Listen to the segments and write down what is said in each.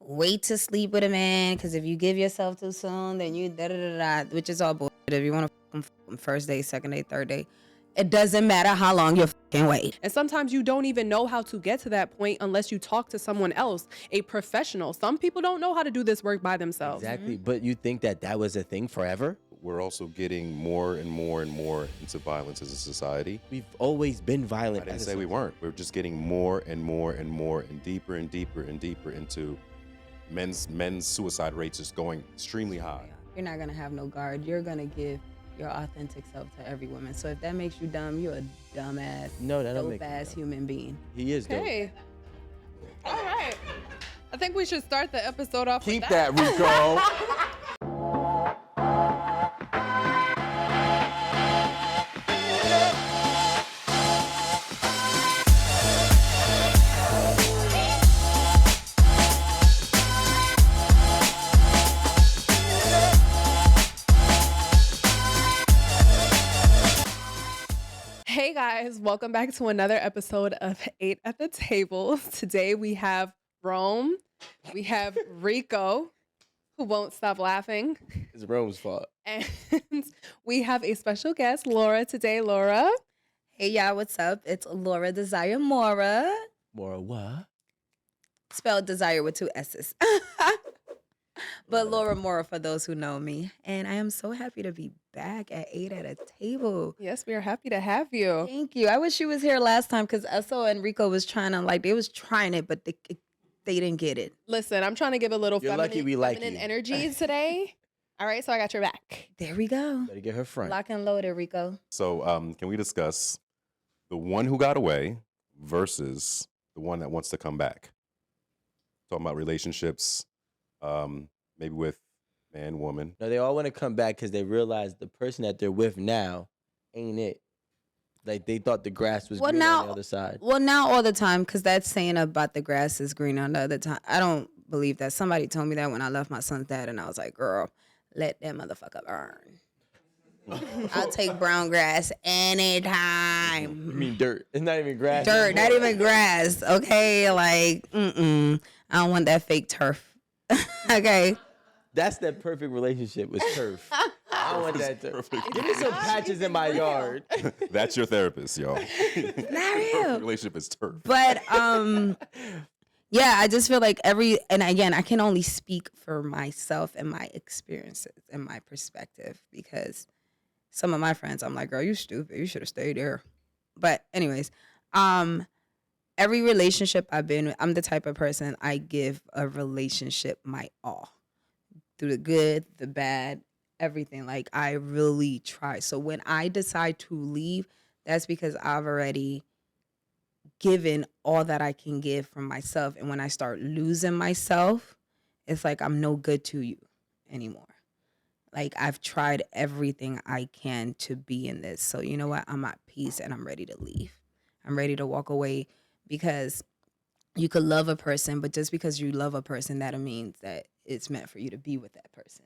wait to sleep with a man because if you give yourself too soon, then you da da da da, which is all bullshit. If you want to fuck him first day, second day, third day, it doesn't matter how long you fucking wait. And sometimes you don't even know how to get to that point unless you talk to someone else, a professional. Some people don't know how to do this work by themselves. Exactly. But you think that was a thing forever? We're also getting more and more and more into violence as a society. We've always been violent. I didn't say we weren't. We're just getting more and more and more and deeper and deeper and deeper into men's suicide rates just going extremely high. You're not gonna have no guard. You're gonna give your authentic self to every woman. So if that makes you dumb, you're a dumbass, No, that don't make me dope-ass dumb. human being. He is dope. Hey. All right. I think we should start the episode off Keep with that, Rico. Hey guys, welcome back to another episode of 8 at the Table. Today we have Rome, we have Rico, who won't stop laughing, It's Rome's fault. and we have a special guest, Laura, today. Laura. Hey y'all, what's up? It's Laura Desire Mora. Mora what? Spelled desire with 2 S's. But Laura Mora for those who know me. And I am so happy to be back at 8 at a Table. Yes, we are happy to have you. Thank you. I wish you was here last time because Esso and Rico was trying to, they was trying it, but they didn't get it. Listen, I'm trying to give a little You're lucky we like feminine you. energy today. All right, so I got your back. There we go. Better get her front. Lock and loaded, Rico. So can we discuss the one who got away versus the one that wants to come back? Talking about relationships, maybe with man, woman. No, they all want to come back because they realize the person that they're with now ain't it. Like they thought the grass was Well, green now- on the other side. Well, now all the time, because that's saying about the grass is green on the other time. I don't believe that. Somebody told me that when I left my son's dad, and I was like, girl, let that motherfucker burn. I'll take brown grass anytime. You mean dirt? It's not even grass. Dirt, not anymore. even grass, okay? Like, I don't want that fake turf. Okay? That's that perfect relationship with turf. I don't want that turf. Perfect. Give me some patches in my yard. That's your therapist, y'all. Not real. Relationship is turf. But yeah, I just feel like and again, I can only speak for myself and my experiences and my perspective because some of my friends, I'm like, girl, you stupid. You should have stayed there. But anyways, every relationship I've been with, I'm the type of person I give a relationship my all. Through the good, the bad, everything. Like I really try. So when I decide to leave, that's because I've already given all that I can give from myself. And when I start losing myself, it's like I'm no good to you anymore. Like I've tried everything I can to be in this. So you know what? I'm at peace and I'm ready to leave. I'm ready to walk away because you could love a person, but just because you love a person, that means that it's meant for you to be with that person.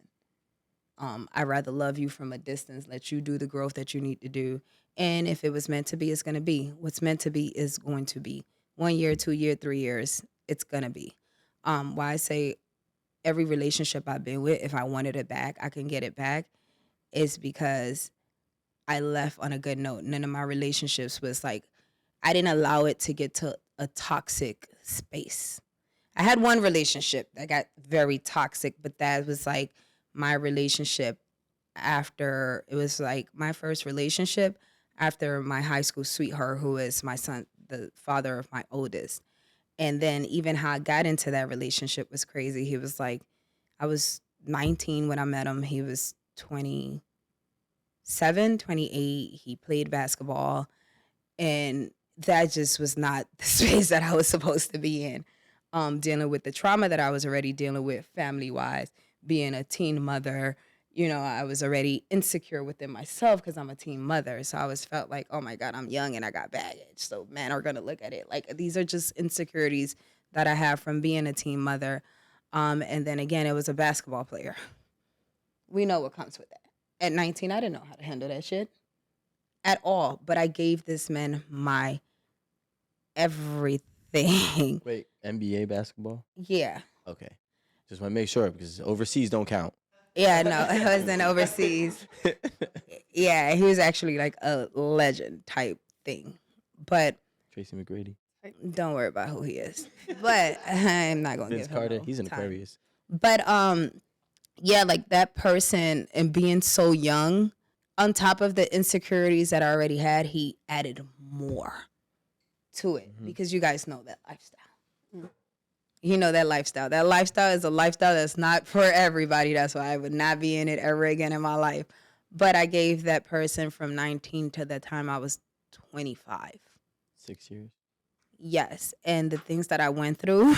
I'd rather love you from a distance, let you do the growth that you need to do. And if it was meant to be, it's going to be. What's meant to be is going to be. 1 year, 2 year, 3 years, it's going to be. Why I say every relationship I've been with, if I wanted it back, I can get it back, is because I left on a good note. None of my relationships was like, I didn't allow it to get to a toxic space. I had one relationship that got very toxic, but that was like my relationship after, it was like my first relationship after my high school sweetheart, who is my son, the father of my oldest. And then even how I got into that relationship was crazy. He was like, I was 19 when I met him. He was 27, 28. He played basketball. And that just was not the space that I was supposed to be in. Dealing with the trauma that I was already dealing with family-wise, being a teen mother. You know, I was already insecure within myself because I'm a teen mother. So I always felt like, oh my God, I'm young and I got baggage. So men are going to look at it. Like these are just insecurities that I have from being a teen mother. And then again, it was a basketball player. We know what comes with that. At 19, I didn't know how to handle that shit at all. But I gave this man my everything. Wait, NBA basketball? Yeah. Okay. Just want to make sure because overseas don't count. Yeah, no, it wasn't overseas. Yeah, he was actually like a legend type thing. But Tracy McGrady. don't worry about who he is. But I'm not gonna Vince give him Carter. no He's an time. Aquarius. But yeah, like that person and being so young, on top of the insecurities that I already had, he added more to it because you guys know that lifestyle. You know that lifestyle. That lifestyle is a lifestyle that's not for everybody. That's why I would not be in it ever again in my life. But I gave that person from 19 to the time I was 25. 6 years. Yes. And the things that I went through,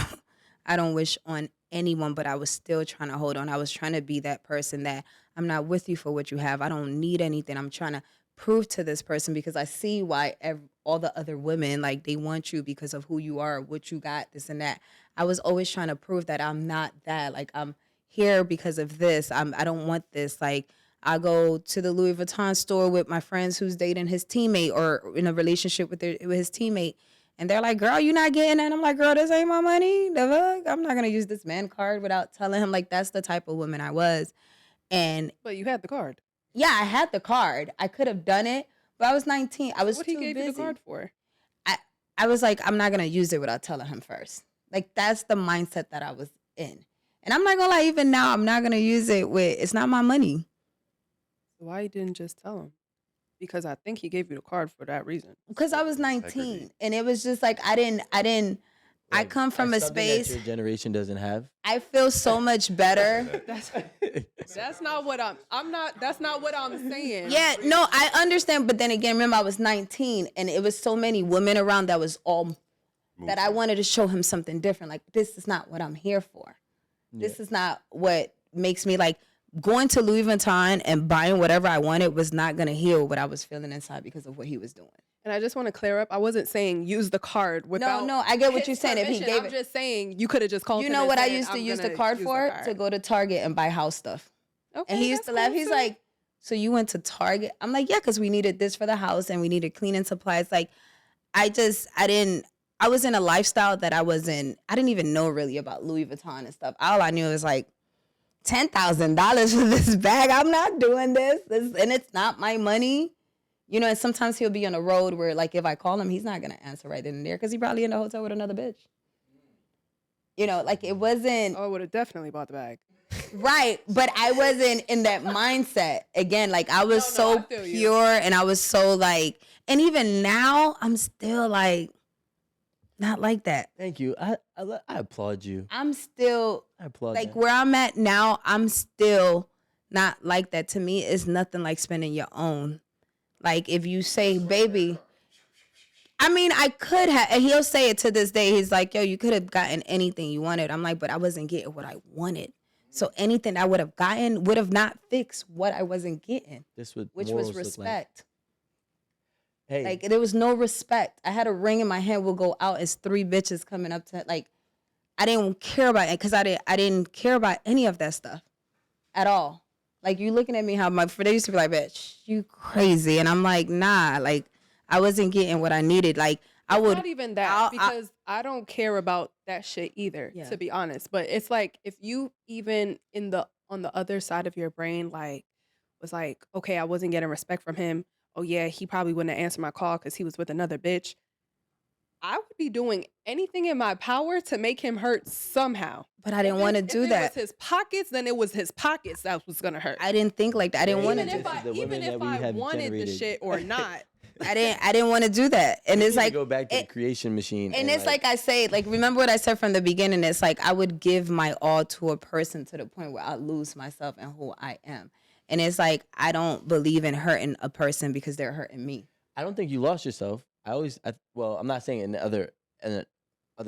I don't wish on anyone, but I was still trying to hold on. I was trying to be that person that I'm not with you for what you have. I don't need anything. I'm trying to prove to this person because I see why all the other women, like, they want you because of who you are, what you got, this and that. I was always trying to prove that I'm not that. Like, I'm here because of this. I don't want this. Like, I go to the Louis Vuitton store with my friends who's dating his teammate or in a relationship with his teammate. And they're like, girl, you not getting that? And I'm like, girl, this ain't my money. The fuck? I'm not going to use this man card without telling him. Like, that's the type of woman I was. And But you had the card. yeah, I had the card. I could have done it, but I was 19. I was What too he gave busy. you the card for? I was like, I'm not going to use it without telling him first. Like, that's the mindset that I was in. And I'm not going to lie, even now, I'm not going to use it it's not my money. Why you didn't just tell him? Because I think he gave you the card for that reason. Because I was 19. And it was just like, I come from a Something space. that your generation doesn't have. I feel so much better. That's not what that's not what I'm saying. Yeah, no, I understand. But then again, remember, I was 19 and it was so many women around that was all that I wanted to show him something different. Like, this is not what I'm here for. This is not what makes me like going to Louis Vuitton and buying whatever I wanted was not going to heal what I was feeling inside because of what he was doing. And I just want to clear up. I wasn't saying use the card without. No, I get what his you're saying. If he permission. gave I'm it, just saying you could have just called. you him know and what I said, used to "I'm use the gonna card use for? the card." To go to Target and buy house stuff. Okay, And he used that's to laugh. cool He's too. like, so you went to Target? I'm like, yeah, because we needed this for the house and we needed cleaning supplies. Like, I was in a lifestyle that I didn't even know really about Louis Vuitton and stuff. All I knew was like $10,000 for this bag. I'm not doing this. And it's not my money. You know, and sometimes he'll be on a road where, like, if I call him, he's not going to answer right then and there because he probably in the hotel with another bitch. You know, like, it wasn't. Oh, I would have definitely bought the bag. Right, but I wasn't in that mindset. Again, like, I was so I feel you. pure and I was so like, and even now I'm still like, not like that. Thank you. I applaud you. I'm still I applaud like that. where I'm at now. I'm still not like that. To me, it's nothing like spending your own. Like, if you say, baby, I mean, I could have, and he'll say it to this day. He's like, yo, you could have gotten anything you wanted. I'm like, but I wasn't getting what I wanted. So anything I would have gotten would have not fixed what I wasn't getting, This would which morals was look respect. Hey, Like, there was no respect. I had a ring in my hand. We'll go out as three bitches coming up to, like, I didn't care about it because I didn't care about any of that stuff at all. Like, you looking at me how they used to be like, bitch, you crazy. And I'm like, nah, like, I wasn't getting what I needed. Like, I would. Not even that, because I don't care about that shit either, Yeah. to be honest. But it's like, if you even on the other side of your brain, like, was like, okay, I wasn't getting respect from him. Oh yeah, he probably wouldn't have answered my call because he was with another bitch. I would be doing anything in my power to make him hurt somehow. But I didn't want to do If that. it was his pockets, then it was his pockets that was gonna hurt. I didn't think like that. I didn't want to even do if that. even if I wanted the shit or not. I didn't want to do that. And it's like, go back to the creation machine. and it's like I say, like, remember what I said from the beginning? It's like I would give my all to a person to the point where I lose myself and who I am. And it's like, I don't believe in hurting a person because they're hurting me. I don't think you lost yourself. Well, I'm not saying in other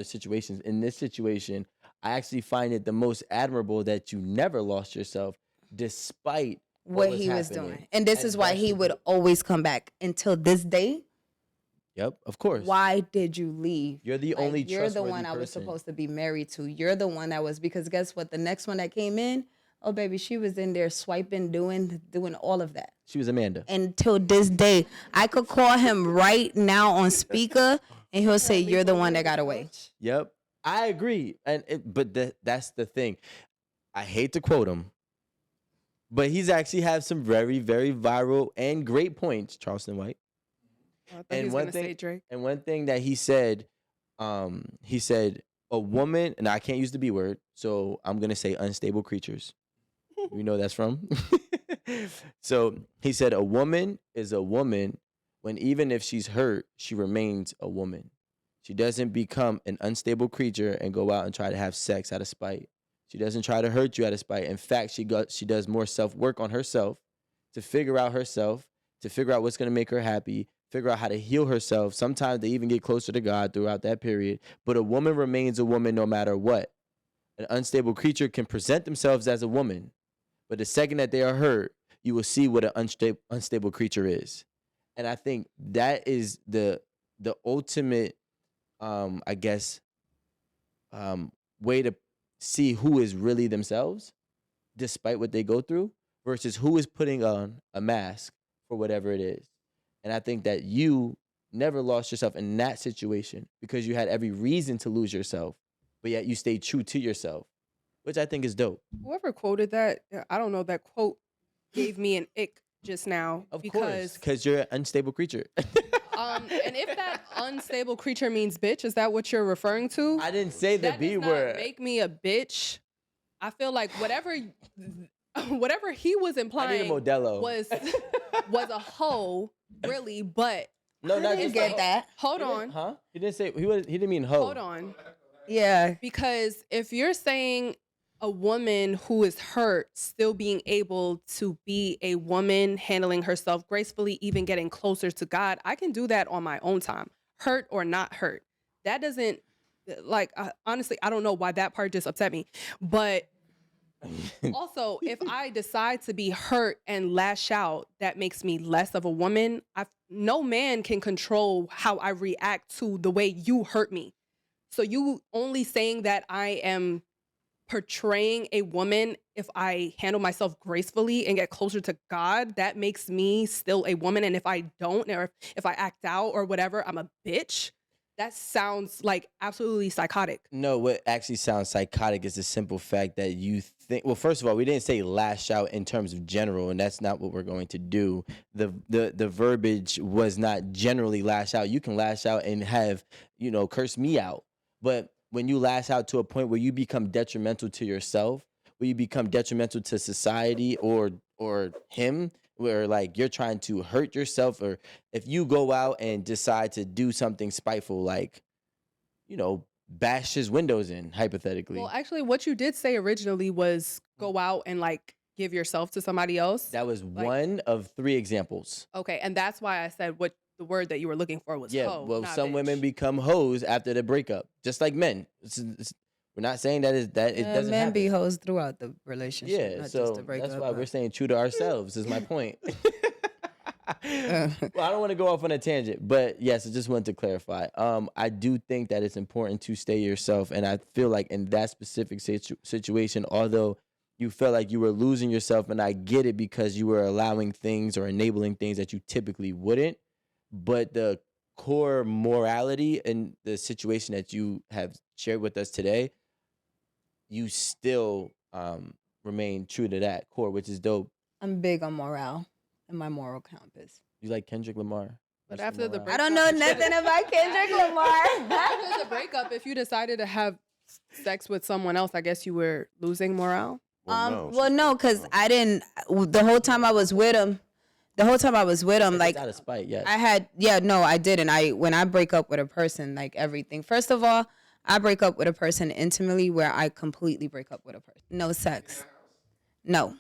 situations. In this situation, I actually find it the most admirable that you never lost yourself, despite What was he was happening. doing. And this is why that's he the would thing. always come back until this day. Yep, of course. Why did you leave? You're the only You're the trustworthy one I was person. supposed to be married to. You're the one that was, because guess what? The next one that came in, oh baby, she was in there swiping, doing all of that. She was Amanda. Until this day, I could call him right now on speaker, and he'll say, "You're the one that got away." Yep, I agree. But that's the thing. I hate to quote him, but he's actually had some very, very viral and great points, Charleston White. I thought he was gonna say Drake. And one thing that he said a woman, and I can't use the B word, so I'm gonna say unstable creatures. You know that's from. So he said a woman is a woman when even if she's hurt, she remains a woman. She doesn't become an unstable creature and go out and try to have sex out of spite. She doesn't try to hurt you out of spite. In fact, she does more self-work on herself to figure out herself, to figure out what's going to make her happy, figure out how to heal herself. Sometimes they even get closer to God throughout that period. But a woman remains a woman no matter what. An unstable creature can present themselves as a woman, but the second that they are hurt, you will see what an unstable creature is. And I think that is the ultimate, I guess, way to see who is really themselves, despite what they go through, versus who is putting on a mask for whatever it is. And I think that you never lost yourself in that situation because you had every reason to lose yourself, but yet you stayed true to yourself, which I think is dope. Whoever quoted that, I don't know, that quote gave me an ick just now. Of course, because you're an unstable creature. And if that unstable creature means bitch, is that what you're referring to? I didn't say the That B does not word. make me a bitch. I feel like whatever he was I need a implying Modelo. was a hoe, really. But No, not didn't just get that. hold on, Huh? He didn't say he didn't mean hoe. hold on, Yeah. because if you're saying a woman who is hurt still being able to be a woman, handling herself gracefully, even getting closer to God, I can do that on my own time, hurt or not hurt. That doesn't, like, honestly, I don't know why that part just upset me. But also, if I decide to be hurt and lash out, that makes me less of a woman. No man can control how I react to the way you hurt me. So you only saying that I am portraying a woman if I handle myself gracefully and get closer to God, that makes me still a woman. And if I don't, or if I act out or whatever, I'm a bitch. That sounds like absolutely psychotic. No, what actually sounds psychotic is the simple fact that you think. Well, first of all, we didn't say lash out in terms of general, and that's not what we're going to do. The verbiage was not generally lash out. You can lash out and have curse me out, but when you lash out to a point where you become detrimental to yourself, where you become detrimental to society or him, where like you're trying to hurt yourself, or if you go out and decide to do something spiteful, like, bash his windows in, hypothetically. Well, actually, what you did say originally was go out and like give yourself to somebody else. That was one of 3 examples. Okay, and that's why I said what the word that you were looking for was hoe, well, not some bitch. women become hoes after the breakup, just like men. We're not saying that it doesn't Men happen. be hoes throughout the relationship. Yeah, not so just to break that's up, why but- we're staying true to ourselves. Is my point. Well, I don't want to go off on a tangent, but yes, I just wanted to clarify. I do think that it's important to stay yourself, and I feel like in that specific situation, although you felt like you were losing yourself, and I get it because you were allowing things or enabling things that you typically wouldn't, but the core morality in the situation that you have shared with us today, you still remain true to that core, which is dope. I'm big on morale and my moral compass. You like Kendrick Lamar? But Mr. after the Morale. break- I don't know nothing about Kendrick Lamar. After the breakup, if you decided to have sex with someone else, I guess you were losing morale. No, because I didn't. The whole time I was with him, like out of spite, yes. I didn't. When I break up with a person, like everything. First of all, I break up with a person intimately, where I completely break up with a person. No sex. No.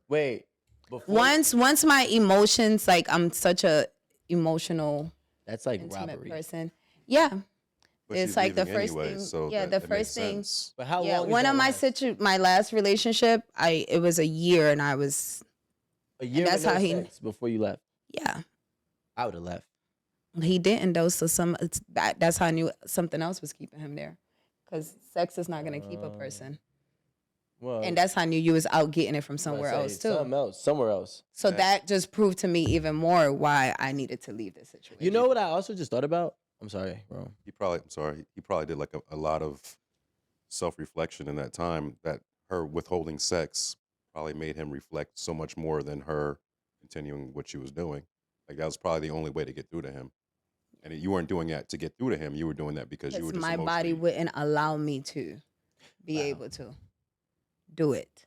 Wait. Before Once my emotions, like I'm such a emotional, that's like intimate robbery. person. Yeah. But It's she's like the leaving first anyway, thing. so Yeah, that the it makes first thing. sense. But how Yeah, long? one is of that my last? last relationship, it was a year, and I was A year that's with no how he- sex before you left. yeah. I would have left. He didn't though, so that's how I knew something else was keeping him there, because sex is not gonna keep a person, Well, and that's how I knew you was out getting it from I somewhere say else too. Somewhere else. So that just proved to me even more why I needed to leave this situation. You know what I also just thought about? I'm sorry, bro. He probably did like a lot of self-reflection in that time that her withholding sex probably made him reflect so much more than her continuing what she was doing. Like that was probably the only way to get through to him. And you weren't doing that to get through to him. You were doing that because you were Because just my body emotionally. wouldn't allow me to be Wow. able to do it.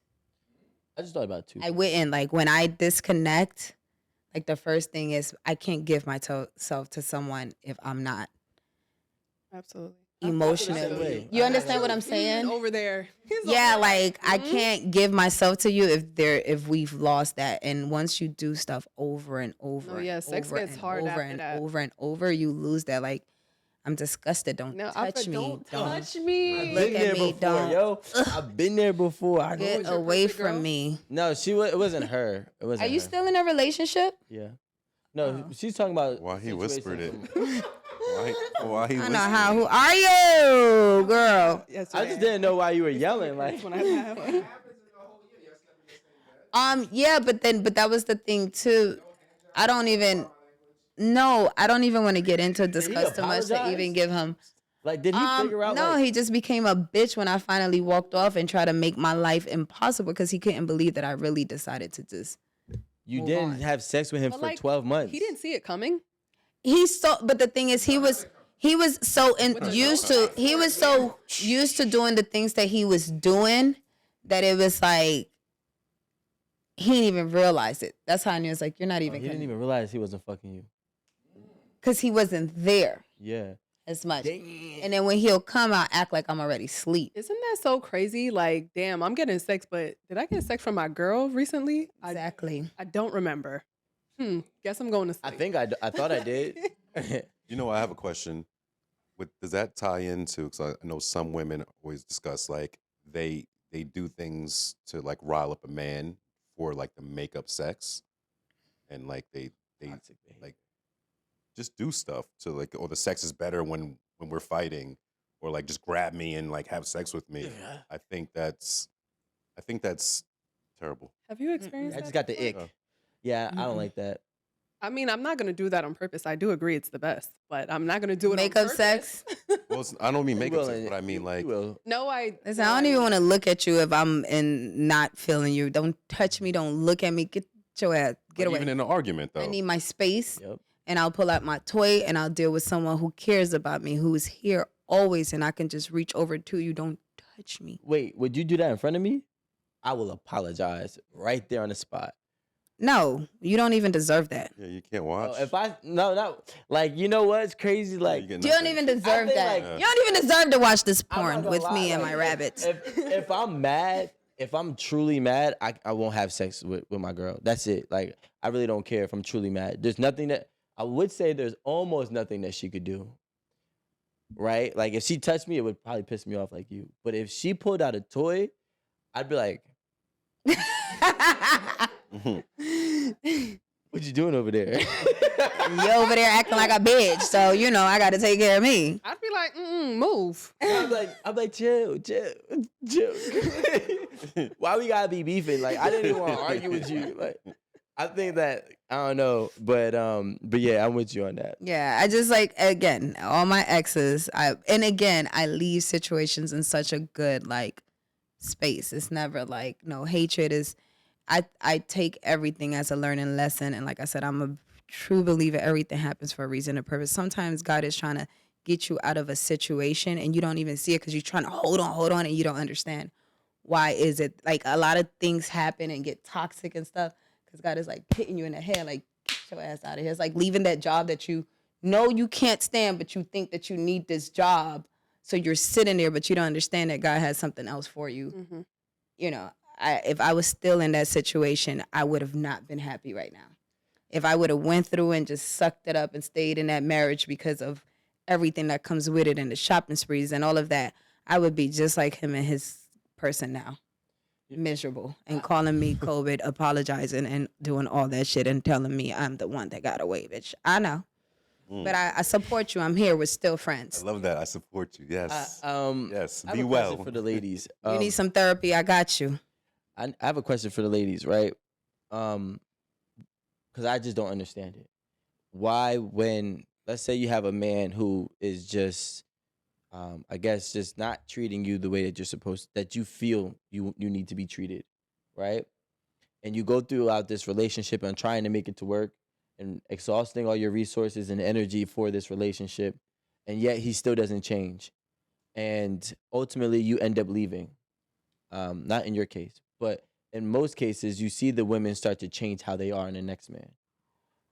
I just thought about it too. I wouldn't, like, when I disconnect, like, the first thing is I can't give myself to someone if I'm not Absolutely. emotionally. You I understand what I'm He's saying? over there. He's Yeah, over there. like I can't give myself to you if we've lost that. And once you do stuff over and over, No, and yeah, sex over gets and hard over after and that. over and over, you lose that. Like, I'm disgusted. Don't No, touch me. don't touch me. Look Been at there me, before, don't. yo. I've been there before. I know. Get was your away perfect from girl? me. No, it wasn't her. It wasn't. Are you her. still in a relationship? Yeah. No, Oh. she's talking about Why he situation whispered it? from- Why he I whispered know how. it? Who are you, girl? Yes, I just didn't know why you were yelling. Like, Yeah, but that was the thing too. I don't even want to get into discuss too much to apologize? even give him. did he figure out? No, like, he just became a bitch when I finally walked off and tried to make my life impossible because he couldn't believe that I really decided to just. you move didn't on. have sex with him But, for like, 12 months. He didn't see it coming. But the thing is, he was so used to doing the things that he was doing that it was like he didn't even realize it. That's how I knew. It's like, you're not Oh, even. he didn't even realize he wasn't fucking you. Because he wasn't there Yeah. as much. And then when he'll come, I'll act like I'm already asleep. Isn't that so crazy? Like, damn, I'm getting sex, but did I get sex from my girl recently? Exactly. I don't remember. Guess I'm going to I sleep. think I thought I did. You know, I have a question. Does that tie into? Because I know some women always discuss like they do things to like rile up a man for like the makeup sex, and like they Toxic behavior. like just do stuff to like, or the sex is better when we're fighting, or like just grab me and like have sex with me. Yeah. I think that's terrible. Have you experienced I that? just got the before? ick. Yeah, I Mm-mm. don't like that. I mean, I'm not going to do that on purpose. I do agree it's the best, but I'm not going to do it Makeup on purpose. sex? Well, I don't mean You makeup will sex, and- but I mean you like will. No, Listen, I don't even want to look at you if I'm not feeling you. Don't touch me. Don't look at me. Get your ass. Get away. even in an argument though. I need my space. Yep. And I'll pull out my toy and I'll deal with someone who cares about me, who is here always, and I can just reach over to you. Don't touch me. Wait, would you do that in front of me? I will apologize right there on the spot. No, you don't even deserve that. Yeah, you can't watch. No, like, you know what's crazy? Like, get You don't nothing. even deserve think, that. like- You don't even deserve to watch this I'm not porn gonna with lie, me and like, my rabbits. if I'm mad, if I'm truly mad, I won't have sex with my girl. That's it. Like, I really don't care if I'm truly mad. There's nothing that I would say. There's almost nothing that she could do. Right? Like, if she touched me, it would probably piss me off like you. But if she pulled out a toy, I'd be like, "What you doing over there?" You over there acting like a bitch, so I got to take care of me. I'd be like, move. I'm like, chill. Why we gotta be beefing? Like, I didn't even want to argue with you. Like, I think that I don't know, but yeah, I'm with you on that. Yeah, I just like, again, all my exes. I leave situations in such a good like space. It's never like no hatred. I take everything as a learning lesson, and like I said, I'm a true believer. Everything happens for a reason and purpose. Sometimes God is trying to get you out of a situation, and you don't even see it because you're trying to hold on, and you don't understand why is it like a lot of things happen and get toxic and stuff because God is like hitting you in the head, like get your ass out of here. It's like leaving that job that you know you can't stand, but you think that you need this job, so you're sitting there, but you don't understand that God has something else for you. Mm-hmm. If I was still in that situation, I would have not been happy right now. If I would have went through and just sucked it up and stayed in that marriage because of everything that comes with it and the shopping sprees and all of that, I would be just like him and his person now. Miserable and calling me COVID, apologizing and doing all that shit and telling me I'm the one that got away, bitch. I know. But I support you. I'm here. We're still friends. I love that. I support you. Yes. Yes. I have Be a well. question for the ladies. You need some therapy, I got you. I have a question for the ladies, right? Because I just don't understand it. Why, when let's say you have a man who is just I guess just not treating you the way that that you feel you need to be treated, right? And you go throughout this relationship and trying to make it to work and exhausting all your resources and energy for this relationship, and yet he still doesn't change. And ultimately, you end up leaving. Not in your case, but in most cases, you see the women start to change how they are in the next man.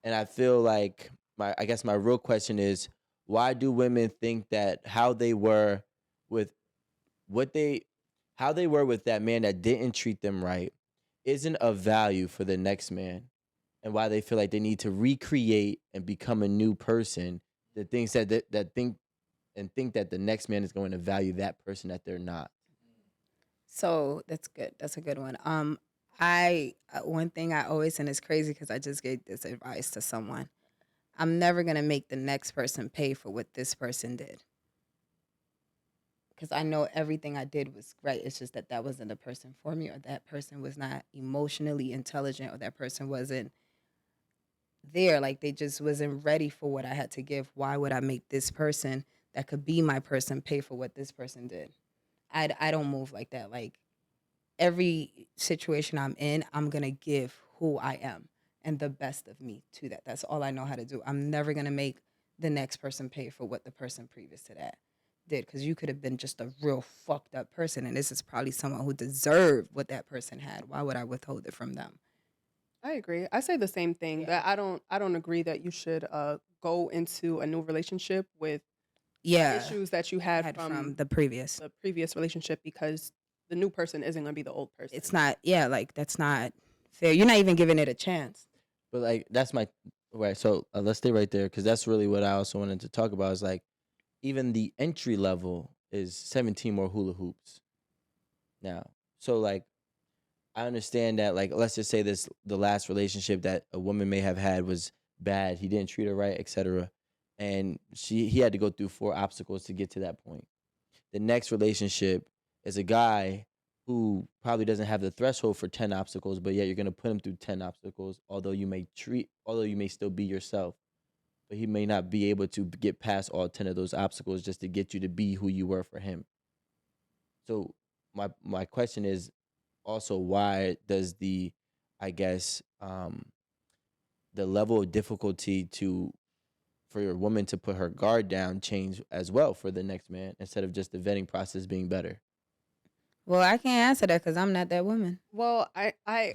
And I feel like I guess my real question is, why do women think that with what they how they were with that man that didn't treat them right isn't of value for the next man, and why they feel like they need to recreate and become a new person that thinks think that the next man is going to value that person that they're not. So that's good. That's a good one. I one thing I always, and it's crazy because I just gave this advice to someone. I'm never gonna make the next person pay for what this person did, because I know everything I did was right. It's just that that wasn't the person for me, or that person was not emotionally intelligent, or that person wasn't there. Like they just wasn't ready for what I had to give. Why would I make this person that could be my person pay for what this person did? I don't move like that. Like every situation I'm in, I'm gonna give who I am and the best of me to that. That's all I know how to do. I'm never gonna make the next person pay for what the person previous to that did, because you could have been just a real fucked up person, and this is probably someone who deserved what that person had. Why would I withhold it from them? I agree. I say the same thing. That I don't agree that you should go into a new relationship with Yeah, issues that you I had had from from the previous. the previous relationship, because the new person isn't going to be the old person. It's not. Yeah, like that's not fair. You're not even giving it a chance. But like that's my right. So let's stay right there because that's really what I also wanted to talk about. Is like even the entry level is 17 more hula hoops now. So like I understand that like let's just say the last relationship that a woman may have had was bad. He didn't treat her right, etc. And he had to go through 4 obstacles to get to that point. The next relationship is a guy who probably doesn't have the threshold for 10 obstacles, but yet you're going to put him through 10 obstacles, although you may still be yourself, but he may not be able to get past all 10 of those obstacles just to get you to be who you were for him. So my question is also, why does I guess, the level of difficulty for your woman to put her guard down change as well for the next man instead of just the vetting process being better? Well, I can't answer that because I'm not that woman. Well, I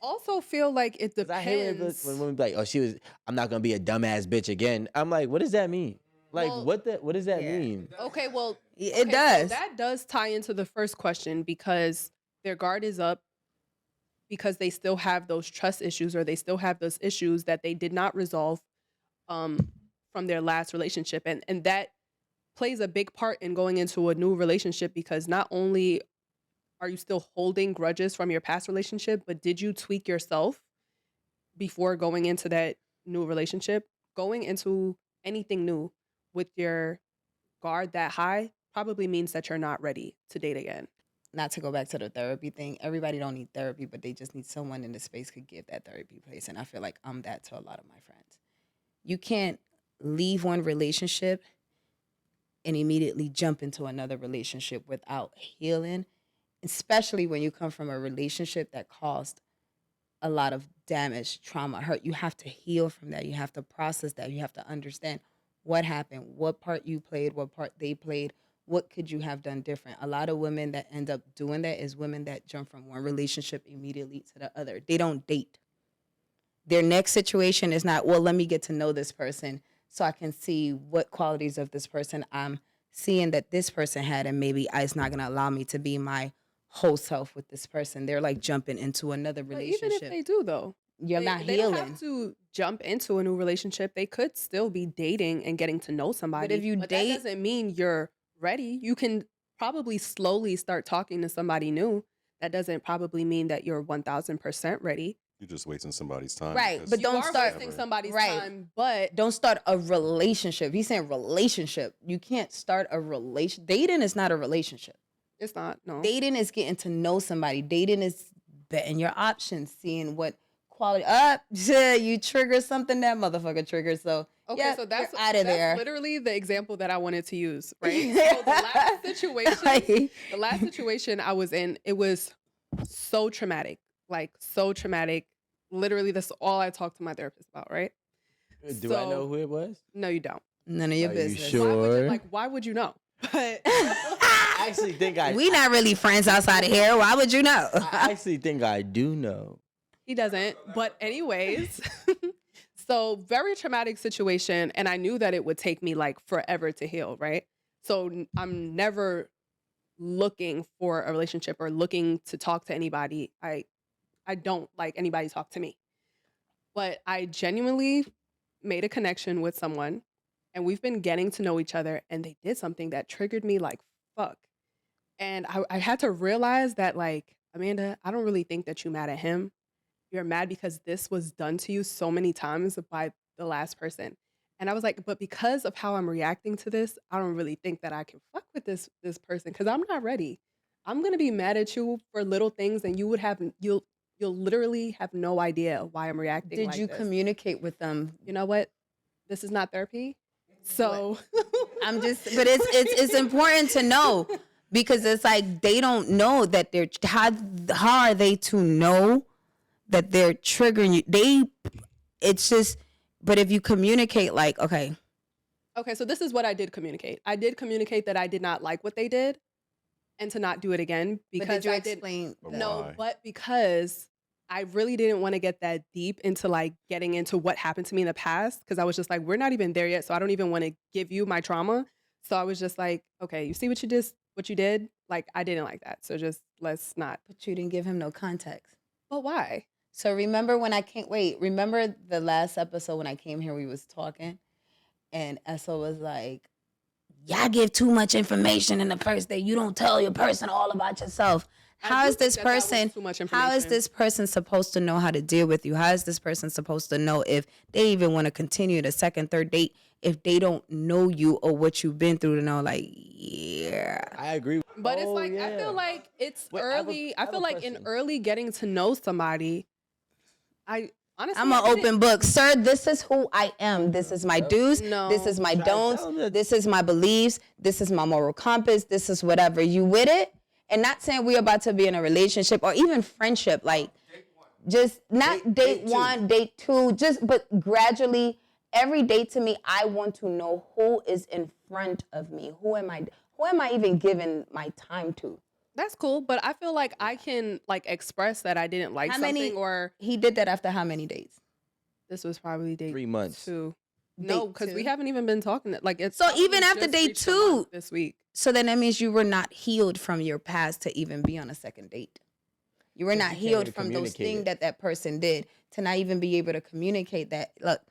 also feel like it 'Cause I hate depends. when women be like, "Oh, I'm not gonna be a dumbass bitch again." I'm like, what does that mean? Like, Well, what does that yeah. mean? Okay, well, It okay, so does. that does tie into the first question, because their guard is up because they still have those trust issues, or they still have those issues that they did not resolve um, from their last relationship, and that plays a big part in going into a new relationship, because not only are you still holding grudges from your past relationship, but did you tweak yourself before going into that new relationship? Going into anything new with your guard that high probably means that you're not ready to date again. Not to go back to the therapy thing. Everybody don't need therapy, but they just need someone in the space could give that therapy place. And I feel like I'm that to a lot of my friends. You can't leave one relationship and immediately jump into another relationship without healing, especially when you come from a relationship that caused a lot of damage, trauma, hurt. You have to heal from that. You have to process that. You have to understand what happened, what part you played, what part they played, what could you have done different. A lot of women that end up doing that is women that jump from one relationship immediately to the other. They don't date. Their next situation is not, well, let me get to know this person so I can see what qualities of this person I'm seeing that this person had, and maybe it's not going to allow me to be my whole self with this person. They're like jumping into another But even if relationship. they do, though, You're not they don't healing. have to jump into a new relationship. They could still be dating and getting to know somebody. But if you that date, doesn't mean you're ready. You can probably slowly start talking to somebody new. That doesn't probably mean that you're 1000% ready. You're just wasting somebody's time. Right, because but You don't are start- wasting somebody's Right. time, but don't start a relationship. He's saying relationship. You can't start a relation. Dating is not a relationship. it's not. No. Dating is getting to know somebody. Dating is betting your options, seeing what quality up. You trigger something, that motherfucker triggers. So Okay, yeah, so that's out of there. literally the example that I wanted to use, right? So the last situation I was in, it was so traumatic, like so traumatic. Literally, that's all I talked to my therapist about, right? Do I know who it was? No, you don't. None of your Are you business. sure? Why would you know? But I actually think We not really friends outside of here. Why would you know? I actually think I do know. he doesn't. But anyways, so very traumatic situation, and I knew that it would take me like forever to heal, right? So I'm never looking for a relationship or looking to talk to anybody. I don't like anybody talk to me. But I genuinely made a connection with someone, and we've been getting to know each other, and they did something that triggered me like fuck. And I had to realize that, like, Amanda, I don't really think that you're mad at him. You're mad because this was done to you so many times by the last person. And I was like, but because of how I'm reacting to this, I don't really think that I can fuck with this person because I'm not ready. I'm gonna be mad at you for little things, and you'll literally have no idea why I'm reacting. Did like you this. communicate with them? You know what? This is not therapy. So I'm just, but it's important to know, because it's like they don't know that they're, how are they to know that they're triggering you? It's just, but if you communicate, like, okay, so this is what I did communicate. I did communicate that I did not like what they did and to not do it again, because but did you I explain? But that? No, why? but because I really didn't want to get that deep into like getting into what happened to me in the past, because I was just like, we're not even there yet, so I don't even want to give you my trauma. So I was just like, okay, you see what you did? Like, I didn't like that. So just let's not. But you didn't give him no context. But why? So remember remember the last episode when I came here, we was talking, and Essa was like, y'all give too much information in the first day. You don't tell your person all about yourself. How is this person? Too much How is information. this person supposed to know how to deal with you? How is this person supposed to know if they even want to continue the second, third date if they don't know you or what you've been through to know? Like, yeah. I agree. But it's Oh, like, I yeah. feel like it's Wait, I have a- early. I I have feel a like in question. early getting to know somebody, I honestly, I'm an I didn't- open book. Sir, this is who I am. This is my do's. No. This is my Try to tell don'ts. them that- This is my beliefs. This is my moral compass. This is whatever. You with it? And not saying we're about to be in a relationship or even friendship. Like, just not date two. one, date two, but gradually, every day to me, I want to know who is in front of me. Who am I even giving my time to? That's cool, but I feel like I can like express that I didn't like How something, many? or He did that after how many dates? this was probably date 3 months. 2. No, Date because we 2? haven't even been talking. Like, it's So probably even after just date reached a month 2, this week. So then that means you were not healed from your past to even be on a second date. You were Because not you can't healed even from those communicate things it. that person did to not even be able to communicate that. Look,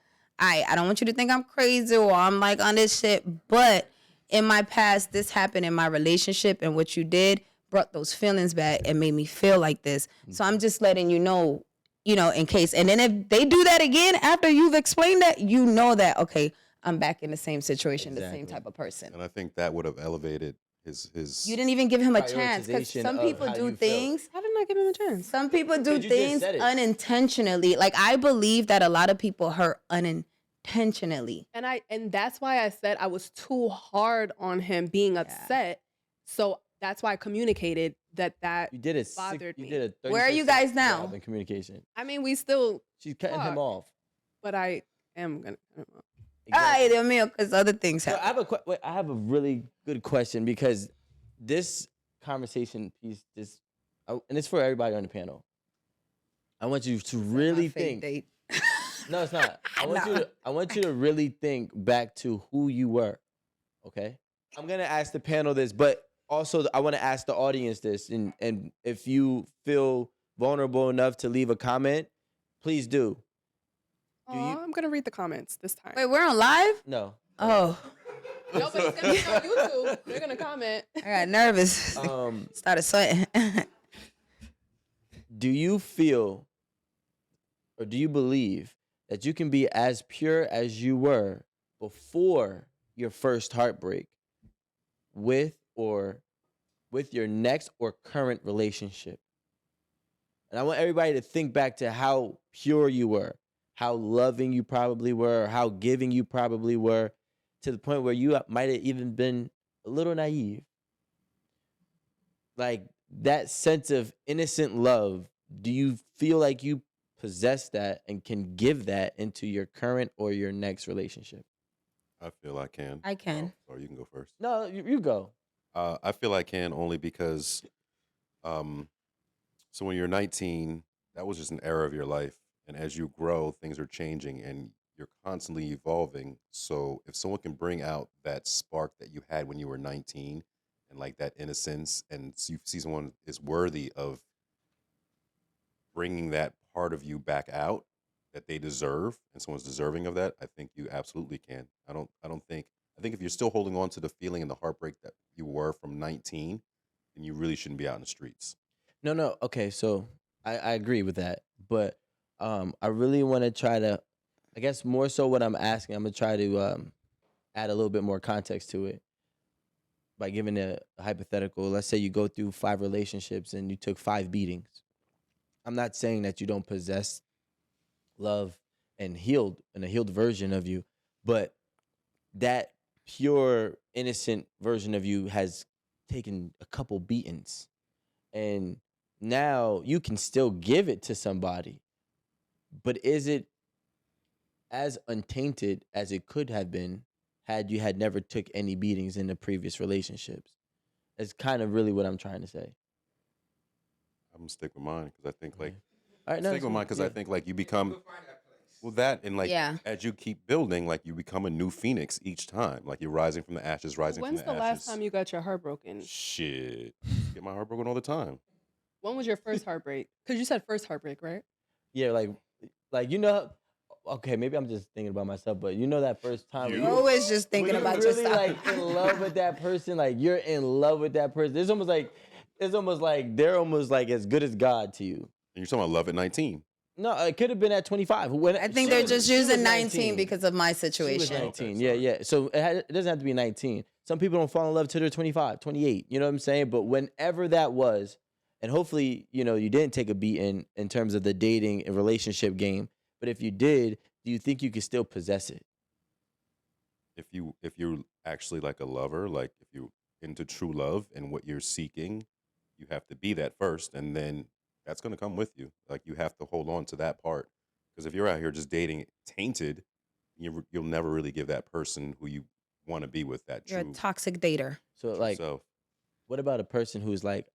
I don't want you to think I'm crazy or I'm like on this shit, but in my past, this happened in my relationship, and what you did brought those feelings back and made me feel like this. So I'm just letting you know, in case. And then if they do that again after you've explained that, you know that, okay, I'm back in the same situation, the same Exactly. type of person. And I think that would have elevated his. You didn't even give him a chance, because Prioritization some of people how do you felt. things. How didn't I give him a chance? Some people do Because you just things said it. unintentionally. Like, I believe that a lot of people hurt unintentionally. And that's why I said I was too hard on him being upset. So that's why I communicated that. You did it. bothered You me. did a Where are you 36 guys now? job in communication. I mean, we still, She's cutting him Fuck. off. but I am gonna. I don't know. Ay, Dios mío, because other things So happen. I have a really good question, because this conversation piece, and it's for everybody on the panel. I want you to really My fake think. date. No, it's not. No. I want you to really think back to who you were. Okay? I'm gonna ask the panel this, but also I want to ask the audience this, and if you feel vulnerable enough to leave a comment, please do. Do you- Aw, I'm gonna read the comments this time. Wait, we're on live? No. Oh, No, but it's gonna be on YouTube. They're gonna comment. I got nervous. Started sweating. Do you feel, or do you believe that you can be as pure as you were before your first heartbreak with your next or current relationship? And I want everybody to think back to how pure you were, how loving you probably were, or how giving you probably were, to the point where you might have even been a little naive. Like that sense of innocent love, do you feel like you possess that and can give that into your current or your next relationship? I feel I can. I can. Oh, sorry, you can go first. No, you go. I feel I can only because, so when you're 19, that was just an era of your life, and as you grow, things are changing, and you're constantly evolving. So if someone can bring out that spark that you had when you were 19, and like that innocence, and you see someone is worthy of bringing that part of you back out that they deserve, and someone's deserving of that, I think you absolutely can. I think if you're still holding on to the feeling and the heartbreak that you were from 19, then you really shouldn't be out in the streets. No. Okay, so I agree with that, but I really want to try to, I guess more so what I'm asking, I'm gonna try to add a little bit more context to it by giving a hypothetical. Let's say you go through 5 relationships and you took 5 beatings. I'm not saying that you don't possess love and a healed version of you, but that pure innocent version of you has taken a couple beatings, and now you can still give it to somebody, but is it as untainted as it could have been had you had never took any beatings in the previous relationships? That's kind of really what I'm trying to say. I'm gonna stick with mine because I think like All right, no, stick with mine because I think like you become well that and like Yeah. as you keep building, like you become a new phoenix each time. Like you're rising from the ashes, rising When's from the the last ashes. time you got your heart broken? Shit, get my heart broken all the time. When was your first heartbreak? Because you said first heartbreak, right? yeah, like okay, maybe I'm just thinking about myself, but that first time You? You're always just when thinking you're about really yourself. like in love with that person, like you're in love with that person. It's almost like they're almost like as good as God to you. And you're talking about love at 19. No, it could have been at 25. When I think she they're was- just she was using 19 because of my She was situation. 19. Okay, Yeah, sorry. yeah. So it doesn't have to be 19. Some people don't fall in love till they're 25, 28. You know what I'm saying? But whenever that was, and hopefully, you didn't take a beat in terms of the dating and relationship game. But if you did, do you think you could still possess it? If you're actually like a lover, like if you into true love and what you're seeking, you have to be that first, and then that's gonna come with you. Like you have to hold on to that part because if you're out here just dating tainted, you'll never really give that person who you want to be with that You're a true, toxic dater. So true like, self. what about a person who's like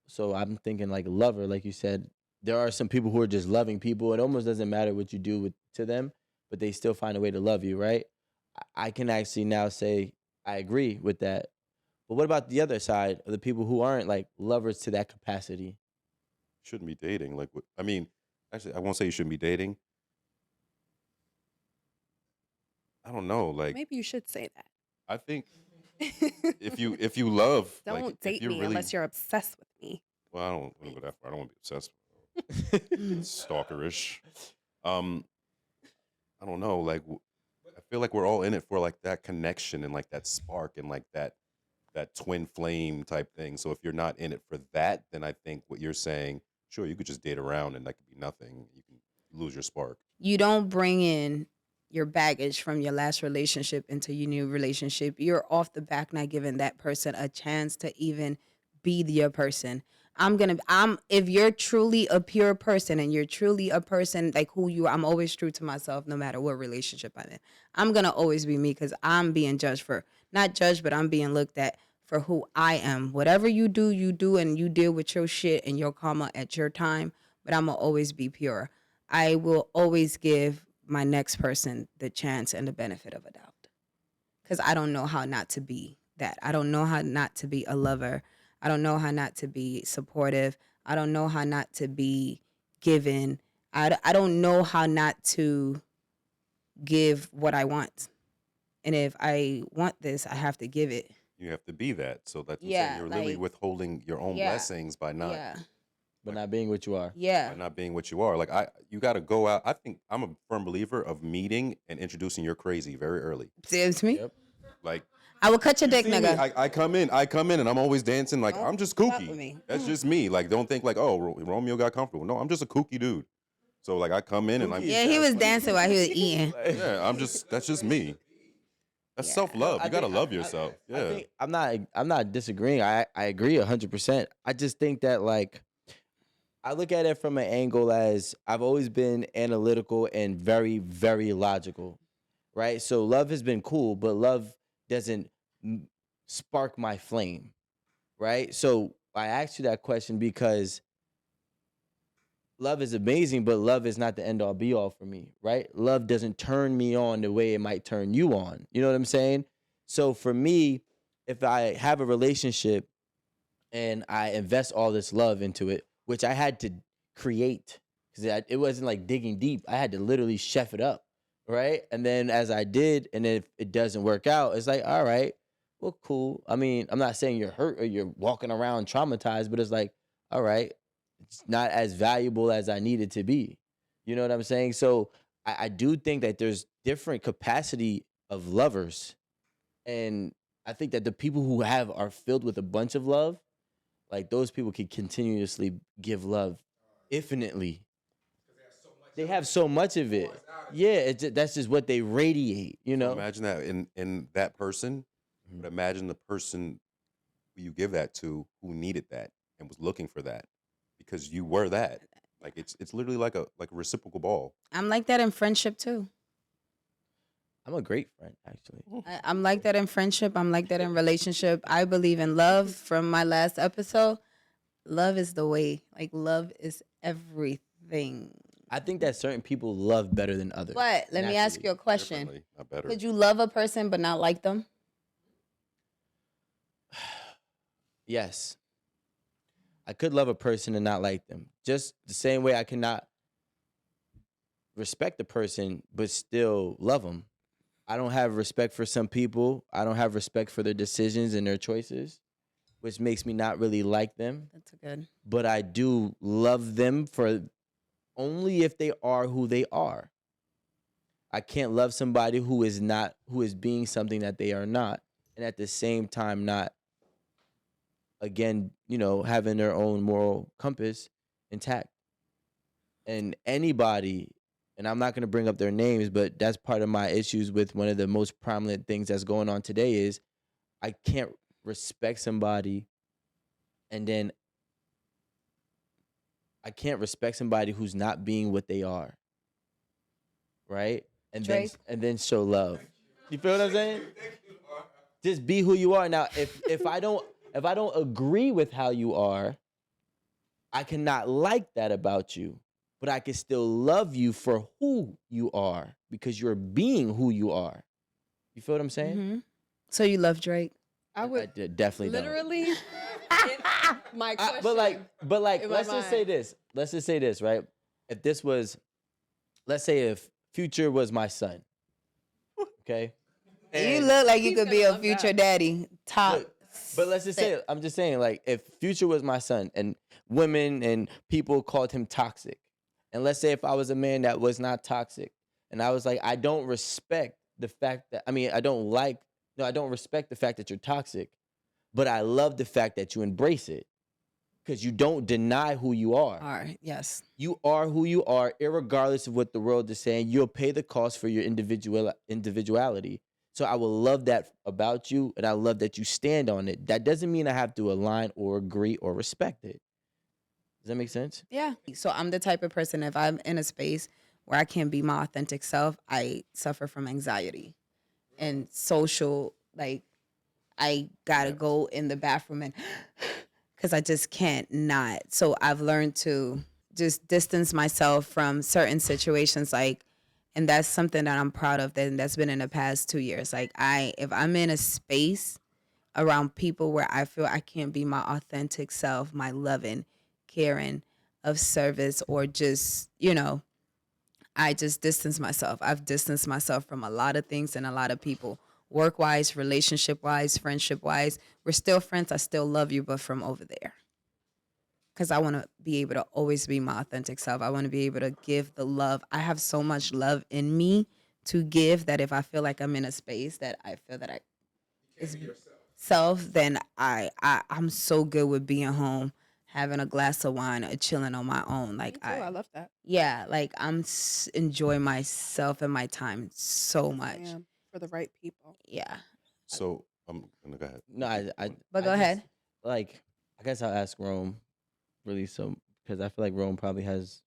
so I'm thinking like lover, like you said, there are some people who are just loving people. It almost doesn't matter what you do to them, but they still find a way to love you, right? I can actually now say I agree with that. But what about the other side of the people who aren't like lovers to that capacity? Shouldn't be dating. Like what? I mean, actually, I won't say you shouldn't be dating. I don't know. Like Maybe you should say I think that. if you love, Don't like if date you're me really unless you're obsessed with me. well, I don't want to go that far. I don't want to be obsessed. Stalkerish. Um, I don't know. Like, I feel like we're all in it for like that connection and like that spark and like that twin flame type thing. So if you're not in it for that, then I think what you're saying, sure, you could just date around and that could be nothing. You can lose your spark. You don't bring in your baggage from your last relationship into your new relationship. You're off the back not giving that person a chance to even be your person. If you're truly a pure person and you're truly a person like who you are, I'm always true to myself no matter what relationship I'm in. I'm going to always be me because I'm being judged for, not judged, but I'm being looked at for who I am. Whatever you do, and you deal with your shit and your karma at your time, but I'm going to always be pure. I will always give my next person the chance and the benefit of a doubt because I don't know how not to be that. I don't know how not to be a lover. I don't know how not to be supportive. I don't know how not to be given. I don't know how not to give what I want. And if I want this, I have to give it. You have to be that. So that's what I'm Yeah, saying. You're literally like- withholding your own Yeah. blessings by not Yeah. But not being what you are. by Yeah. not being what you are. Like you got to go out. I think I'm a firm believer of meeting and introducing your crazy very early. It's me. Yep. Like I will cut your dick, See me, nigga. I come in, and I'm always dancing like Don't I'm just fuck kooky. with me. That's just me. Like, don't think like, oh, Romeo got comfortable. No, I'm just a kooky dude. So like, I come in and I'm Kooky Yeah, he sounds was funny. dancing while he was eating. yeah, that's just me. That's Yeah. self-love. I You gotta think- love yourself. I Yeah. think I'm not disagreeing. I agree 100%. I just think that like I look at it from an angle as I've always been analytical and very, very logical, right? So love has been cool, but love doesn't spark my flame, right? So I asked you that question because love is amazing, but love is not the end all be all for me, right? Love doesn't turn me on the way it might turn you on. You know what I'm saying? So for me, if I have a relationship and I invest all this love into it, which I had to create because it wasn't like digging deep. I had to literally chef it up, right? And then as I did, and if it doesn't work out, it's like, all right, well, cool. I mean, I'm not saying you're hurt or you're walking around traumatized, but it's like, all right, it's not as valuable as I need it to be. You know what I'm saying? So I do think that there's different capacity of lovers. And I think that the people who are filled with a bunch of love, like those people can continuously give love infinitely. They have so much of it. Yeah, that's just what they radiate, you So know? imagine that in that person, but imagine the person who you give that to who needed that and was looking for that because you were that. Like it's literally like a reciprocal ball. I'm like that in friendship too. I'm a great friend, actually. I'm like that in friendship. I'm like that in relationship. I believe in love from my last episode. Love is the way. Like, love is everything. I think that certain people love better than others. But let me ask naturally. you a question. Differently, not better. Could you love a person but not like them? Yes. I could love a person and not like them. Just the same way I cannot respect a person but still love them. I don't have respect for some people. I don't have respect for their decisions and their choices, which makes me not really like them. That's a good. But I do love them for only if they are who they are. I can't love somebody who is being something that they are not, and at the same time not, again, having their own moral compass intact. And anybody, and I'm not going to bring up their names, but that's part of my issues with one of the most prominent things that's going on today is I can't respect somebody and then I can't respect somebody who's not being what they are. Right? And Drake. then show love. You feel what I'm saying? Just be who you are. Now, if I don't agree with how you are, I cannot like that about you. But I can still love you for who you are because you're being who you are. You feel what I'm saying? Mhm. So you love Drake? I would Definitely don't. literally. My question. But like, in my let's just say mind. this. Let's just say this, right? If this was, let's say if Future was my son, okay? You And- look like you He's could be gonna a love future that. daddy. Top. Look, but let's just say, I'm just saying, like, if Future was my son and women and people called him toxic, and let's say if I was a man that was not toxic, and I was like, I don't respect the fact that, I don't respect the fact that you're toxic, but I love the fact that you embrace it because you don't deny who you are. All right. Yes. You are who you are, irregardless of what the world is saying. You'll pay the cost for your individuality. So I will love that about you, and I love that you stand on it. That doesn't mean I have to align or agree or respect it. Does that make sense? Yeah. So I'm the type of person, if I'm in a space where I can't be my authentic self, I suffer from anxiety and social, like, I gotta go in the bathroom and because I just can't not. So I've learned to just distance myself from certain situations, like, and that's something that I'm proud of. That's been in the past 2 years. Like, if I'm in a space around people where I feel I can't be my authentic self, my loving, caring, of service, or just, I just distance myself. I've distanced myself from a lot of things and a lot of people, work-wise, relationship-wise, friendship-wise. We're still friends. I still love you, but from over there. Because I want to be able to always be my authentic self. I want to be able to give the love. I have so much love in me to give that if I feel like I'm in a space that I feel that I is self, then I'm so good with being home, having a glass of wine or chilling on my own. Me Like too. I love that. yeah, like enjoy myself and my time so much. Damn, for the right people. Yeah, So I'm gonna go ahead. No, but I go just, ahead. Like, I guess I'll ask Rome, really, so because I feel like Rome probably has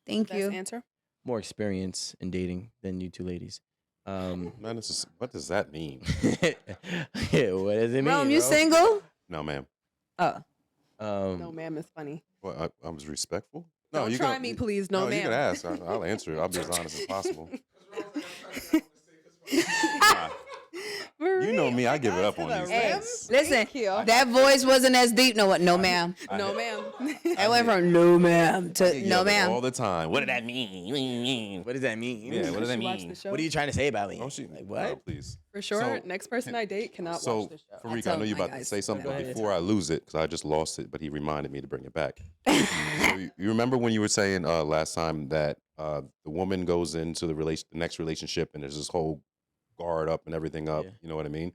Thank Best you. answer. more experience in dating than you two ladies. Not necessarily. What does that mean? Yeah, what does it mean? Rome, you bro? single? No, ma'am. Oh, No, ma'am is funny. Well, I was respectful. No, Don't you try can, me, you- please. No, you ma'am. can ask. I'll answer. I'll be as honest as possible. You know me. I give it up on these hey, things. listen, Thank you. that voice wasn't as deep. No, what? No, ma'am. No, ma'am. That went from no, ma'am I get to no, yelled at ma'am. all the time. What did that mean? What does that mean? Yeah, what does that She watched mean? the show. What are you trying to say about me? Oh, she, Like, no, what? please. For sure. So- Next person I date cannot So, watch this show. Farika, I tell know you're my about to guys say something, that but all the before I lose it, because I just lost it, but he reminded me to bring it back. So you remember when you were saying last time that the woman goes into the next relationship and there's this whole guard up and everything up. Yeah. You know what I mean?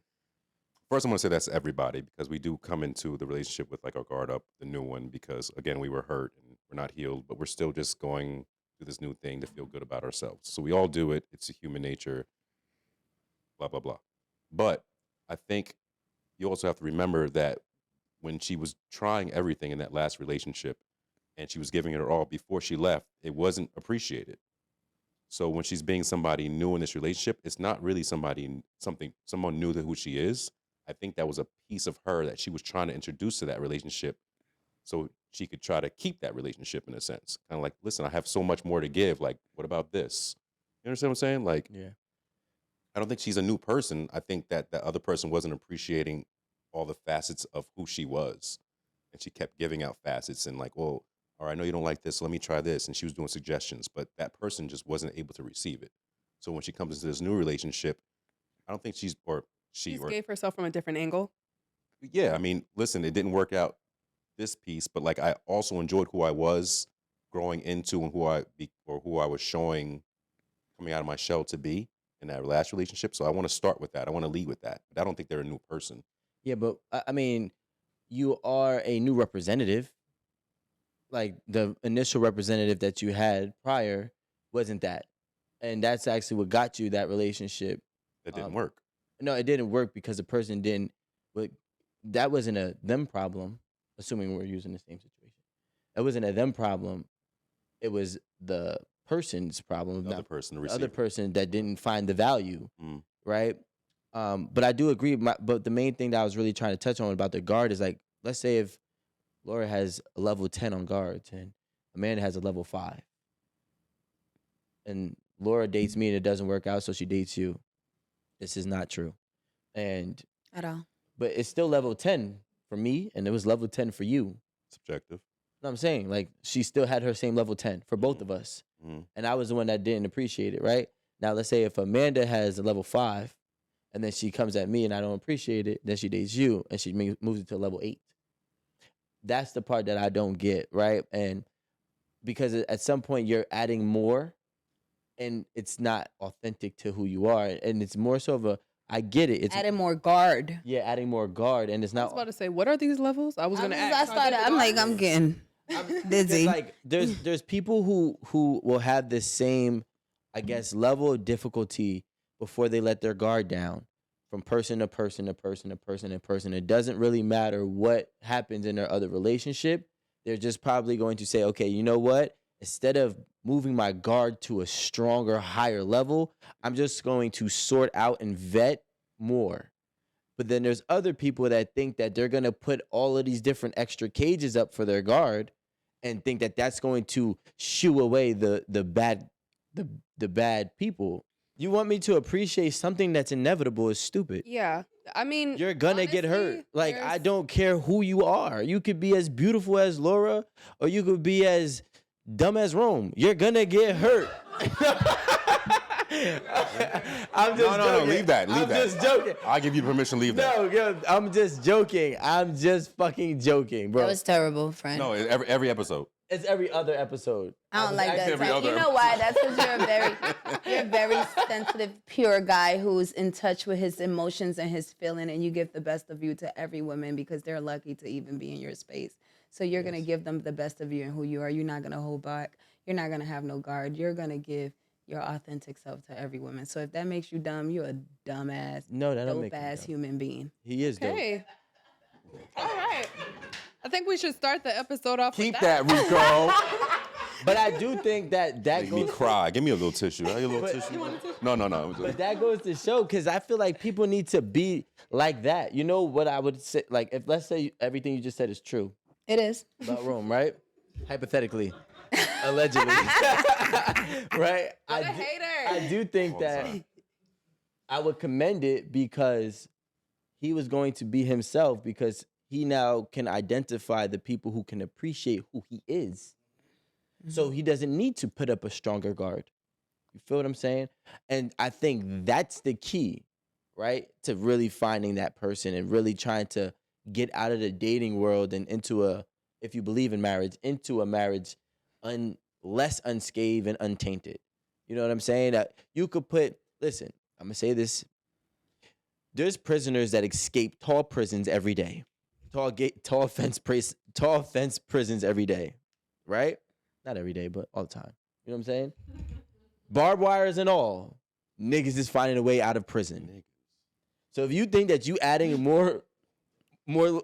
First, I'm going to say that's everybody because we do come into the relationship with like our guard up, the new one, because again, we were hurt and we're not healed, but we're still just going through this new thing to feel good about ourselves. So we all do it. It's a human nature, blah, blah, blah. But I think you also have to remember that when she was trying everything in that last relationship and she was giving it her all before she left, it wasn't appreciated. So when she's being somebody new in this relationship, it's not really someone new to who she is. I think that was a piece of her that she was trying to introduce to that relationship so she could try to keep that relationship in a sense. Kind of like, listen, I have so much more to give. Like, what about this? You understand what I'm saying? Like, Yeah. I don't think she's a new person. I think that the other person wasn't appreciating all the facets of who she was. And she kept giving out facets and like, well, all right, I know you don't like this. Let me try this. And she was doing suggestions, but that person just wasn't able to receive it. So when she comes into this new relationship, I don't think she Gave herself from a different angle. yeah, I mean, listen, it didn't work out this piece, but like I also enjoyed who I was growing into and who I was showing coming out of my shell to be in that last relationship. So I want to start with that. I want to lead with that. But I don't think they're a new person. Yeah, but I mean, you are a new representative. Like the initial representative that you had prior wasn't that. And that's actually what got you that relationship. That didn't work. No, it didn't work because the person didn't. But that wasn't a them problem. Assuming we're using the same situation, it wasn't a them problem. It was the person's problem. The other person, the the other receiver. person that didn't find the value, Mm. right? But I do agree. But the main thing that I was really trying to touch on about the guard is like, let's say if Laura has a level 10 on guards and Amanda has a level 5, and Laura dates me and it doesn't work out, so she dates you. This is not true, and at all. but it's still level 10 for me, and it was level 10 for you. Subjective. No, I'm saying like she still had her same level 10 for both of us, Mm. and I was the one that didn't appreciate it. Right now, let's say if Amanda has a level 5, and then she comes at me and I don't appreciate it, then she dates you and she moves it to level 8. That's the part that I don't get, right? And because at some point you're adding more, and it's not authentic to who you are, and it's more so of a I get it. It's Adding more guard. yeah, adding more guard, and it's I was not about to say, what are these levels? I was going to ask. I'm like, I'm getting dizzy. like there's people who will have the same, I guess, level of difficulty before they let their guard down from person to person to person to person to person. It doesn't really matter what happens in their other relationship. They're just probably going to say, okay, you know what? Instead of moving my guard to a stronger, higher level, I'm just going to sort out and vet more. But then there's other people that think that they're going to put all of these different extra cages up for their guard and think that that's going to shoo away the bad people. You want me to appreciate something that's inevitable is stupid. Yeah. I mean, You're gonna get hurt. honestly, Like, I there's- don't care who you are. You could be as beautiful as Laura, or you could be as dumb as Rome. You're gonna get hurt. I'm just No, joking. leave that. Leave I'm that. just joking. I'll give you permission to leave that. No, yo, I'm just joking. I'm just fucking joking, bro. That was terrible, friend. No, every episode. It's every other episode. I don't like that every type. other You know why? That's because you're a very sensitive, pure guy who's in touch with his emotions and his feeling, and you give the best of you to every woman because they're lucky to even be in your space. So you're gonna give them the best of you and who you are. You're not gonna hold back. You're not gonna have no guard. You're gonna give your authentic self to every woman. So if that makes you dumb, you're a dumbass, No, that don't make dope me ass dumb. human being. He is dope. Okay. All right. I think we should start the episode off Keep with that, Rico. But I do think that Make me goes. cry. Give me a little tissue. Have you a little tissue? No. But that goes to show, because I feel like people need to be like that. You know what I would say? Like, if let's say everything you just said is true It is. about Rome, right? Hypothetically, allegedly, right? I do think that I would commend it because he was going to be himself, because he now can identify the people who can appreciate who he is. So he doesn't need to put up a stronger guard. You feel what I'm saying? And I think that's the key, right? To really finding that person and really trying to get out of the dating world and into a, if you believe in marriage, into a marriage less unscathed and untainted. You know what I'm saying? That you could put, listen, I'm gonna say this. There's prisoners that escape tall prisons every day. Tall fence prisons every day, right? Not every day, but all the time. You know what I'm saying? Barbed wires and all, niggas is finding a way out of prison. So if you think that you adding more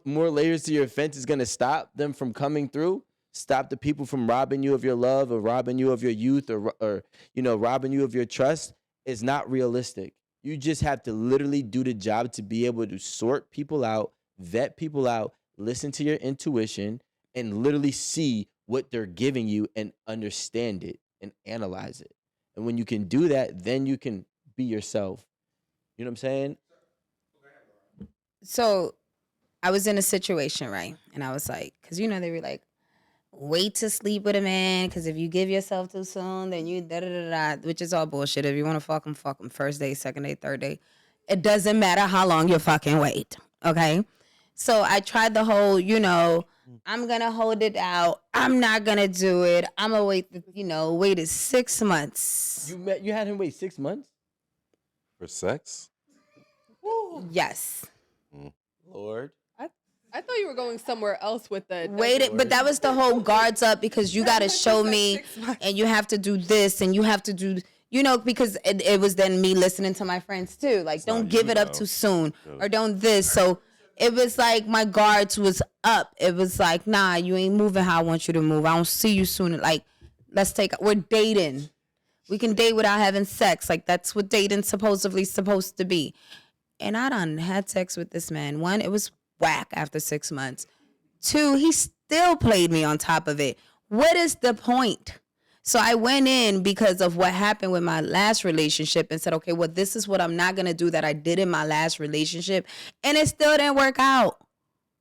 layers to your fence is gonna stop them from coming through, stop the people from robbing you of your love or robbing you of your youth or robbing you of your trust, is not realistic. You just have to literally do the job to be able to sort people out, vet people out, listen to your intuition, and literally see what they're giving you and understand it and analyze it. And when you can do that, then you can be yourself. You know what I'm saying? So I was in a situation, right? And I was like, because they were like, wait to sleep with a man, because if you give yourself too soon, then you da-da-da-da, which is all bullshit. If you want to fuck him, first day, second day, third day. It doesn't matter how long you fucking wait, okay? So I tried the whole, I'm going to hold it out. I'm not going to do it. I'm going to waited 6 months. You had him wait 6 months? For sex? Yes. Lord. I thought you were going somewhere else with the Waited, but that was the whole guards up, because you got to show me and you have to do this and you have to do, because it was then me listening to my friends too. Like, don't give it up too soon or don't this. So it was like my guards was up. It was like, nah, you ain't moving how I want you to move. I don't see you soon. Like, we're dating. We can date without having sex. Like, that's what dating's supposedly supposed to be. And I done had sex with this man. One, it was whack after 6 months. Two, he still played me on top of it. What is the point? So I went in because of what happened with my last relationship and said, okay, well, this is what I'm not going to do that I did in my last relationship. And it still didn't work out.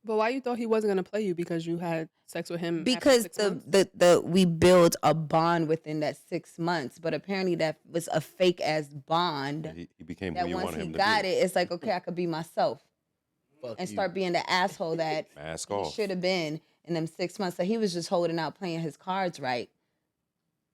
But why you thought he wasn't going to play you? Because you had sex with him because after 6 months? we built a bond within that 6 months, but apparently that was a fake ass bond. He became that who you once wanted he him to got be. it, it's like, okay, I could be myself. Fuck And you. start being the asshole that Mask he off. should have been in them 6 months. So he was just holding out, playing his cards right.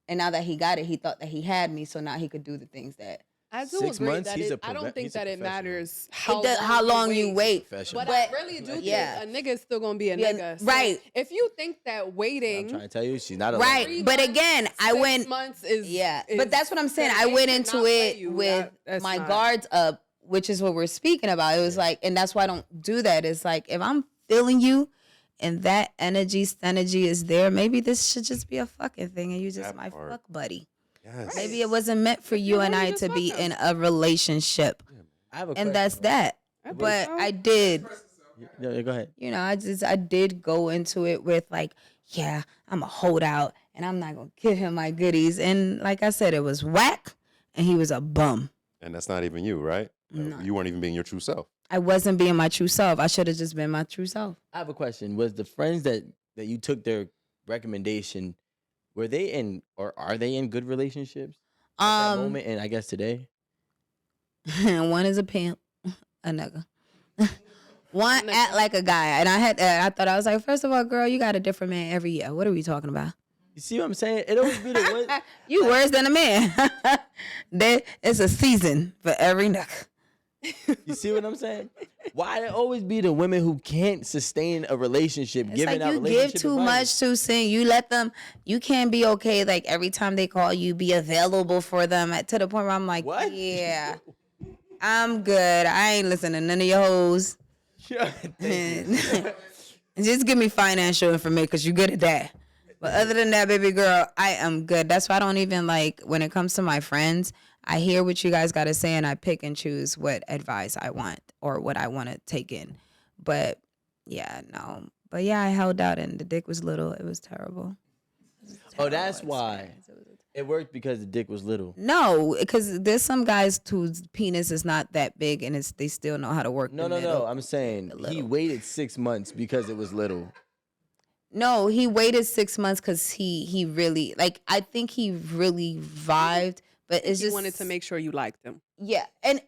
And now that he got it, he thought that he had me, so now he could do the things that. I do 6 agree months, that I don't think he's a that it professional. matters How long you wait. Professional. But I really do yeah. think a nigga is still going to be a Yeah, nigga. So right. If you think that I'm waiting trying to tell you, she's not a Right. 3 But months, again, I 6 went. months is Yeah, is- but that's what I'm saying. that I man went cannot into play it you. with That's my not- guards up, which is what we're speaking about. It was like, and that's why I don't do that. It's like, if I'm feeling you and that synergy is there, maybe this should just be a fucking thing and you just That my part. fuck buddy. Yes. Maybe it wasn't meant for you and I to be in a relationship. I have a And question. that's that. think But so. I did. No, go ahead. I did go into it with like, yeah, I'm a holdout and I'm not gonna give him my goodies. And like I said, it was whack and he was a bum. And that's not even you, right? No. You weren't even being your true self. I wasn't being my true self. I should have just been my true self. I have a question. Was the friends that you took their recommendation, were they in or are they in good relationships? That moment, and I guess today. One is a pimp, a nigga. One act like a guy, and I thought I was like, first of all, girl, you got a different man every year. What are we talking about? You see what I'm saying? It always be the one. You worse than a man. It's a season for every nigga. You see what I'm saying? Why it always be the women who can't sustain a relationship, It's giving like out you relationship give too advice? much too soon. You let them. You can't be okay. Like every time they call you, be available for them to the point where I'm like, What? yeah, I'm good. I ain't listening to none of your hoes. Yeah, thank you. Just give me financial information because you're good at that. But other than that, baby girl, I am good. That's why I don't even like when it comes to my friends. I hear what you guys got to say and I pick and choose what advice I want or what I want to take in. But yeah, no. But yeah, I held out and the dick was little. It was terrible. Oh, that's why. It worked because the dick was little. No, because there's some guys whose penis is not that big and they still know how to work No. I'm saying he waited 6 months because it was little. No, he waited 6 months because he really, like, I think he really vibed, but it's You just. wanted to make sure you liked them. Yeah, and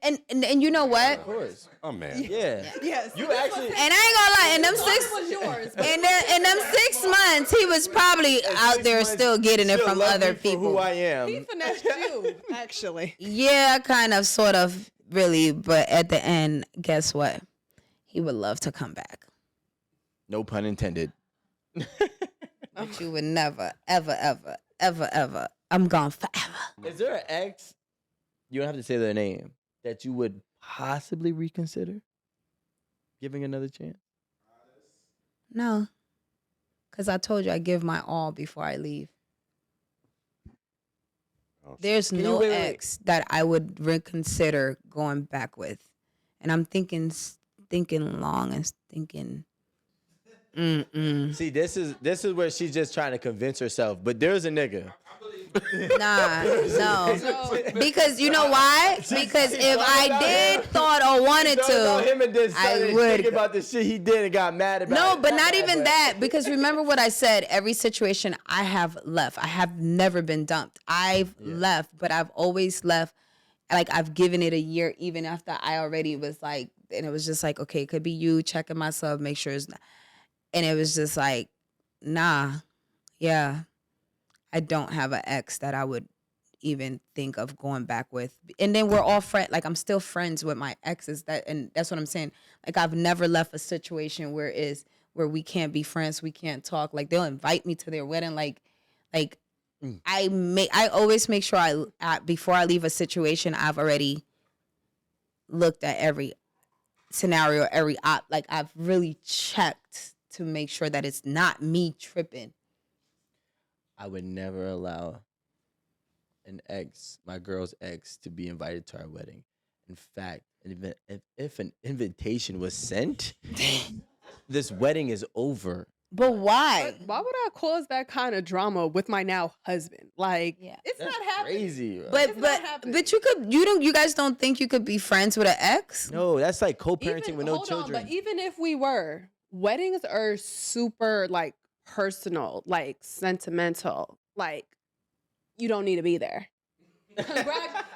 you know what? Of course. Oh man. Yeah. Yes. You actually. And I ain't gonna lie, in them six, was yours. in them 6 months, he was probably out there still getting it Still from love other me for who people. I am. He finessed you, actually. Yeah, kind of, sort of, really, but at the end, guess what? He would love to come back, No pun intended. but you would never, ever, ever, ever, ever. I'm gone forever. Is there an ex? You don't have to say their name that you would possibly reconsider giving another chance. No, because I told you I give my all before I leave. There's Can you no wait? ex that I would reconsider going back with, and I'm thinking long and thinking. See, this is where she's just trying to convince herself. But there's a nigga. Nah, no. Because you know why? Because if I did, thought, or wanted Him to, and then started would thinking go. about the shit he did and got mad about. No, it. but not even that. Because remember what I said, every situation I have left. I have never been dumped. I've left, but I've always left. Like, I've given it a year, even after I already was like, and it was just like, okay, it could be you, checking myself, make sure it's not. And it was just like, nah, yeah, I don't have an ex that I would even think of going back with. And then we're all friends. Like, I'm still friends with my exes. And that's what I'm saying. Like, I've never left a situation where we can't be friends, we can't talk. Like, they'll invite me to their wedding. Like I always make sure I before I leave a situation, I've already looked at every scenario, every op. Like, I've really checked to make sure that it's not me tripping. I would never allow my girl's ex, to be invited to our wedding. In fact, if an invitation was sent, this wedding is over. But why? Why would I cause that kind of drama with my now husband? Like, it's That's not happening. crazy. Bro. But you guys don't think you could be friends with an ex? No, that's like co-parenting with no hold children. on, but even if we were, weddings are super, like, personal, like, sentimental. Like, you don't need to be there.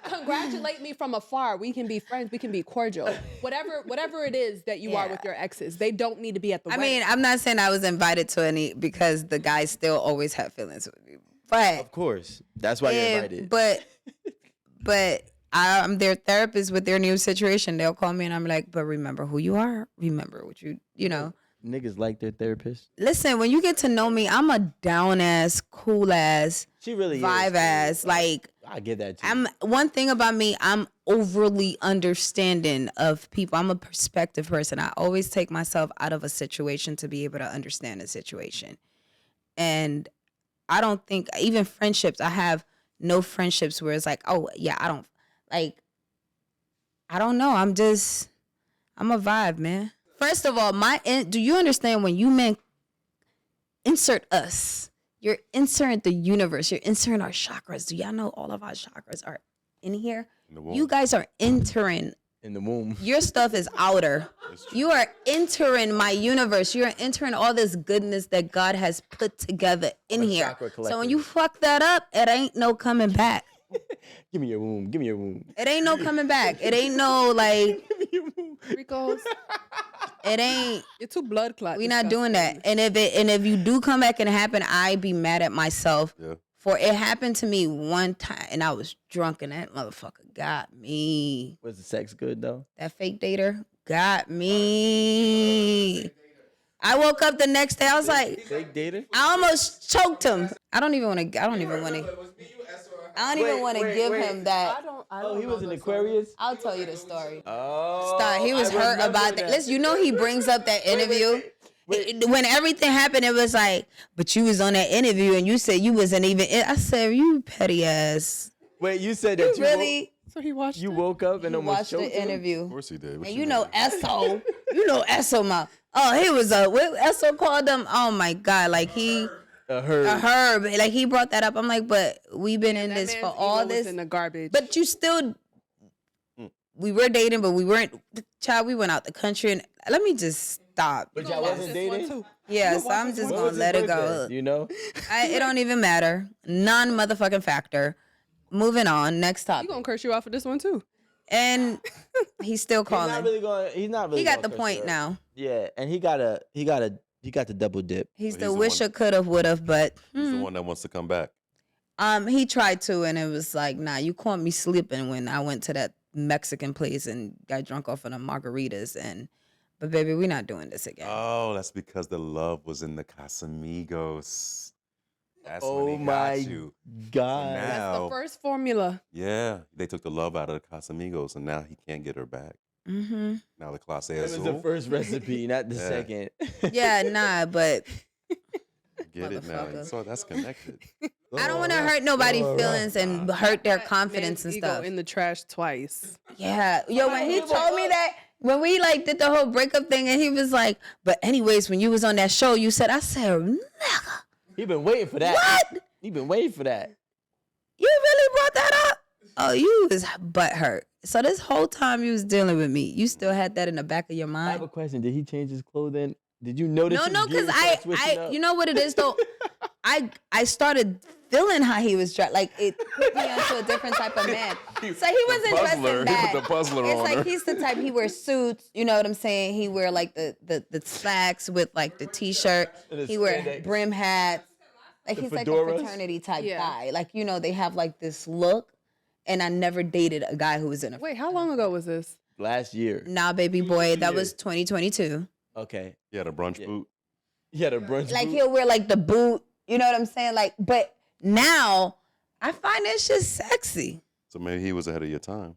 Congratulate me from afar. We can be friends. We can be cordial. Whatever it is that you are with your exes, they don't need to be at the wedding. I mean, I'm not saying I was invited to any because the guys still always have feelings with me. But Of course, that's why you're invited. But I'm their therapist with their new situation. They'll call me and I'm like, but remember who you are. Remember what you know. Niggas like their therapist. Listen, when you get to know me, I'm a down ass, cool ass, She really vibe is. ass. Like, I give that to you. one thing about me, I'm overly understanding of people. I'm a perspective person. I always take myself out of a situation to be able to understand a situation. And I don't think, even friendships, I have no friendships where it's like, oh yeah, I don't know. I'm a vibe, man. First of all, do you understand when you men insert us, you're inserting the universe, you're inserting our chakras. Do y'all know all of our chakras are in here? In the womb. You guys are entering. In the womb. Your stuff is outer. You are entering my universe. You're entering all this goodness that God has put together in I'm a here. chakra So when collector. you fuck that up, it ain't no coming back. Give me your womb. Give me your womb. It ain't no coming back. It ain't no like. Give me your womb. Rico's, It ain't. you're too blood clot. We not doing that. And if you do come back and it happen, I be mad at myself. Yeah. For it happened to me one time, and I was drunk, and that motherfucker got me. Was the sex good though? That fake dater got me. I woke up the next day. I was like, Fake dater? I almost choked him. I don't even want to. I don't even want to give him that. Oh, he was an Aquarius? I'll tell you the story. Oh. Stop. He was I hurt remember about that. Listen, you know he brings up that interview. When everything happened, it was like, but you was on that interview and you said you wasn't even in. I said, you petty ass. Wait, you said that You really So he watched. you woke up and almost watched choked the him? interview. Of course he did. What And you you know mean? Esso. You know Esso, ma. Oh, he was what Esso called him. Oh my God. Like A herb. a herb. Like he brought that up. I'm like, but we've been in That this man's for ego all was this. in the garbage. But you still, we were dating, but we weren't. Child, we went out the country, and let me just stop. But y'all wasn't dating? Yeah, so I'm just When gonna was his let it go. birthday? You know? It don't even matter. Non-motherfucking factor. Moving on. Next He topic. gonna curse you out for this one too. And he's still He's calling. not really going. He's not really. He got gonna the curse point her. now. Yeah, and he got the double dip. He's But the he's the wisher, one- coulda, woulda, but He's the one that wants to come back. he tried to, and it was like, nah, you caught me sleeping when I went to that Mexican place and got drunk off of the margaritas. But baby, we're not doing this again. Oh, that's because the love was in the Casamigos. That's Oh when he my got you. God. So That's now, the first formula. yeah, they took the love out of the Casamigos, and now he can't get her back. Mm-hmm. Now the clase That was the azul. first recipe, not the Yeah. second. Yeah, nah, but Get it now. Motherfucker. So that's connected. I don't want to hurt nobody's All right. feelings and hurt their confidence Man's and ego stuff. in the trash twice. Yeah. Yo, when he told me that, when we like did the whole breakup thing, and he was like, but anyways, when you was on that show, you said, I said, nigga, He been waiting for that. what? He been waiting for that. You really brought that up? Oh, you was butt hurt. So this whole time you was dealing with me, you still had that in the back of your I have mind? a question. Did he change his clothing? Did you notice? No, because you know what it is though. I started feeling how he was dressed. Like it put me onto a different type of man. So he wasn't dressed puzzler. in He that. put the puzzler It's on like her. he's the type he wears suits. You know what I'm saying? He wear like the slacks with like the t-shirt. And the He wear spandex. brim hats. Like The he's like a fedoras? fraternity type Yeah. guy. Like you know they have like this look. And I never dated a guy who was in a. Wait, how long ago was this? Last year. Nah, baby boy, that Yeah. was 2022. Okay. He had a brunch Yeah. boot. He had a brunch. Like boot. he'll wear like the boot, you know what I'm saying? Like, but now I find that shit sexy. So maybe he was ahead of your time.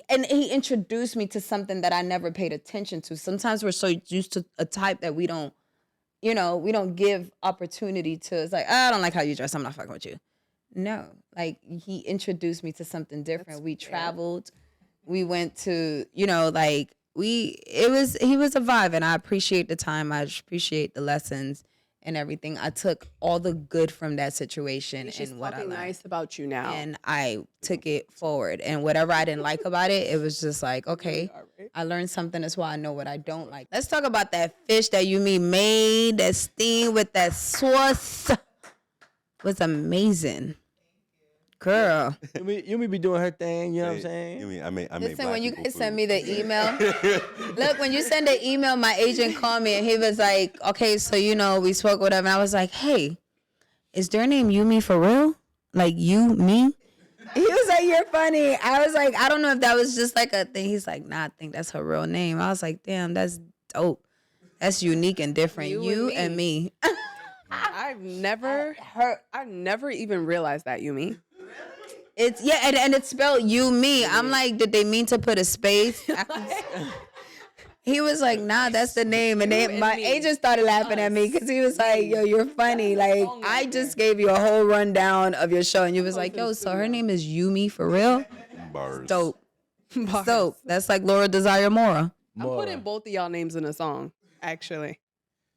And he introduced me to something that I never paid attention to. Sometimes we're so used to a type that we don't, we don't give opportunity to. It's like, I don't like how you dress. I'm not fucking with you. No, like he introduced me to something different. We traveled. We went to, he was a vibe, and I appreciate the time. I appreciate the lessons and everything. I took all the good from that situation He's just and what I fucking learned. nice about you now. And I took it forward. And whatever I didn't like about it, it was just like, okay, I learned something. That's why I know what I don't like. Let's talk about that fish that you made, that steam with that sauce. Was amazing. Girl. Yumi be doing her thing, you know what I'm Hey, saying? You mean I made Listen, black when you people guys send food. me the email, look, when you send the email, my agent called me and he was like, okay, so we spoke, whatever. And I was like, hey, is their name Yumi for real? Like you, me? He was like, you're funny. I was like, I don't know if that was just like a thing. He's like, nah, I think that's her real name. I was like, damn, that's dope. That's unique and different. You and me. I've never even realized that, Yumi. It's and it's spelled you me. I'm like, did they mean to put a space? He was like, nah, that's the name. And then my agent started laughing at me because he was like, yo, you're funny. Like, I just gave you a whole rundown of your show. And you was like, yo, so her name is Yumi for real? Bars. Dope. It's dope. That's like Laura Desire-Mora. I'm putting both of y'all names in a song, actually.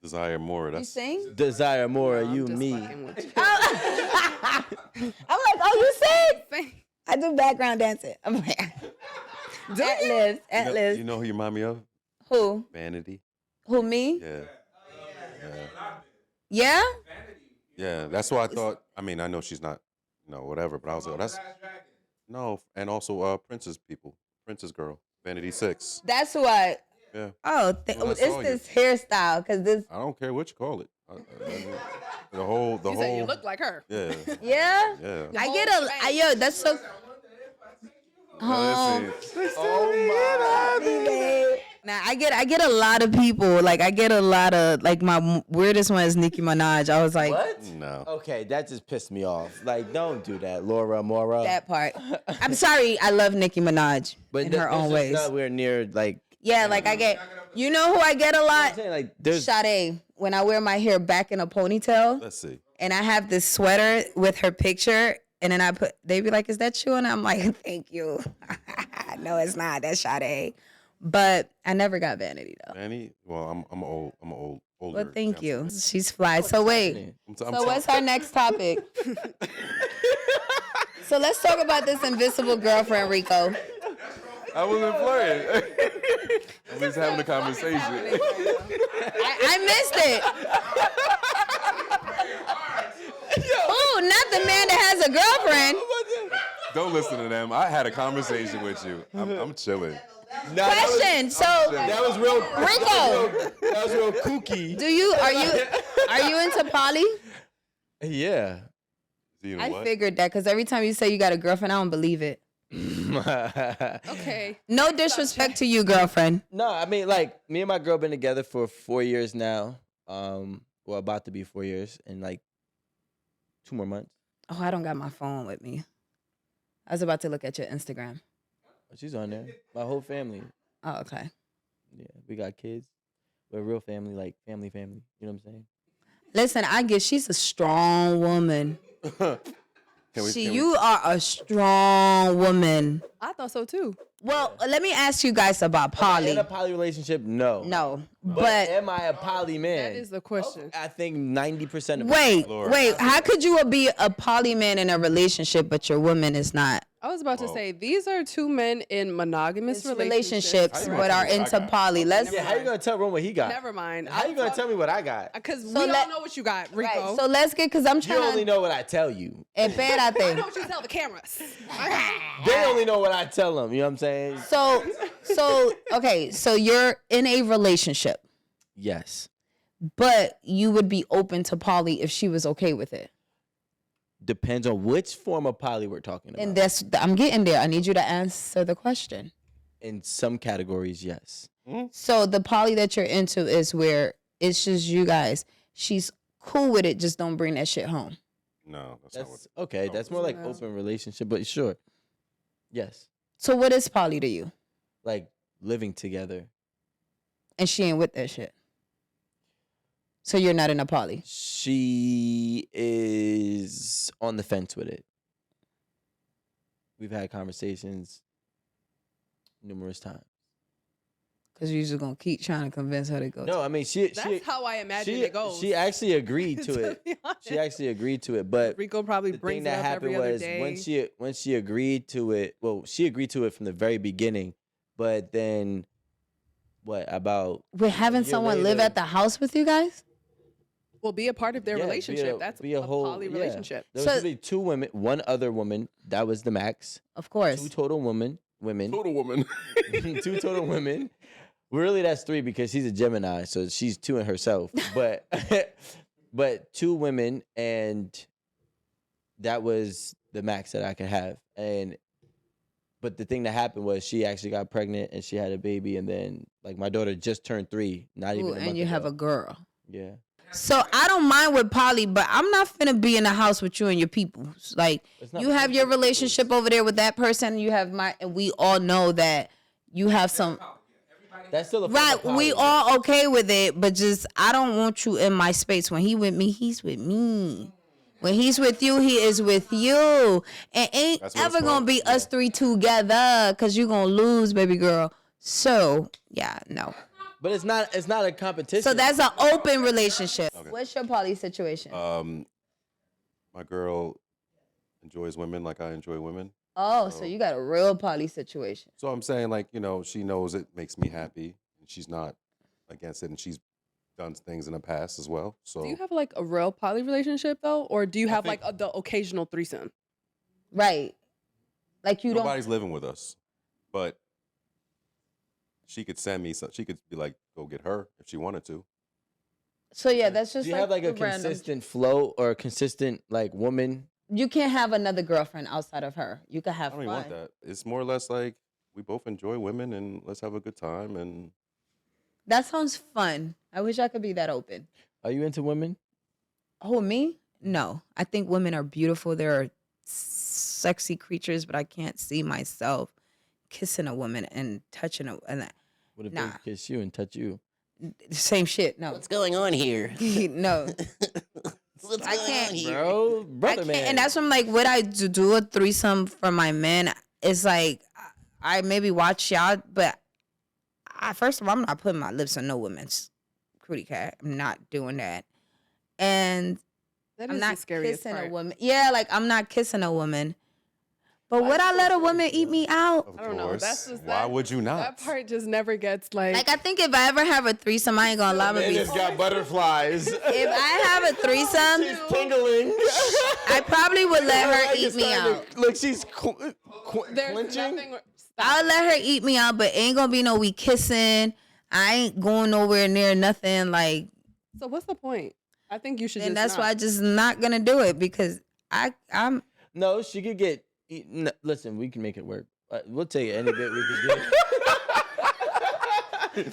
Desire more. You That's sing? Desire more, I'm you, just me. fucking with you. I'm like, oh, you sing? I do background dancing. I'm like, at lives. you know who you remind me of? Who? Vanity. Who, me? Yeah. Yeah? Yeah. That's why I thought. I mean, I know she's not, whatever. But I was like, No, and also Princess Girl, Vanity Six. That's who I. Yeah, Oh, when I it's saw you. this hairstyle because this. I don't care what you call it. The whole, You said you look like her. yeah, Yeah, yeah. I whole get a. shebang. Yo, that's so. Now I get a lot of people. Like I get a lot of like my weirdest one is Nicki Minaj. I was like What? No. Okay, that just pissed me off. Like, don't do that, Laura Mora. that part. I'm sorry. I love Nicki Minaj in her own ways. Nowhere near like. Yeah, like I get. You know who I get a I'm lot? saying like there's. Sade. When I wear my hair back in a ponytail Let's see. and I have this sweater with her picture, and then they be like, "Is that you?" And I'm like, "Thank you." No, it's not. That's Sade. But I never got Vanity though. Vanny. Well, I'm older. Well, thank you. gentleman. She's fly. So wait. So what's our next topic? So let's talk about this invisible girlfriend, Rico. I wasn't flirting. I'm just having a conversation. I missed it. Oh, not the man that has a girlfriend. Don't listen to them. I had a conversation with you. I'm chilling. Nah, Question. So That was real. Rico, That was real kooky. are you into poly? Yeah. You know I what? figured that because every time you say you got a girlfriend, I don't believe it. Okay. No disrespect to you, girlfriend. No, I mean, like, me and my girl been together for 4 years now. Well, about to be 4 years in like 2 more months. Oh, I don't got my phone with me. I was about to look at your Instagram. She's on there. My whole family. Oh, okay. Yeah, we got kids. We're a real family, like family. You know what I'm saying? Listen, I guess she's a strong woman. You are a strong woman. I thought so too. Well, let me ask you guys about poly. In a poly relationship, no. No, But but am I a poly man? That is the question. I think 90% of wait. Lord. How could you be a poly man in a relationship, but your woman is not? I was about to say these are two men in monogamous Relationships, How you but gonna are tell me what I into got? poly. Let's Yeah, how you gonna tell Ron what he got? Never mind. How you gonna tell me what I got? Because So we let- all know what you got, Rico. right. So let's get because I'm You trying only to. know what I tell you. Espérate. I know what you tell the cameras. They only know what I tell them. You know what I'm saying? Okay. So you're in a relationship, Yes. but you would be open to poly if she was okay with it. Depends on which form of poly we're talking about. And I'm getting there. I need you to answer the question. In some categories, yes. So the poly that you're into is where it's just you guys. She's cool with it, just don't bring that shit home. No, that's not what. That's okay. That's more like open relationship, but sure. Yes. So what is poly to you? Like living together. And she ain't with that shit. So you're not in a poly. She is on the fence with it. We've had conversations numerous times. Because you're just going to keep trying to convince her to go. No, I mean, she That's how I imagine it goes. She actually agreed to To it. be honest. She actually agreed to it, but Rico probably the brings thing it that up happened every other was day. when she agreed to it. Well, she agreed to it from the very beginning, but then what about? We're having year someone live later- at the house with you guys? Will be a part of their Yeah, relationship. That's be a whole poly yeah. relationship. There was So- supposed to be 2 women, 1 other woman. That was the max. Of course. 2 total women. Total woman. 2 total women. Really, that's 3 because she's a Gemini, so she's 2 in herself. But but 2 women, and that was the max that I could have. But the thing that happened was she actually got pregnant and she had a baby, and then like my daughter just turned 3, not even Ooh, a month and you have a ago. girl. Yeah. So I don't mind with poly, but I'm not finna be in the house with you and your people. Like It's not you have your relationship over there with that person, you have and we all know that you have some. That's still a form Right, of poly, we though. all okay with it, but just I don't want you in my space. When he with me, he's with me. When he's with you, he is with you. And ain't That's what ever it's gonna called. be us 3 together, cause you gonna lose, baby girl. So yeah, no. But it's not a competition. So that's an open relationship. What's your poly situation? My girl enjoys women like I enjoy women. So you got a real poly situation. So I'm saying, like, she knows it makes me happy, and she's not against it, and she's done things in the past as well. So Do you have like a real poly relationship though, or do you have think- like the occasional threesome? Right. Like you don't. Nobody's living with us, but she could send me. She could be like, go get her if she wanted to. So yeah, that's just Do you have like a the random- consistent flow or a consistent like woman? You can't have another girlfriend outside of her. You can I have don't even want fun. that. It's more or less like we both enjoy women and let's have a good time. And That sounds fun. I wish I could be that open. Are you into women? Oh, me? No. I think women are beautiful. They're sexy creatures, but I can't see myself kissing a woman and touching a and What if Nah. they kiss you and touch you? same shit. No. What's going on here? No. What's I going can't- on here? Bro, I brother can't, man. and that's when like would I do a threesome for my man? It's like I maybe watch y'all, but first of all, I'm not putting my lips on no woman's cootie cat. I'm not doing that. And That I'm is not the scariest kissing part. a woman. Yeah, like I'm not kissing a woman. But would I let a woman eat me out? of I don't know. course, That's just why would you not? That part just never gets like. Like I think if I ever have a threesome, I ain't gonna lie, I'm gonna be. it's got butterflies. If I have a threesome, tingling. I probably would let her Like, eat it's me starting out. to- Look, she's There's clenching. nothing. I'll let her eat me out, but ain't gonna be no we kissing. I ain't going nowhere near nothing. Like, So what's the point? I think you should. and just that's not. why I just not gonna do it because I'm. No, she could get. No, listen, we can make it work. We'll take any bit we can get.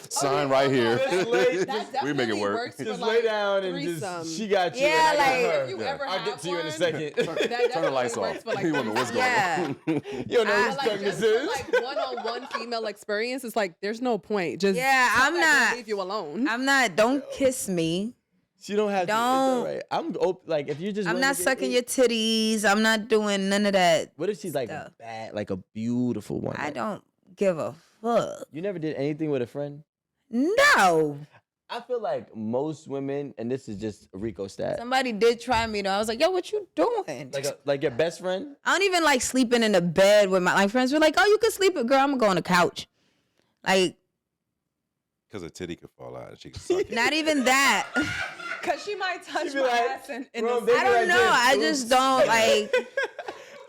Sign right here. Just lay- That we make it definitely work. works for, Just like, lay down and threesome. just. She got you. Yeah, and I got like, her. If you Yeah. ever I'll have get to you in a one, second. that Turn the definitely lights works off. for, like, You wonder what's going Yeah. on. You don't know I- whose Like turn just this for is. like one-on-one female experience, it's like there's no point. Just Yeah, tell I'm that girl not- leave you alone. I'm not. Don't kiss me. She don't have to. It's Don't. all right. I'm open. Like if you just. I'm wanna not get sucking ate- your titties. I'm not doing none of that. What if she's like stuff. a bad, like a beautiful one? I Like, don't give a fuck. You never did anything with a friend? No. I feel like most women, and this is just a Rico stat, Somebody did try me though. I was like, yo, what you doing? like your best friend. I don't even like sleeping in the bed with my friends. Were like, oh, you can sleep it, girl. I'm gonna go on the couch. Like, Because a titty could fall out and she could suck it. not even that. Cause she might touch be my like, ass in "Bro, the baby, I don't like know. this. I just don't like.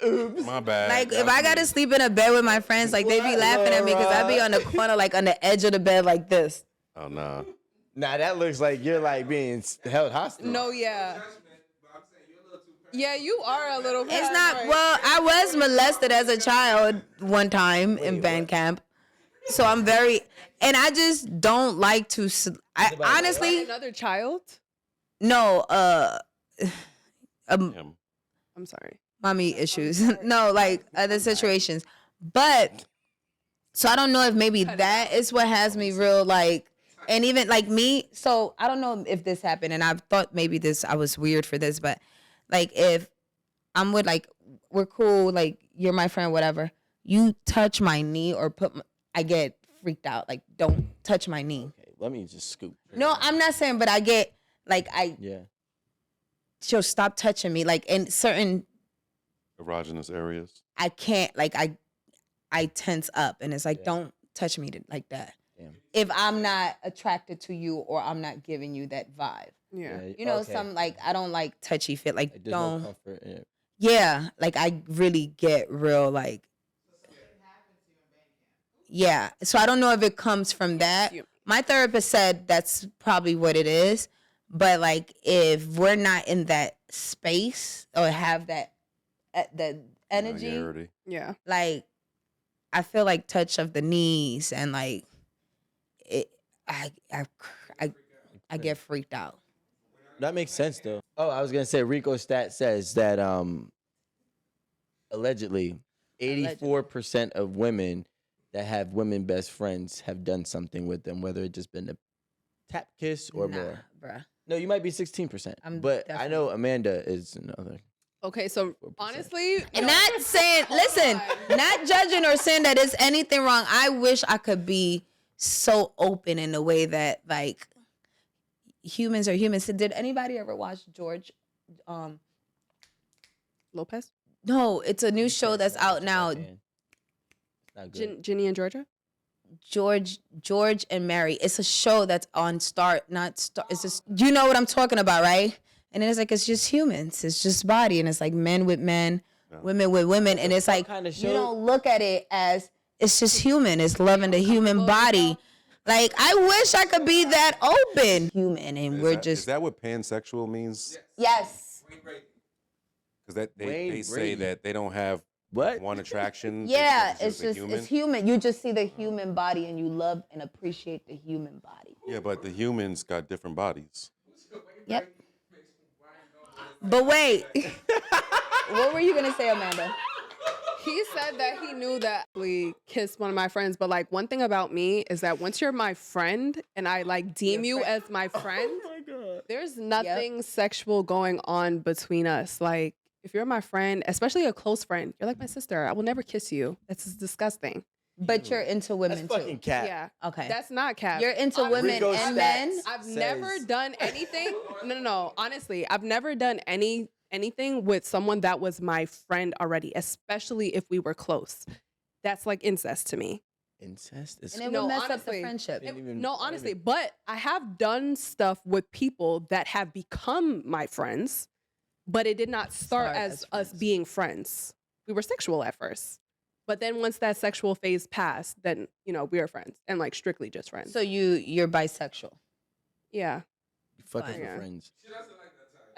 Oops. My bad. Like That if was I gotta me. sleep in a bed with my friends, like they be What, laughing at me because I be Laura? on the corner, like on the edge of the bed, like this. Oh, nah. Nah, that looks like you're like being held hostage. No, yeah. Yeah, you are a little. It's not. Well, I was molested as a child one time in band camp, so I'm very. And I just don't like to. I about honestly Another child. no. Him. I'm sorry. Mommy issues. No, like other situations. But so I don't know if maybe that is what has me real like, and even like me. So I don't know if this happened, and I thought maybe I was weird for this, but like if I'm with like we're cool, like you're my friend, whatever. You touch my knee or I get freaked out. Like don't touch my knee. Okay, let me just scoop. No, I'm not saying, but I get like Yeah. she'll stop touching me. Like in certain Erogenous areas. I can't like I tense up and it's like don't touch me like that. Damn. If I'm not attracted to you or I'm not giving you that vibe. Yeah. You know, okay. some like I don't like touchy fit. Like Like, there's don't no comfort in it. yeah. Like I really get real like yeah. So I don't know if it comes from that. My therapist said that's probably what it is. But like if we're not in that space or have that the energy, Familiarity. Yeah. like I feel like touch of the knees and like it I get freaked out. That makes sense though. Oh, I was gonna say Rico stat says that allegedly 84% of women that have women best friends have done something with them, whether it just been a tap kiss or Nah, more. bruh. No, you might be 16%. I'm But I know Amanda is another. Okay, so 4%. honestly, And not saying, listen, not judging or saying that there's anything wrong. I wish I could be so open in the way that like humans are humans. So did anybody ever watch George? Lopez, No, it's a new show that's out now. Not good. Ginny and Georgia. George and Mary. It's a show that's on not Star. It's just you know what I'm talking about, right? And then it's like it's just humans. It's just body, and it's like men with men women with women, and it's like kind of you show- don't look at it as it's just human. It's loving the human body. Like I wish I could be that open, human, and Is that what pansexual means? yes, Because they Wayne say Brady. that they don't have What? one attraction. yeah. They It's the just human. it's human. You just see the human body, and you love and appreciate the human body. Yeah, but the humans got different bodies. Yep. But wait, what were you gonna say, Amanda? He said that he knew that we kissed one of my friends, but like one thing about me is that once you're my friend and I like deem you as my friend, there's nothing sexual going on between us. Like if you're my friend, especially a close friend, you're like my sister. I will never kiss you. That's disgusting. But you're into women That's fucking too. cat. Yeah. Okay. That's not cap. You're into Honestly, women Rico and stats. men. I've says- never done anything. No. Honestly, I've never done anything with someone that was my friend already, especially if we were close. That's like incest to me. Incest is And it No, would mess up the honestly. friendship. Didn't even- No, honestly, but I have done stuff with people that have become my friends, but it did not start Start as as us friends. being friends. We were sexual at first. But then once that sexual phase passed, then, we were friends and like strictly just friends. So you're bisexual. yeah. fucking Yeah. friends.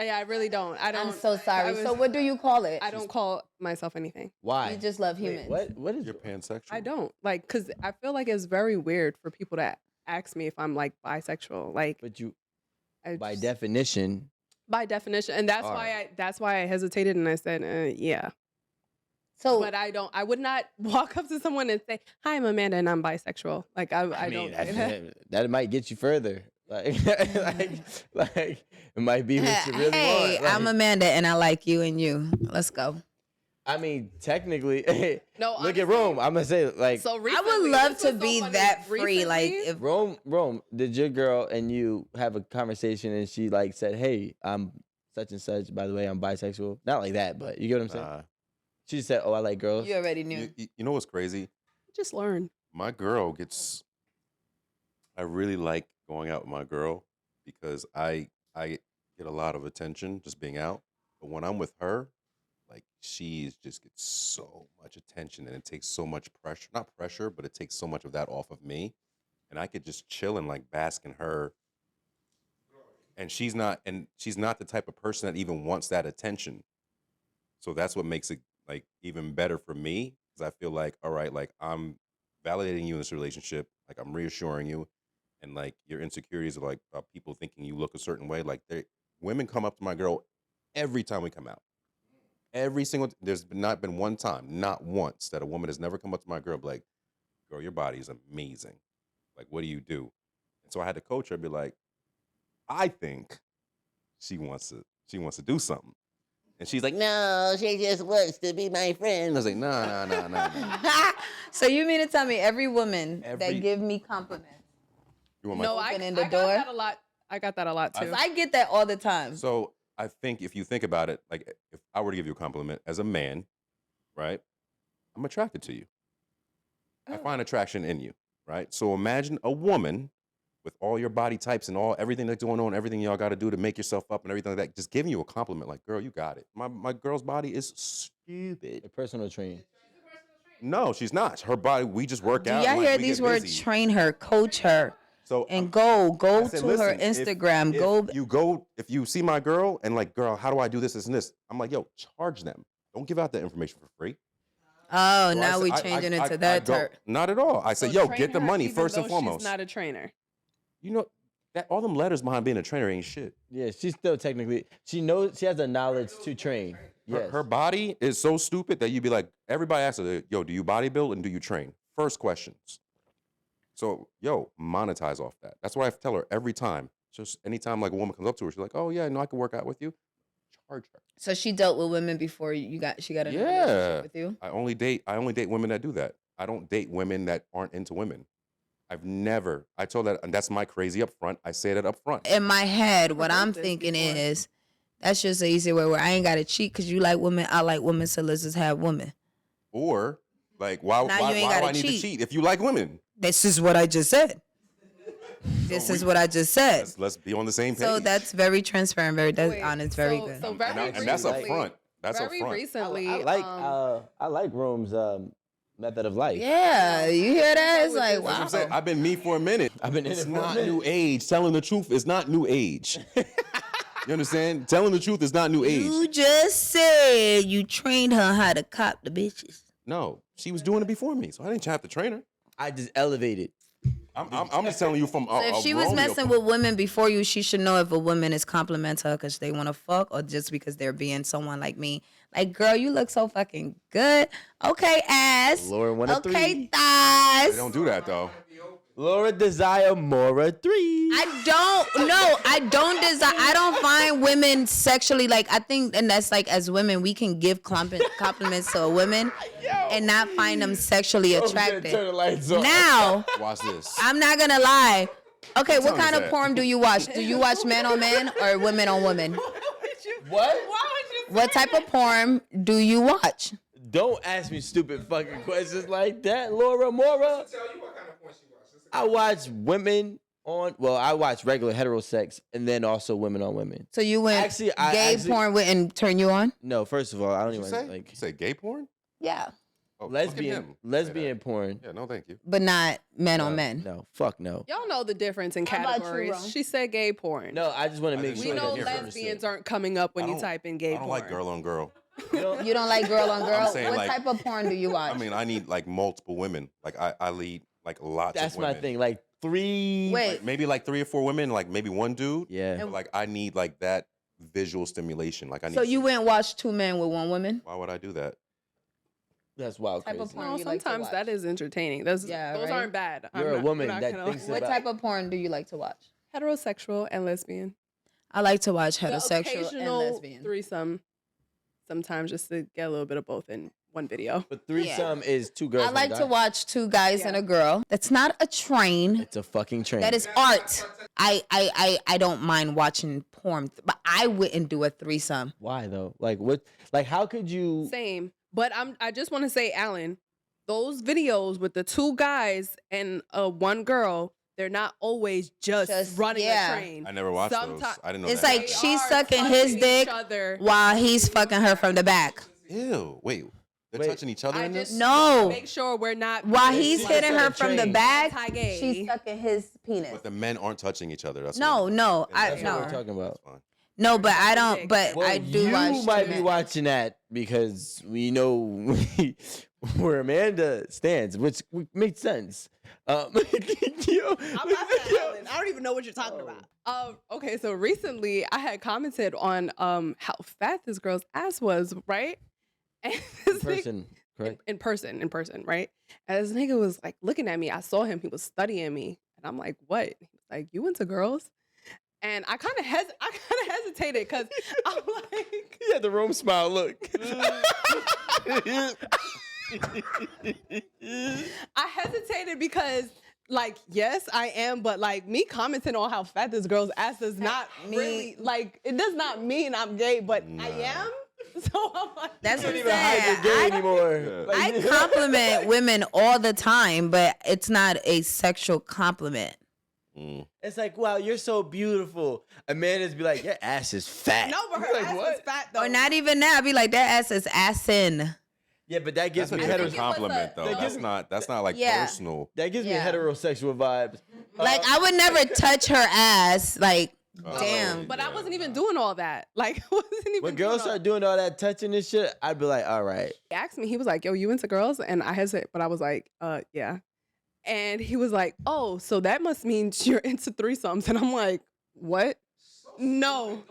Yeah, I really don't. I don't. I'm so sorry. I was- So what do you call it? I don't call myself anything. Why? You just love Wait, humans. what is You're pansexual. I don't like because I feel like it's very weird for people to ask me if I'm like bisexual. Like, But you, I by just- definition, by definition, and that's why I hesitated and I said, yeah. So But I would not walk up to someone and say, "Hi, I'm Amanda and I'm bisexual." Like I mean, don't say that. that might get you further. Like, like it might be what you really hey, want. I'm Like, Amanda and I like you and you. Let's go. I mean, technically, No, look at honestly, Rome. I'm gonna say like So I would recently- love this to was so be funny. that free. Like Recently- if Rome. Did your girl and you have a conversation and she like said, "Hey, I'm such and such. By the way, I'm bisexual." Not like that, but you get what I'm saying. She just said, "Oh, I like girls." you already knew. You know what's crazy? just learn. My girl gets. I really like going out with my girl because I get a lot of attention just being out. But when I'm with her, like she just gets so much attention and it takes so much pressure. Not pressure, but it takes so much of that off of me. And I could just chill and like bask in her. And she's not the type of person that even wants that attention. So that's what makes it like even better for me. Because I feel like, all right, like I'm validating you in this relationship, like I'm reassuring you, and like your insecurities of like people thinking you look a certain way. Like women come up to my girl every time we come out. Every single there's not been one time, not once, that a woman has never come up to my girl and be like, "Girl, your body is amazing. Like, what do you do?" And so I had to coach her and be like, "I think she wants to do something." And she's like, "No, she just wants to be my friend." I was like, "No. So you mean to tell me every woman Every- that give me compliments? You want my No, I Opening the got door? that a lot. I got that a lot too. 'Cause I get that all the time. So I think if you think about it, like if I were to give you a compliment as a man, right? I'm attracted to you. I find attraction in you, right? So imagine a woman with all your body types and everything that's going on, everything y'all got to do to make yourself up and everything like that, just giving you a compliment like, "Girl, you got it." My girl's body is stupid. A personal trainer. No, she's not. Her body, we just work Do out. y'all and, like, hear we these get words? busy. Train her, coach her, So and I go said, to her "Listen, Instagram. if you see my girl and like, girl, how do I do this and this? I'm like, yo, charge them. Don't give out that information for free. Oh, So now I we said- changing I it to that. go, not at all. I said, So yo, train get the her money even first and though foremost. She's not a trainer. You know that all them letters behind being a trainer ain't shit. Yeah, she's still technically. She knows. She has the knowledge to train. Yes. Her body is so stupid that you'd be like, everybody asks her, yo, do you bodybuild and do you train? First questions. So, yo, monetize off that. That's what I tell her every time. Just anytime like a woman comes up to her, she's like, "Oh yeah, no, I can work out with you." Charge her. So she dealt with women before she got in a Yeah. relationship with you. I only date women that do that. I don't date women that aren't into women. I told that, and that's my crazy up front. I say that up front. In my head, what heard I'm this thinking before. is that's just an easy way where I ain't got to cheat because you like women, I like women, so let's just have women. Or like, why Now you ain't do gotta I need to cheat. cheat if you like women? This is what I just said. This is what I just said. Let's be on the same page. So that's very transparent, very Wait, honest, very so- good. So very and that's up recently- front. That's Very a front. recently. I like Rome's method of life. Yeah, you hear that? It's like, That's what I'm wow. saying. I've been me for a minute. I've been in It's it for a not minute. new age. Telling the truth is not new age. You understand? Telling the truth is not new age. You just said you trained her how to cop the bitches. No, she was doing it before me, so I didn't have to train her. I just elevated. I'm just telling you from So if she was messing with women before you, she should know if a woman is complimenting her because they want to fuck or just because they're being someone like me. Like, girl, you look so fucking good. Okay, ass. Laura, 1 of 3. Okay, thighs. They don't do that though. Laura desire Mora 3. I don't find women sexually, like, I think, and that's like, as women, we can give compliments to a woman and not find them sexually attractive. Turn the lights on. Now, Watch this. I'm not gonna lie. Okay, what telling kind you of that. porn do you watch? Do you watch men on men or women on women? What? What type of porn do you watch? Don't ask me stupid fucking questions like that, Laura Mora. I watch women on. Well, I watch regular heterosex and then also women on women. So you went Actually, gay porn wouldn't turn you on? No, first of all, I don't You even say? like You say gay porn? Yeah, Oh, look at him. lesbian porn. Yeah, no, thank you. but not men on men. No, fuck no. Y'all know the difference in How about you, categories. Ron? She said gay porn. No, I just want to make didn't We sure say know that that. lesbians aren't coming up when I you don't- type in gay I don't porn. like girl on girl. You don't like girl on girl? I'm saying, What like- type of porn do you watch? I mean, I need like multiple women. Like I lead like lots That's of my women. thing. Like 3. Wait. Like, maybe like 3 or 4 women, like maybe one dude. Yeah. But, like I need like that visual stimulation. Like I need. So you went and watched 2 men with 1 woman? Why would I do that? That's wild Type of crazy. porn. No, you like to sometimes watch? that is entertaining. Those Yeah, those right? aren't bad. You're a woman not that gonna thinks lie. What about- type of porn do you like to watch? Heterosexual and lesbian. I like to watch The heterosexual and occasional lesbian. threesome. Sometimes just to get a little bit of both in one video. But threesome is 2 girls. I like one to guy. watch 2 guys and a girl. That's not a train. It's a fucking train. That is art. I don't mind watching porn, but I wouldn't do a threesome. Why though? Like what? Like how could you? Same. But I just want to say, Alan, those videos with the 2 guys and 1 girl, they're not always just running yeah. a train. I never watched those. Someti- I didn't know It's that. like They she's are sucking his touching dick each other. while he's fucking her from the back. Ew. Wait. They're Wait. touching each other I in just this? No. make sure we're not While being he's It's like hitting her from the train. back, anti-gay. she's sucking his penis. But the men aren't touching each other. That's No, what no, That's what we're no, talking about. That's fine. no. But I don't. But Well, I do you watch. might 2 be men. watching that because we know where Amanda stands, which makes sense. You know, I'm not saying Alan. I don't even know what you're talking about. Okay, so recently I had commented on how fat this girl's ass was, right? And this nigga- person, correct? in person, right? And this nigga was like looking at me. I saw him. He was studying me, and I'm like, "What?" He was like, "You into girls?" And I kind of hesitated because I'm like, He had the room smile. Look. I hesitated because, like, yes, I am, but like me commenting on how fat this girl's ass does not really like. It does not mean I'm gay, but I am. So I'm like, That's You what don't I'm even hide saying. your gay anymore. I compliment women all the time, but it's not a sexual compliment. Mm. It's like, wow, you're so beautiful. Amanda's be like, your ass is fat. no, but her You're like, ass what? is fat though. Or not even that. I'd be like, that ass is assin. Yeah, but that gives That's me a I think heterosexual. it different was compliment, a- though. that gives That's not like Yeah. personal. That gives Yeah. me heterosexual vibes. Like, I would never touch her ass. Like, Oh, damn. But I wasn't even doing all that. Like, I wasn't even. When doing girls all start doing all that touching and shit, I'd be like, all right. He asked me, he was like, "Yo, you into girls?" And I hesitated, but I was like, yeah." And he was like, "Oh, so that must mean you're into threesomes." And I'm like, "What? No."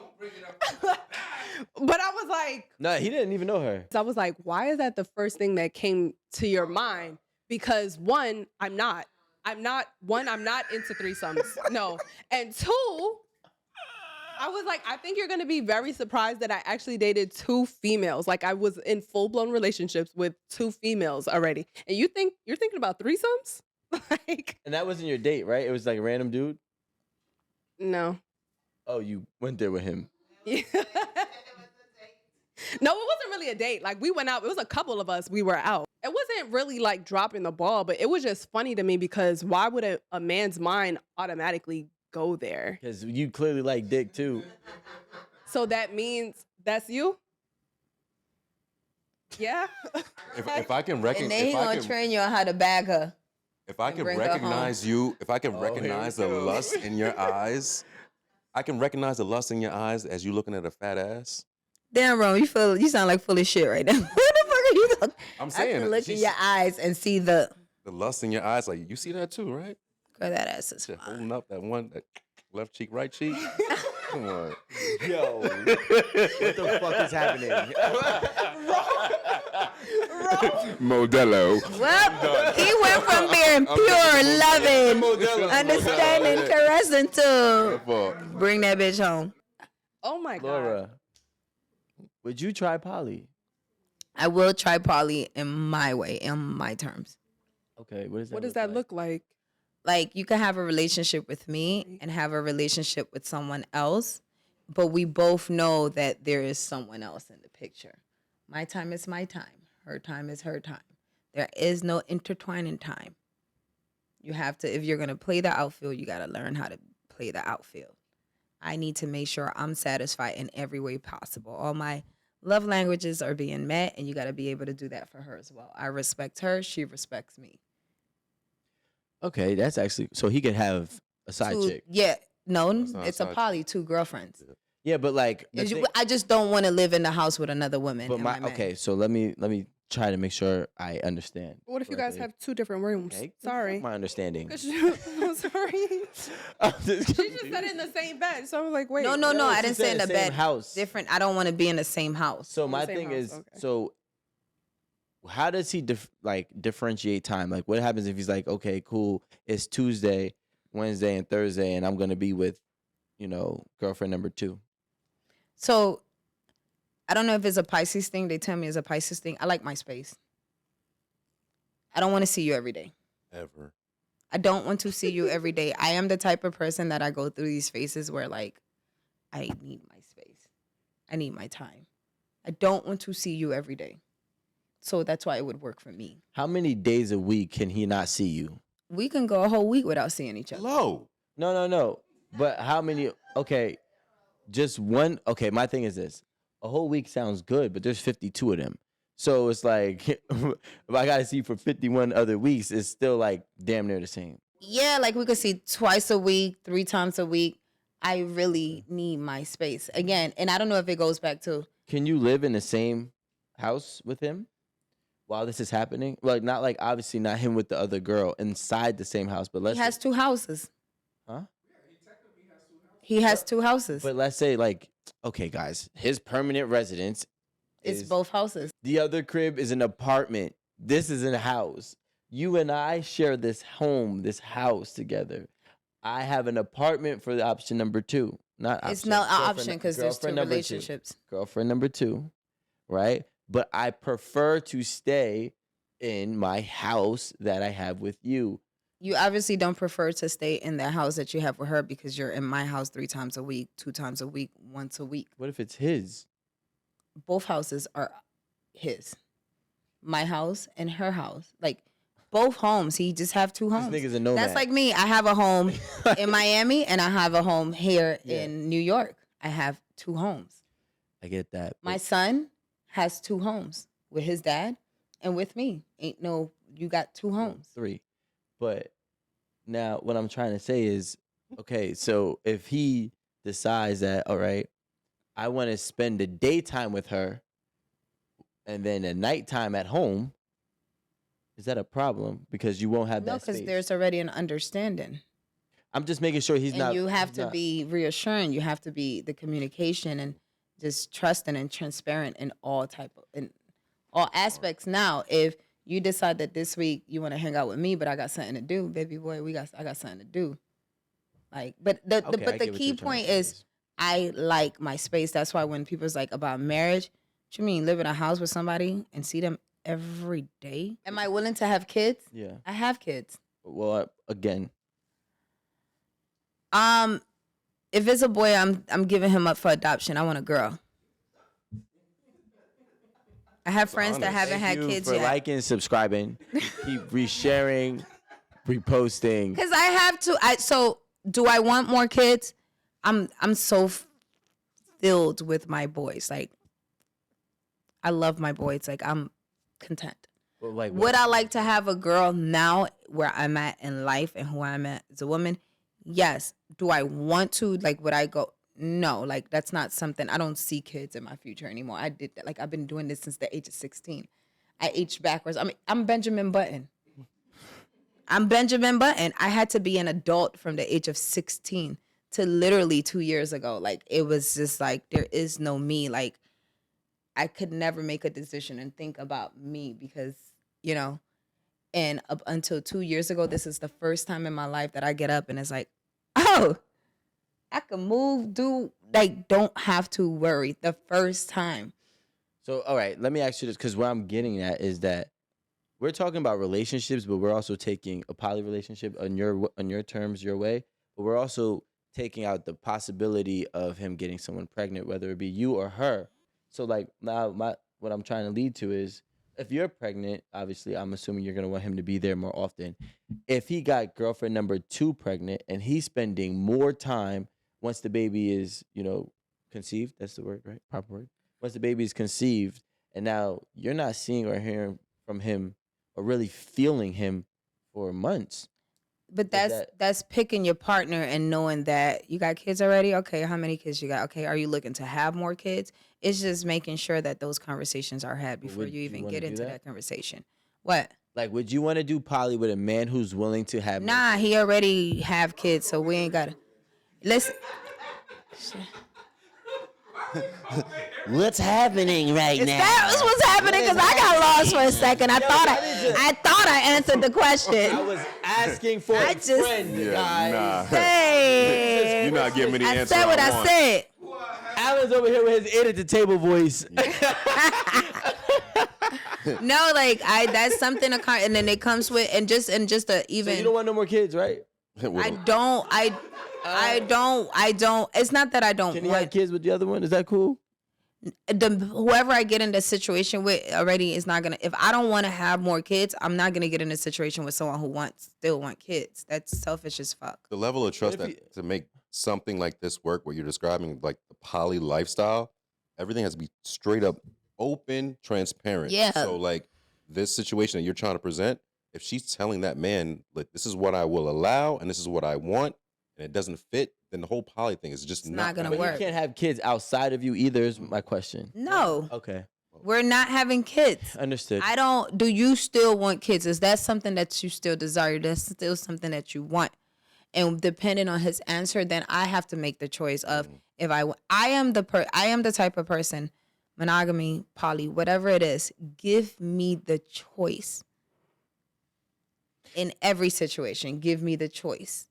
But I was like, No, he didn't even know her. I was like, "Why is that the first thing that came to your mind?" Because one, I'm not into threesomes. No, and 2. I was like, I think you're gonna be very surprised that I actually dated 2 females. Like I was in full-blown relationships with 2 females already. And you're thinking about threesomes? Like, And that wasn't your date, right? It was like a random dude. no. Oh, you went there with him. Yeah. No, it wasn't really a date. Like we went out. It was a couple of us. We were out. It wasn't really like dropping the ball, but it was just funny to me because why would a man's mind automatically go there? Because you clearly like dick too. So that means that's you? Yeah. If I can And recognize, then he gonna train you on how to bag her. if I and can bring her home. recognize you, if I can Oh, here we recognize the go. lust in your eyes, I can recognize the lust in your eyes as you looking at a fat ass. Damn, Ron, you sound like full of shit right now. What the fuck are you talking? I'm I saying can look in she's- your eyes and see the the lust in your eyes, like you see that too, right? girl. That ass is Shit, fine. holding up that left cheek, right cheek. Come on. Yo, what the fuck is happening? Modelo. Well, he went from being pure, loving, understanding, caressing to bring that bitch home. Oh my god. Laura, would you try poly? I will try poly in my way, in my terms. Okay, What does that look like? Like you can have a relationship with me and have a relationship with someone else, but we both know that there is someone else in the picture. My time is my time. Her time is her time. There is no intertwining time. You have to, if you're gonna play the outfield, you gotta learn how to play the outfield. I need to make sure I'm satisfied in every way possible. All my love languages are being met, and you gotta be able to do that for her as well. I respect her, she respects me. Okay, that's actually so he could have a side chick. Yeah, no, That's not a it's a side poly, 2 girlfriends. Yeah, but like, the thing- I just don't want to live in the house with another woman. but and my man. okay, so let me try to make sure I understand. What if you guys correctly. have 2 different rooms? Okay, Sorry. my understanding. I'm sorry. I'm just She just said it in the same bed. So I was like, wait. No, No, I she didn't said say in the same bed. house. Different. I don't want to be in the same house. So the my same thing house, is, okay. so how does he differentiate time? Like, what happens if he's like, okay, cool, it's Tuesday, Wednesday, and Thursday, and I'm gonna be with, girlfriend number 2. So I don't know if it's a Pisces thing. They tell me it's a Pisces thing. I like my space. I don't want to see you every day. Ever. I don't want to see you every day. I am the type of person that I go through these phases where like I need my space. I need my time. I don't want to see you every day. So that's why it would work for me. How many days a week can he not see you? We can go a whole week without seeing each other. Hello. No. But how many? Okay, just one. Okay, my thing is this: a whole week sounds good, but there's 52 of them. So it's like if I gotta see you for 51 other weeks, it's still like damn near the same. Yeah, like we could see twice a week, 3 times a week. I really need my space. Again, and I don't know if it goes back to Can you live in the same house with him while this is happening? Like not like obviously not him with the other girl inside the same house, but let's he has 2 houses. huh? He has 2 houses. But let's say like okay, guys, his permanent residence It's is both houses. the other crib is an apartment. This is a house. You and I share this home, this house together. I have an apartment for the option number 2. Not option. It's not an girlfriend- option because there's 2 girlfriend number 2. relationships. Girlfriend number 2, right? But I prefer to stay in my house that I have with you. You obviously don't prefer to stay in the house that you have with her because you're in my house 3 times a week, 2 times a week, once a week. What if it's his? Both houses are his. My house and her house. Like both homes. He just have 2 homes. This nigga's a nomad. That's like me. I have a home in Miami and I have a home here Yeah. in New York. I have 2 homes. I get that. My but- son has 2 homes with his dad and with me. You got 2 homes. 3. But now what I'm trying to say is, okay, so if he decides that, all right, I want to spend the daytime with her and then the nighttime at home, is that a problem? Because you won't have No, that because space. there's already an understanding. I'm just making sure he's And not. you have he's to not- be reassuring. You have to be the communication and just trusting and transparent in all aspects. Now, if you decide that this week you want to hang out with me, but I got something to do, baby boy, I got something to do. Like, but Okay, I the get what key you're trying point to say is I like my space. That's why when people's like about marriage, what you mean live in a house with somebody and see them every day? Am I willing to have kids? Yeah. I have kids. Well, again, If it's a boy, I'm giving him up for adoption. I want a girl. I have friends that honest. haven't thank had you kids for yet. liking, subscribing, keep resharing, reposting. Cause I have to. So do I want more kids? I'm so filled with my boys. Like I love my boys. Like, I'm content. Well, like, Would I like to have a girl now where I'm at in life and who I'm at as a woman? Yes. Do I want to? Like, would I go? No. Like, that's not something. I don't see kids in my future anymore. I did that. Like, I've been doing this since the age of 16. I aged backwards. I mean, I'm Benjamin Button. I had to be an adult from the age of 16 to literally 2 years ago. Like, it was just like, there is no me. Like, I could never make a decision and think about me because, you know, and up until 2 years ago, this is the first time in my life that I get up and it's like, oh, I can move, don't have to worry the first time. So, all right, let me ask you this, because what I'm getting at is that we're talking about relationships, but we're also taking a poly relationship on your terms, your way. But we're also taking out the possibility of him getting someone pregnant, whether it be you or her. So, like, now what I'm trying to lead to is, if you're pregnant, obviously, I'm assuming you're gonna want him to be there more often. If he got girlfriend number 2 pregnant and he's spending more time once the baby is, conceived, that's the word, right? Proper word. Once the baby is conceived, and now you're not seeing or hearing from him or really feeling him for months. But that's picking your partner and knowing that you got kids already. Okay, how many kids you got? Okay, are you looking to have more kids? It's just making sure that those conversations are had before you even get into that conversation. What? Like, would you want to do poly with a man who's willing to have? Nah, he already have kids, so we ain't gotta. Listen. What's happening right now? That was what's happening because I got lost for a second. I thought I answered the question. I was asking for a friend, guys. Nah. Hey, You're not giving me the I answer said what I I want. said. Alan's over here with his ear at the table voice. No, like that's something and then it comes with and just a even. So you don't want no more kids, right? I don't. It's not that I don't Can you want have kids with the other one? Is that cool? whoever I get in the situation with already is not gonna. If I don't want to have more kids, I'm not gonna get in a situation with someone who still want kids. That's selfish as fuck. The level of trust to make something like this work, what you're describing, like the poly lifestyle, everything has to be straight up open, transparent. Yeah. So like this situation that you're trying to present, if she's telling that man, like, this is what I will allow and this is what I want, and it doesn't fit, then the whole poly thing is just not gonna But work. you can't have kids outside of you either, is my question. No, Okay. we're not having kids. Understood. I don't. Do you still want kids? Is that something that you still desire? That's still something that you want. And depending on his answer, then I have to make the choice of if I am the type of person, monogamy, poly, whatever it is, give me the choice. In every situation, give me the choice.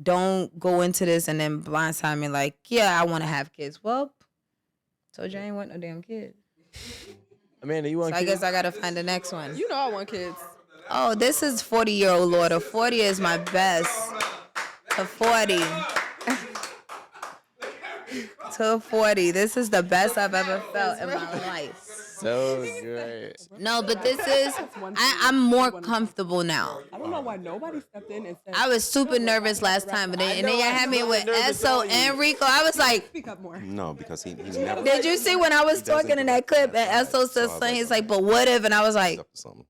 Don't go into this and then blindside me like, yeah, I want to have kids. Well, told you I ain't want no damn kid. Amanda, you want So I kids? guess I gotta find the next one. You know I want kids. Oh, this is 40-year-old Laura. 40 is my best. To 40. To 40. This is the best I've ever felt in my life. So great. No, but this is, I'm more comfortable now. I don't know why nobody stepped in and said. I was super nervous last time, but then y'all had me with Esso and Rico. I was like, Speak up more. No, because he's never did you see when I was talking in that clip and Esso said something? He's like, but what if? And I was like, up to something.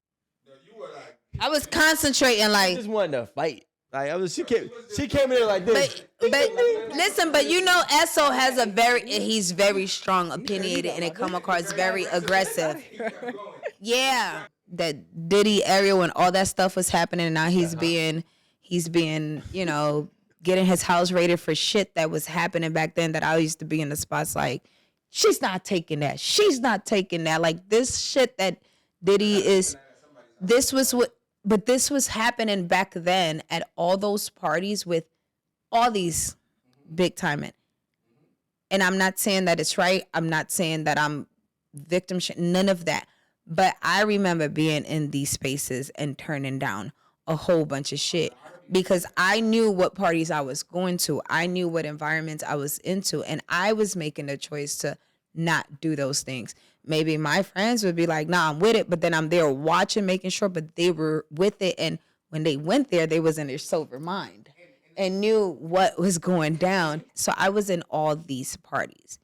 I was concentrating I like, just wanted to fight. Like she came in there like this. but listen, but you know, Esso has he's very strong, opinionated, and it come across very aggressive. Yeah, that Diddy, Ariel, and all that stuff was happening. And now he's being, you know, getting his house raided for shit that was happening back then. That I used to be in the spots like, she's not taking that. She's not taking that. Like this shit that Diddy is. This was happening back then at all those parties with all these big time men. And I'm not saying that it's right. I'm not saying that I'm victim shit, none of that. But I remember being in these spaces and turning down a whole bunch of shit because I knew what parties I was going to. I knew what environments I was into. And I was making the choice to not do those things. Maybe my friends would be like, nah, I'm with it. But then I'm there watching, making sure, but they were with it. And when they went there, they was in their sober mind and knew what was going down. So I was in all these parties.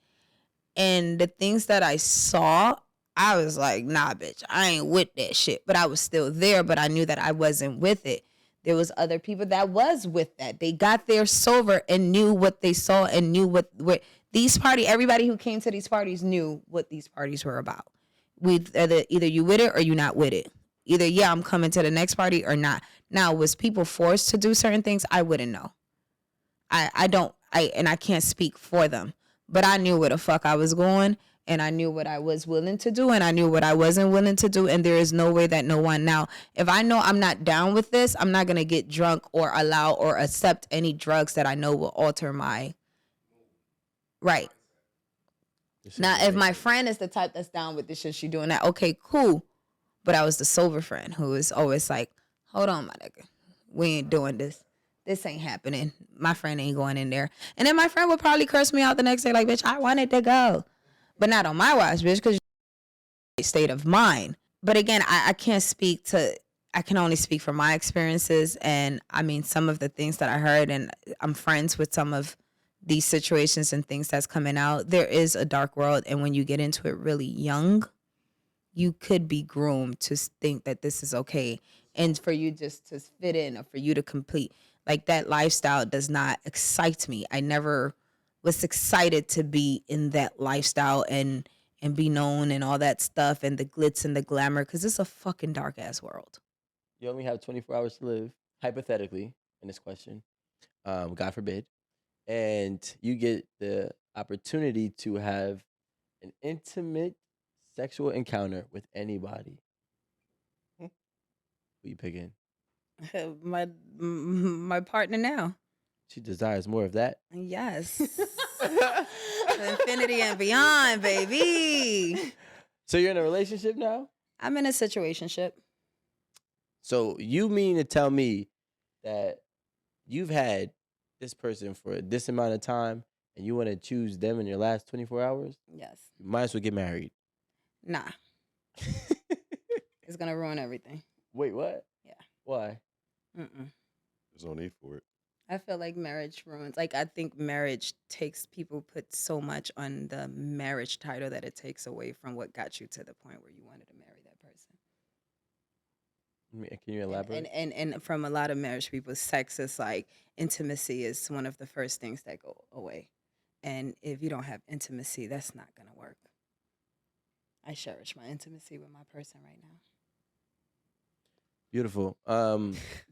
And the things that I saw, I was like, nah, bitch, I ain't with that shit. But I was still there, but I knew that I wasn't with it. There was other people that was with that. They got there sober and knew what they saw and knew what these everybody who came to these parties knew what these parties were about. Either you with it or you not with it. Either, yeah, I'm coming to the next party or not. Now, was people forced to do certain things? I wouldn't know. I can't speak for them, but I knew where the fuck I was going, and I knew what I was willing to do, and I knew what I wasn't willing to do, and there is no way that no one now, if I know I'm not down with this, I'm not going to get drunk or allow or accept any drugs that I know will alter my, right. Now, if my friend is the type that's down with this shit, she doing that, okay, cool, but I was the sober friend who was always like, hold on, my nigga, we ain't doing this. This ain't happening. My friend ain't going in there. And then my friend would probably curse me out the next day like, bitch, I wanted to go. But not on my watch, bitch, because state of mind. But again, I can't speak to, I can only speak from my experiences. And I mean, some of the things that I heard, and I'm friends with some of these situations and things that's coming out. There is a dark world. And when you get into it really young, you could be groomed to think that this is okay. And for you just to fit in or for you to complete. Like, that lifestyle does not excite me. I never was excited to be in that lifestyle and be known and all that stuff and the glitz and the glamour, because it's a fucking dark ass world. You only have 24 hours to live, hypothetically, in this question, God forbid, and you get the opportunity to have an intimate sexual encounter with anybody. Who you picking? My partner now. She desires more of that. Yes. Infinity and beyond, baby. So you're in a relationship now? I'm in a situationship. So you mean to tell me that you've had this person for this amount of time and you want to choose them in your last 24 hours? Yes. You might as well get married. Nah. It's going to ruin everything. Wait, what? Yeah. Why? There's no need for it. I feel like marriage ruins. Like, I think marriage people put so much on the marriage title that it takes away from what got you to the point where you wanted to marry that person. Can you elaborate? And from a lot of marriage people, sex is like, intimacy is one of the first things that go away. And if you don't have intimacy, that's not going to work. I cherish my intimacy with my person right now. Beautiful.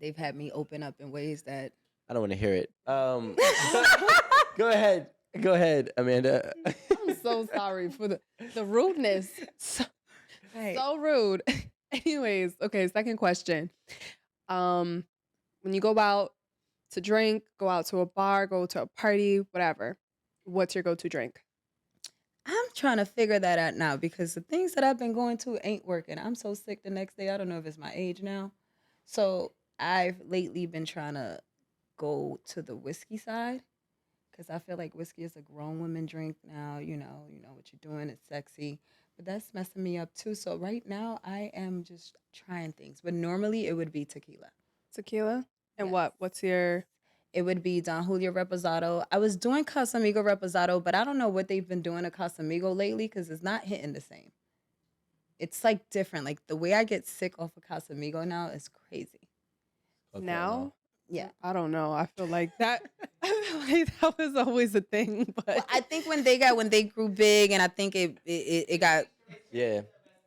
They've had me open up in ways that I don't want to hear it. Go ahead, Amanda. I'm so sorry for the rudeness. So rude. Anyways, okay, second question. When you go out to drink, go out to a bar, go to a party, whatever, what's your go-to drink? I'm trying to figure that out now, because the things that I've been going to ain't working. I'm so sick the next day. I don't know if it's my age now. So I've lately been trying to go to the whiskey side, because I feel like whiskey is a grown woman drink now. You know what you're doing. It's sexy. But that's messing me up too. So right now I am just trying things. But normally it would be tequila. Tequila? And Yes. what's your... It would be Don Julio Reposado. I was doing Casamigo Reposado, but I don't know what they've been doing to Casamigo lately, because it's not hitting the same. It's like different. Like, the way I get sick off of Casamigo now is crazy. Okay, now? Yeah. I don't know. I feel like that that was always a thing. But Well, I think when they grew big, and I think it got, Yeah.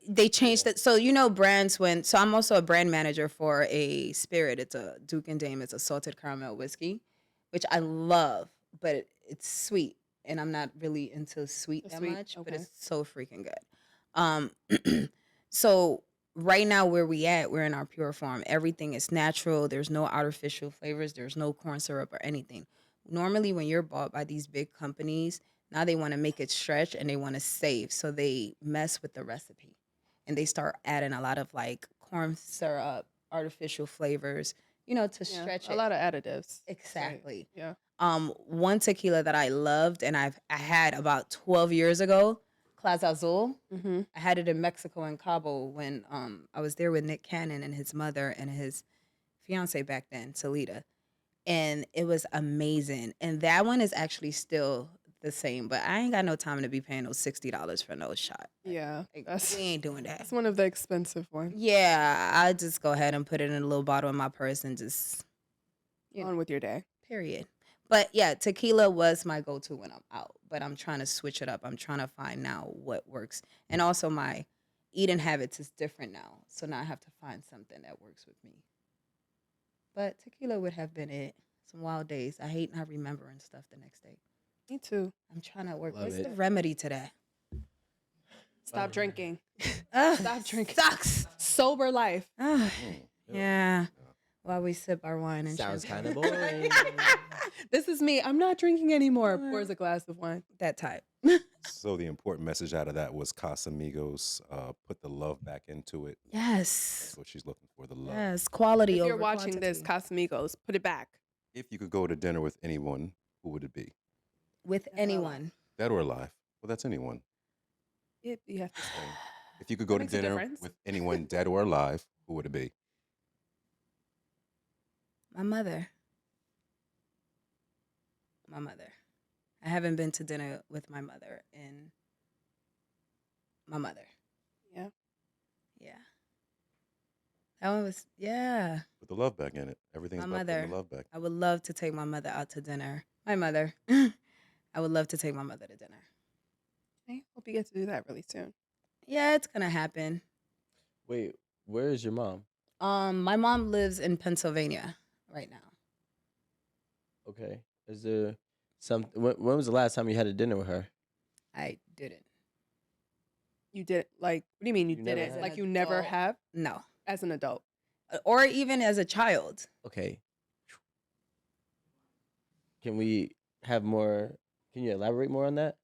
they changed it. So, brands so I'm also a brand manager for a spirit. It's a Duke and Dame. It's a salted caramel whiskey, which I love, but it's sweet. And I'm not really into sweet that much, but okay. it's so freaking good. So right now where we're in our pure form. Everything is natural. There's no artificial flavors. There's no corn syrup or anything. Normally when you're bought by these big companies, now they want to make it stretch and they want to save. So they mess with the recipe and they start adding a lot of like corn syrup, artificial flavors, to stretch it. A lot of additives. Exactly. Right. Yeah. One tequila that I loved and I had about 12 years ago, Clase Azul. Mm-hmm. I had it in Mexico in Cabo when I was there with Nick Cannon and his mother and his fiance back then, Talita. And it was amazing. And that one is actually still the same, but I ain't got no time to be paying no $60 for no shot. Yeah, Like, that's we ain't doing that. that's one of the expensive ones. Yeah, I just go ahead and put it in a little bottle in my purse and just, you know, On with your day. period. But yeah, tequila was my go-to when I'm out, but I'm trying to switch it up. I'm trying to find now what works. And also my eating habits is different now. So now I have to find something that works with me. But tequila would have been it. Some wild days. I hate not remembering stuff the next day. Me too. I'm trying to work. Love What's it. the remedy to that? Stop drinking. Stop drinking. Sucks. Sober life. Ugh, Mm, yeah. While we sip our wine and Sounds champagne. kind of boring. This is me. I'm not drinking anymore. Pours a glass of wine. That type. So the important message out of that was Casamigos. Put the love back into it. Yes. That's what she's looking for. The love. Yes. Quality If over you're watching this, quantity. Casamigos, put it back. If you could go to dinner with anyone, who would it be? With anyone. Dead or alive? Well, that's anyone. You have to say. If you could go to makes a dinner difference. with anyone, dead or alive, who would it be? My mother. My mother. I haven't been to dinner with my mother in my mother. Yeah. Yeah. That one was, yeah. Put the love back in it. Everything's My about putting mother. the love back. I would love to take my mother out to dinner. My mother. I would love to take my mother to dinner. I hope you get to do that really soon. Yeah, it's gonna happen. Wait, where is your mom? My mom lives in Pennsylvania right now. Okay. Is there some? When was the last time you had a dinner with her? I didn't. You did like what do you mean you You never didn't? have? Like you never Adult. have No. as an adult. Or even as a child. Okay. Can we have more? Can you elaborate more on that?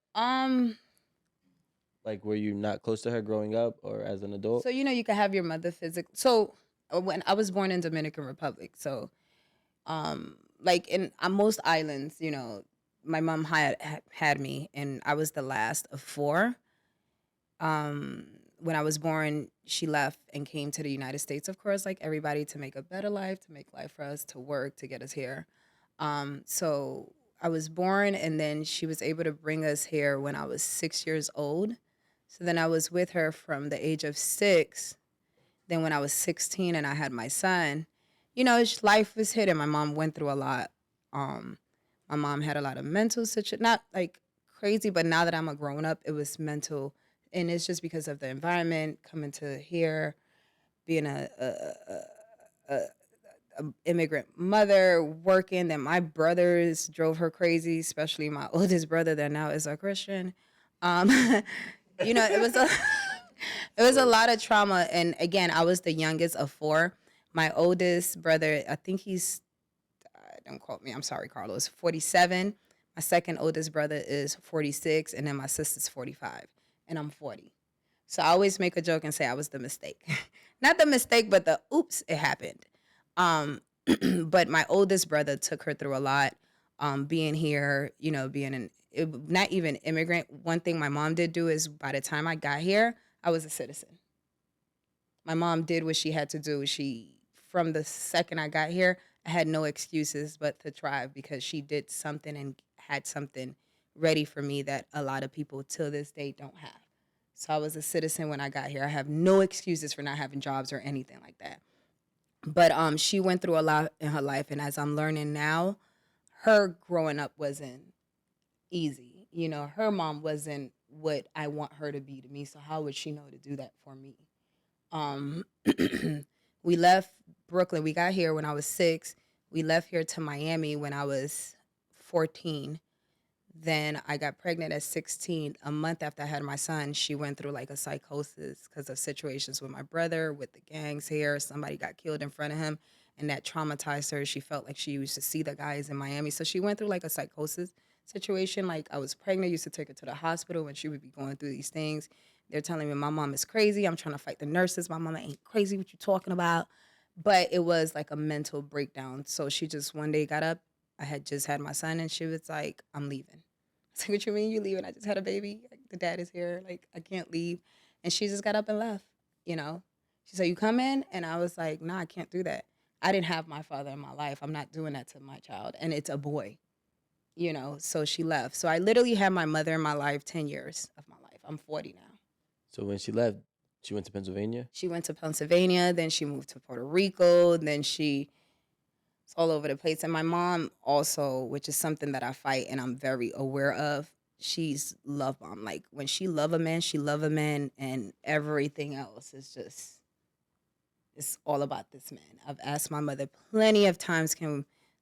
Like, were you not close to her growing up or as an adult? So you know you can have your mother physically. So when I was born in Dominican Republic, so like in on most islands, you know, my mom had me, and I was the last of four. When I was born, she left and came to the United States, of course, like everybody, to make a better life, to make life for us, to work, to get us here. So I was born, and then she was able to bring us here when I was 6 years old. So then I was with her from the age of 6. Then when I was 16 and I had my son, you know, life was hit, and my mom went through a lot. My mom had a lot of mental situation, not like crazy, but now that I'm a grown up, it was mental, and it's just because of the environment coming to here, being a immigrant mother working. Then my brothers drove her crazy, especially my oldest brother that now is a Christian. Um, you know, it was a it was a lot of trauma. And again, I was the youngest of four. My oldest brother, I think he's don't quote me, I'm sorry, Carlos, 47. My second oldest brother is 46, and then my sister's 45, and I'm 40. So I always make a joke and say I was the mistake. Not the mistake, but the oops, it happened. But my oldest brother took her through a lot. Being here, you know, not even immigrant. One thing my mom did do is by the time I got here, I was a citizen. My mom did what she had to do. From the second I got here, I had no excuses but to thrive because she did something and had something ready for me that a lot of people till this day don't have. So I was a citizen when I got here. I have no excuses for not having jobs or anything like that. But she went through a lot in her life, and as I'm learning now, her growing up wasn't easy. You know, her mom wasn't what I want her to be to me. So how would she know to do that for me? Um, we left Brooklyn. We got here when I was 6. We left here to Miami when I was 14. Then I got pregnant at 16. A month after I had my son, she went through like a psychosis because of situations with my brother, with the gangs here. Somebody got killed in front of him, and that traumatized her. She felt like she used to see the guys in Miami. So she went through like a psychosis situation. Like I was pregnant, used to take her to the hospital when she would be going through these things. They're telling me my mom is crazy. I'm trying to fight the nurses. My mama ain't crazy. What you talking about? But it was like a mental breakdown. So she just one day got up. I had just had my son, and she was like, I'm leaving. I said, what you mean you leaving? I just had a baby. Like, the dad is here. Like, I can't leave. And she just got up and left, you know. She said, you come in? And I was like, nah, I can't do that. I didn't have my father in my life. I'm not doing that to my child. And it's a boy. so she left. So I literally had my mother in my life 10 years of my life. I'm 40 now. So when she left, she went to Pennsylvania. She went to Pennsylvania, then she moved to Puerto Rico, then it's all over the place. And my mom also, which is something that I fight and I'm very aware of, she's love bomb. Like when she love a man, she love a man, and everything else is just, it's all about this man. I've asked my mother plenty of times,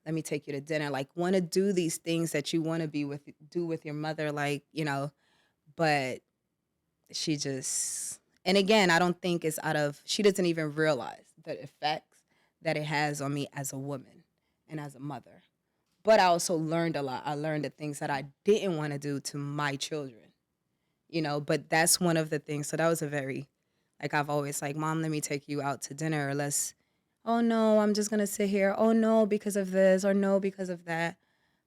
let me take you to dinner? Like, want to do these things that you want to do with your mother, like, but she just, and again, I don't think it's she doesn't even realize the effects that it has on me as a woman and as a mother. But I also learned a lot. I learned the things that I didn't want to do to my children, but that's one of the things. So that was a very, like, I've always like, Mom, let me take you out to dinner, or oh no, I'm just going to sit here. Oh no, because of this, or no, because of that.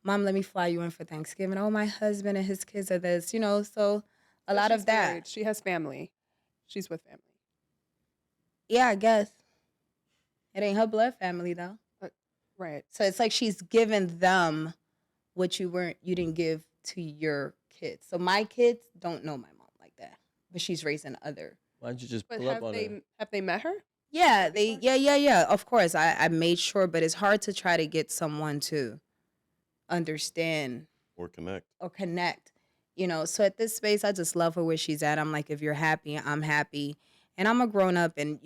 Mom, let me fly you in for Thanksgiving. Oh, my husband and his kids are this, so a lot she's of that. married. She has family. She's with family. Yeah, I guess. It ain't her blood family though. Right. So it's like she's given them what you didn't give to your kids. So my kids don't know my mom like that, but she's raising other. Why don't you just But pull up on her? have they met her? Yeah, yeah. Of course, I made sure, but it's hard to try to get someone to understand Or connect. So at this space, I just love her where she's at. I'm like, if you're happy, I'm happy. And I'm a grown up, and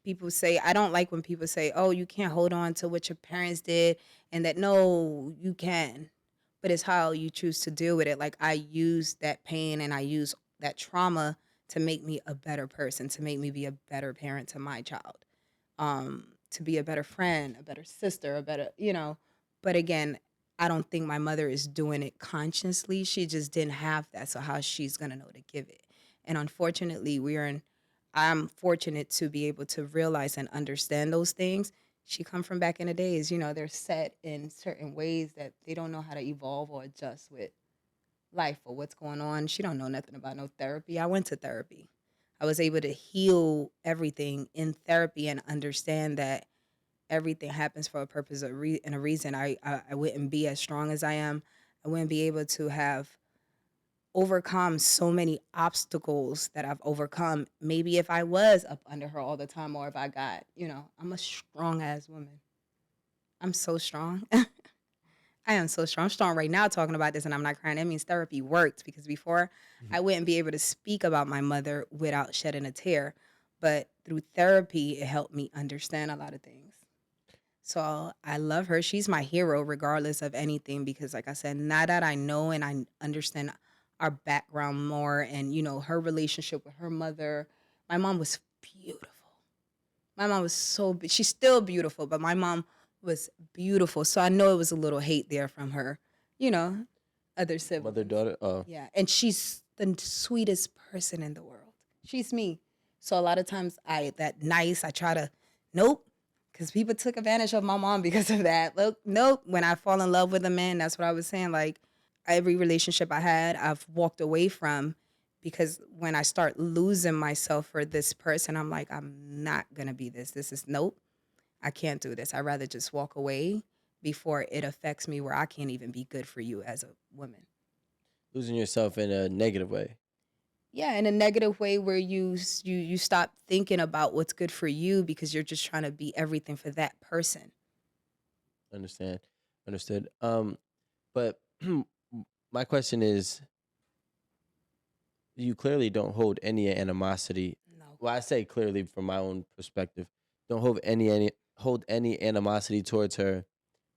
people say, I don't like when people say, oh, you can't hold on to what your parents did, and that, no, you can, but it's how you choose to deal with it. Like, I use that pain and I use that trauma to make me a better person, to make me be a better parent to my child, to be a better friend, a better sister, a better, but again, I don't think my mother is doing it consciously. She just didn't have that. So how she's going to know to give it? And unfortunately, I'm fortunate to be able to realize and understand those things. She come from back in the days, they're set in certain ways that they don't know how to evolve or adjust with life or what's going on. She don't know nothing about no therapy. I went to therapy. I was able to heal everything in therapy and understand that everything happens for a purpose and a reason. I wouldn't be as strong as I am. I wouldn't be able to have overcome so many obstacles that I've overcome. Maybe if I was up under her all the time, or if I got, I'm a strong ass woman. I'm so strong. I am so strong. I'm strong right now talking about this, and I'm not crying. That means therapy worked, because before I wouldn't be able to speak about my mother without shedding a tear. But through therapy, it helped me understand a lot of things. So I love her. She's my hero regardless of anything, because like I said, now that I know and I understand our background more, and her relationship with her mother, my mom was beautiful. My mom was she's still beautiful, but my mom was beautiful. So I know it was a little hate there from her, other siblings. Mother, daughter. Oh, Yeah, and she's the sweetest person in the world. She's me. So a lot of times I try to, nope, because people took advantage of my mom because of that. Look, nope. When I fall in love with a man, that's what I was saying. Like, every relationship I had, I've walked away from, because when I start losing myself for this person, I'm like, I'm not going to be this. This is, nope, I can't do this. I'd rather just walk away before it affects me where I can't even be good for you as a woman. losing yourself in a negative way. Yeah, in a negative way where you stop thinking about what's good for you because you're just trying to be everything for that person. Understood. But my question is, you clearly don't hold any animosity. No. Well, I say clearly from my own perspective, don't hold any animosity towards her,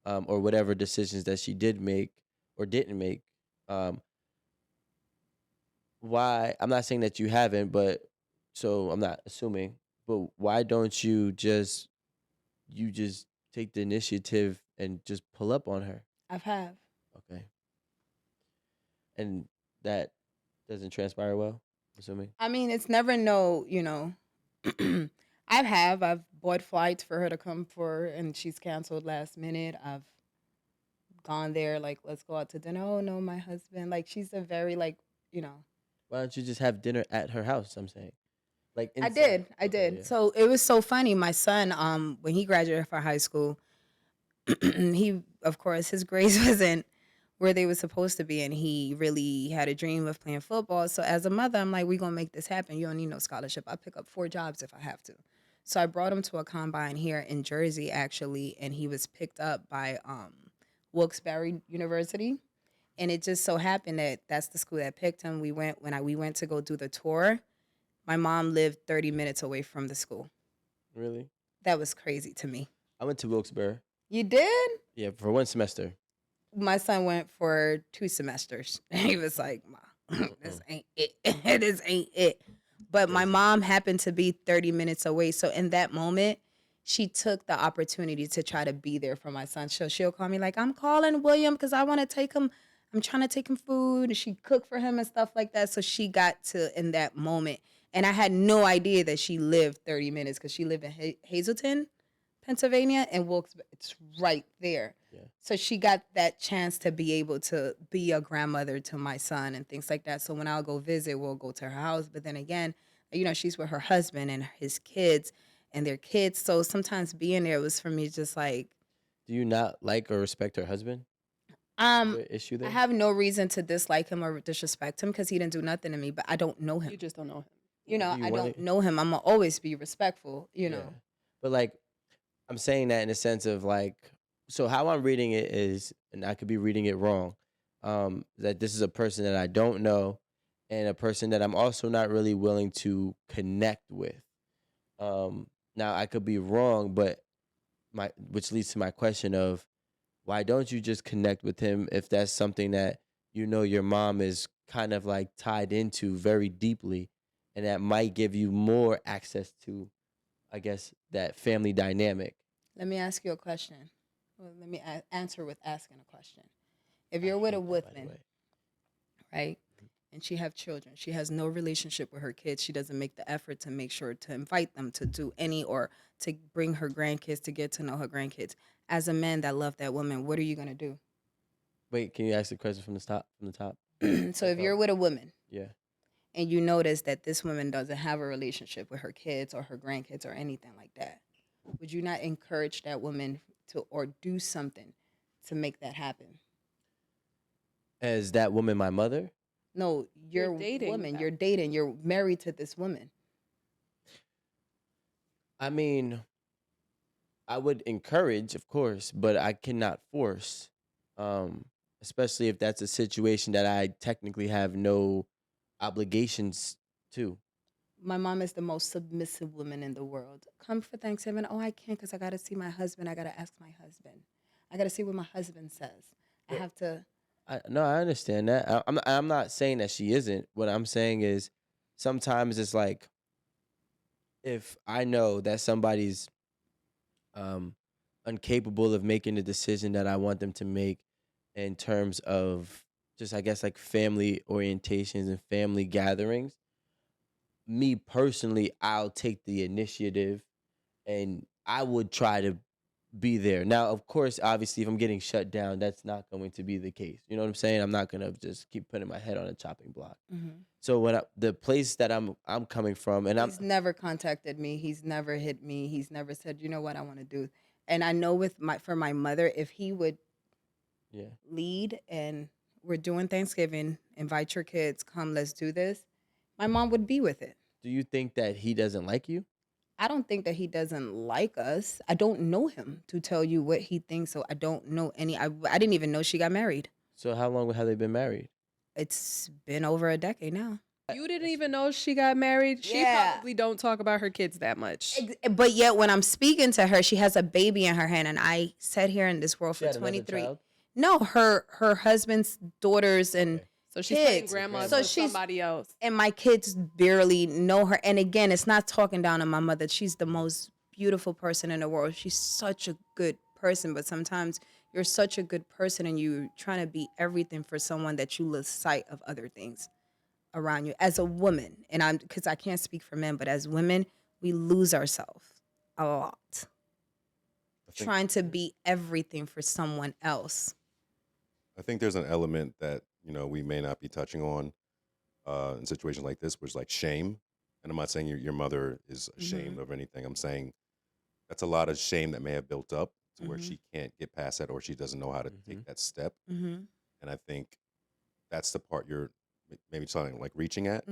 or whatever decisions that she did make or didn't make. Why? I'm not saying that you haven't, but so I'm not assuming. But why don't you just take the initiative and just pull up on her? I've have. Okay. And that doesn't transpire well, assuming. I mean, it's never no, I've bought flights for her to come for, and she's canceled last minute. I've gone there, like, let's go out to dinner. Oh no, my husband. Like, she's a very, like, Why don't you just have dinner at her house? I'm saying, like, I inside. did. Okay, yeah. So it was so funny. My son, when he graduated from high school, he, of course, his grades where they were supposed to be, and he really had a dream of playing football. So as a mother, I'm like, we're gonna make this happen. You don't need no scholarship. I'll pick up 4 jobs if I have to. So I brought him to a combine here in Jersey, actually, and he was picked up by Wilkes-Barre University. And it just so happened that that's the school that picked him. We went to go do the tour. My mom lived 30 minutes away from the school. Really? That was crazy to me. I went to Wilkes-Barre. You did? Yeah, for 1 semester. My son went for 2 semesters. He was like, "Ma, this ain't it. This ain't it." But my mom happened to be 30 minutes away. So in that moment, she took the opportunity to try to be there for my son. So she'll call me like, "I'm calling William because I want to take him. I'm trying to take him food." And she cooked for him and stuff like that. So she got to in that moment. And I had no idea that she lived 30 minutes because she lived in Hazleton, Pennsylvania, and Wilkes-Barre. It's right there. Yeah. So she got that chance to be able to be a grandmother to my son and things like that. So when I'll go visit, we'll go to her house. But then again, she's with her husband and his kids and their kids. So sometimes being there was for me just like, Do you not like or respect her husband? Is um, there an issue there? I have no reason to dislike him or disrespect him because he didn't do nothing to me, but I don't know him. You just don't know him. You know, Do you I want don't it? know him. I'm gonna always be respectful, you know. Yeah. But like, I'm saying that in a sense of like, so how I'm reading it is, and I could be reading it wrong, that this is a person that I don't know and a person that I'm also not really willing to connect with. Now I could be wrong, but which leads to my question of why don't you just connect with him if that's something that your mom is kind of like tied into very deeply, and that might give you more access to, I guess, that family dynamic. Let me ask you a question. Well, let me answer with asking a question. If I you're with a hate that, by the woman, way. right, and she have children, she has no relationship with her kids, she doesn't make the effort to make sure to invite them to do any or to bring her grandkids to get to know her grandkids. As a man that love that woman, what are you gonna do? Wait, can you ask the question from the top? From the top? So if you're with a woman Yeah. and you notice that this woman doesn't have a relationship with her kids or her grandkids or anything like that, would you not encourage that woman to or do something to make that happen? Is that woman my mother? No, you're a dating woman. that You're dating. You're married to this woman. I mean, I would encourage, of course, but I cannot force. Um, Especially if that's a situation that I technically have no obligations to. My mom is the most submissive woman in the world. Come for Thanksgiving. Oh, I can't because I got to see my husband. I got to ask my husband. I got to see what my husband says. I Well, have to. No, I understand that. I'm not saying that she isn't. What I'm saying is sometimes it's like if I know that somebody's um incapable of making the decision that I want them to make in terms of just, I guess, like family orientations and family gatherings, me personally, I'll take the initiative and I would try to be there. Now, of course, obviously, if I'm getting shut down, that's not going to be the case. You know what I'm saying? I'm not gonna just keep putting my head on a chopping block. So when the place that I'm coming from, and He's never contacted me. He's never hit me. He's never said, you know what, I want to do. And I know for my mother, if he would yeah, lead and we're doing Thanksgiving, invite your kids, come, let's do this, my mom would be with it. do you think that he doesn't like you? I don't think that he doesn't like us. I don't know him to tell you what he thinks. So I don't know I didn't even know she got married. So how long have they been married? It's been over a decade now. You didn't even know she got married. She Yeah. probably don't talk about her kids that much. But yet when I'm speaking to her, she has a baby in her hand. And I sat here in this world She for had another 23. child? No, her husband's daughters and Okay. So she's playing kids. grandma So to she's- somebody else. and my kids barely know her. And again, it's not talking down on my mother. She's the most beautiful person in the world. She's such a good person. But sometimes you're such a good person and you're trying to be everything for someone that you lose sight of other things around you as a woman. And because I can't speak for men, but as women, we lose ourselves a lot I think, trying to be everything for someone else. I think there's an element that we may not be touching on in situations like this, which is like shame. And I'm not saying your mother is ashamed of anything. I'm saying that's a lot of shame that may have built up to where she can't get past that, or she doesn't know how to take that step. Mm-hmm. And I think that's the part you're maybe something like reaching at,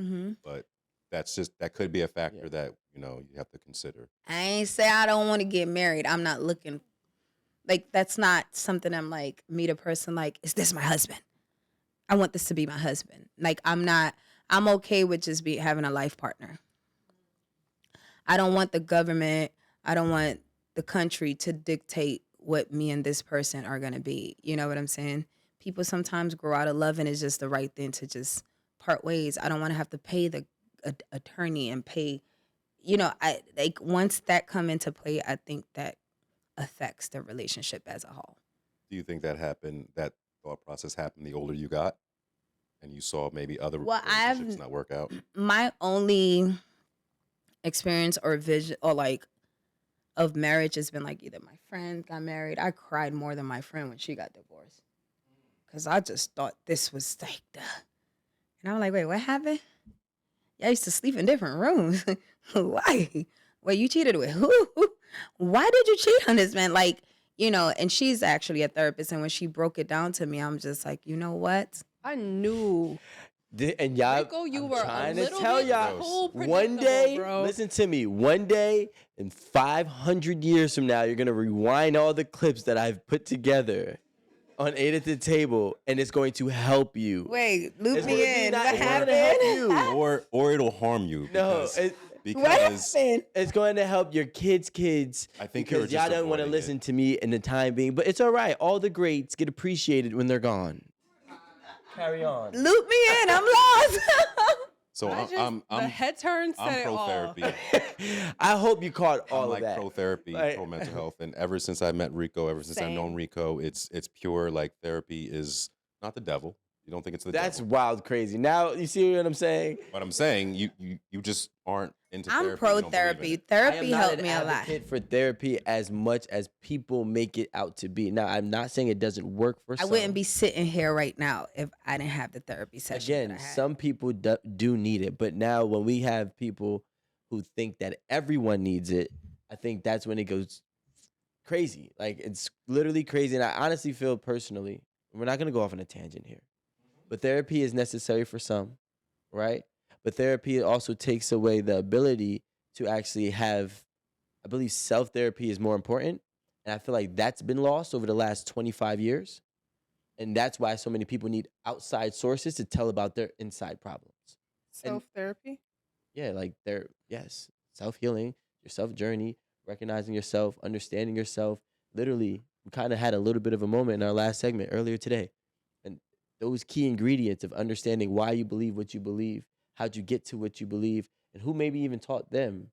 but that could be a factor that, you have to consider. I ain't say I don't want to get married. I'm not looking like that's not something I'm like meet a person like, is this my husband? I want this to be my husband. Like I'm okay with just having a life partner. I don't want the government, I don't want the country to dictate what me and this person are going to be. You know what I'm saying? People sometimes grow out of love and it's just the right thing to just part ways. I don't want to have to pay the attorney and pay, I like once that come into play, I think that affects the relationship as a whole. Do you think that thought process happened the older you got and you saw maybe other relationships not work out? My only experience or vision or like of marriage has been like either my friend got married. I cried more than my friend when she got divorced because I just thought this was like and I'm like, wait, what happened? I used to sleep in different rooms. Why? Wait, you cheated with who? Why did you cheat on this man? Like, and she's actually a therapist. And when she broke it down to me, I'm just like, you know what? I knew. And y'all, Rico, you I'm were trying a to little tell bit y'all, too one day, predictable, bro. listen to me, one day in 500 years from now, you're going to rewind all the clips that I've put together on 8 at the Table, and it's going to help you. Wait, loop It's me gonna be in. not- What it's gonna help happened? you. Or it'll harm you. No, What happened? it's going to help your kids. I think you were because y'all just don't want to avoiding listen it. to me in the time being, but it's all right. All the greats get appreciated when they're gone. Carry on. Loop me in. I'm lost. So The head turn said I'm it pro all. therapy. I hope you caught all I'm of like that. pro therapy, Like- pro mental health, and ever since I met Rico, ever since I've known Same. Rico, it's pure like therapy is not the devil. You don't think it's the That's devil. wild crazy. Now you see what I'm saying? But I'm saying you just aren't into therapy. I'm you pro don't believe in therapy. it. I am Therapy not helped an me a lot. advocate for therapy as much as people make it out to be. Now, I'm not saying it doesn't work for I some. wouldn't be sitting here right now if I didn't have the therapy session. Again, some people do need it, but now when we have people who think that everyone needs it, I think that's when it goes crazy. Like it's literally crazy, and I honestly feel personally, we're not gonna go off on a tangent here, but therapy is necessary for some, right? But therapy also takes away the ability to actually have, I believe self-therapy is more important, and I feel like that's been lost over the last 25 years. And that's why so many people need outside sources to tell about their inside problems. Self therapy. Yeah, like self-healing, your self-journey, recognizing yourself, understanding yourself. Literally, we kind of had a little bit of a moment in our last segment earlier today. And those key ingredients of understanding why you believe what you believe, how'd you get to what you believe, and who maybe even taught them,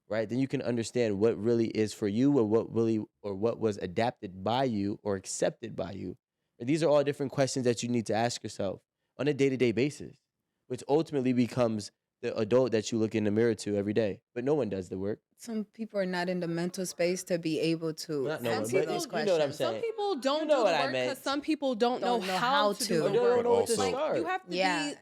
right? Then you can understand what really is for you or what was adapted by you or accepted by you. And these are all different questions that you need to ask yourself on a day-to-day basis, which ultimately becomes the adult that you look in the mirror to every day. But no one does the work. Some people are not in the mental space to be able to Not no answer one, but those you questions. know what I'm saying. Some people don't You know do what the I work meant. because some people don't know how to do Or the they don't work. know where to also- start. You have to Yeah. be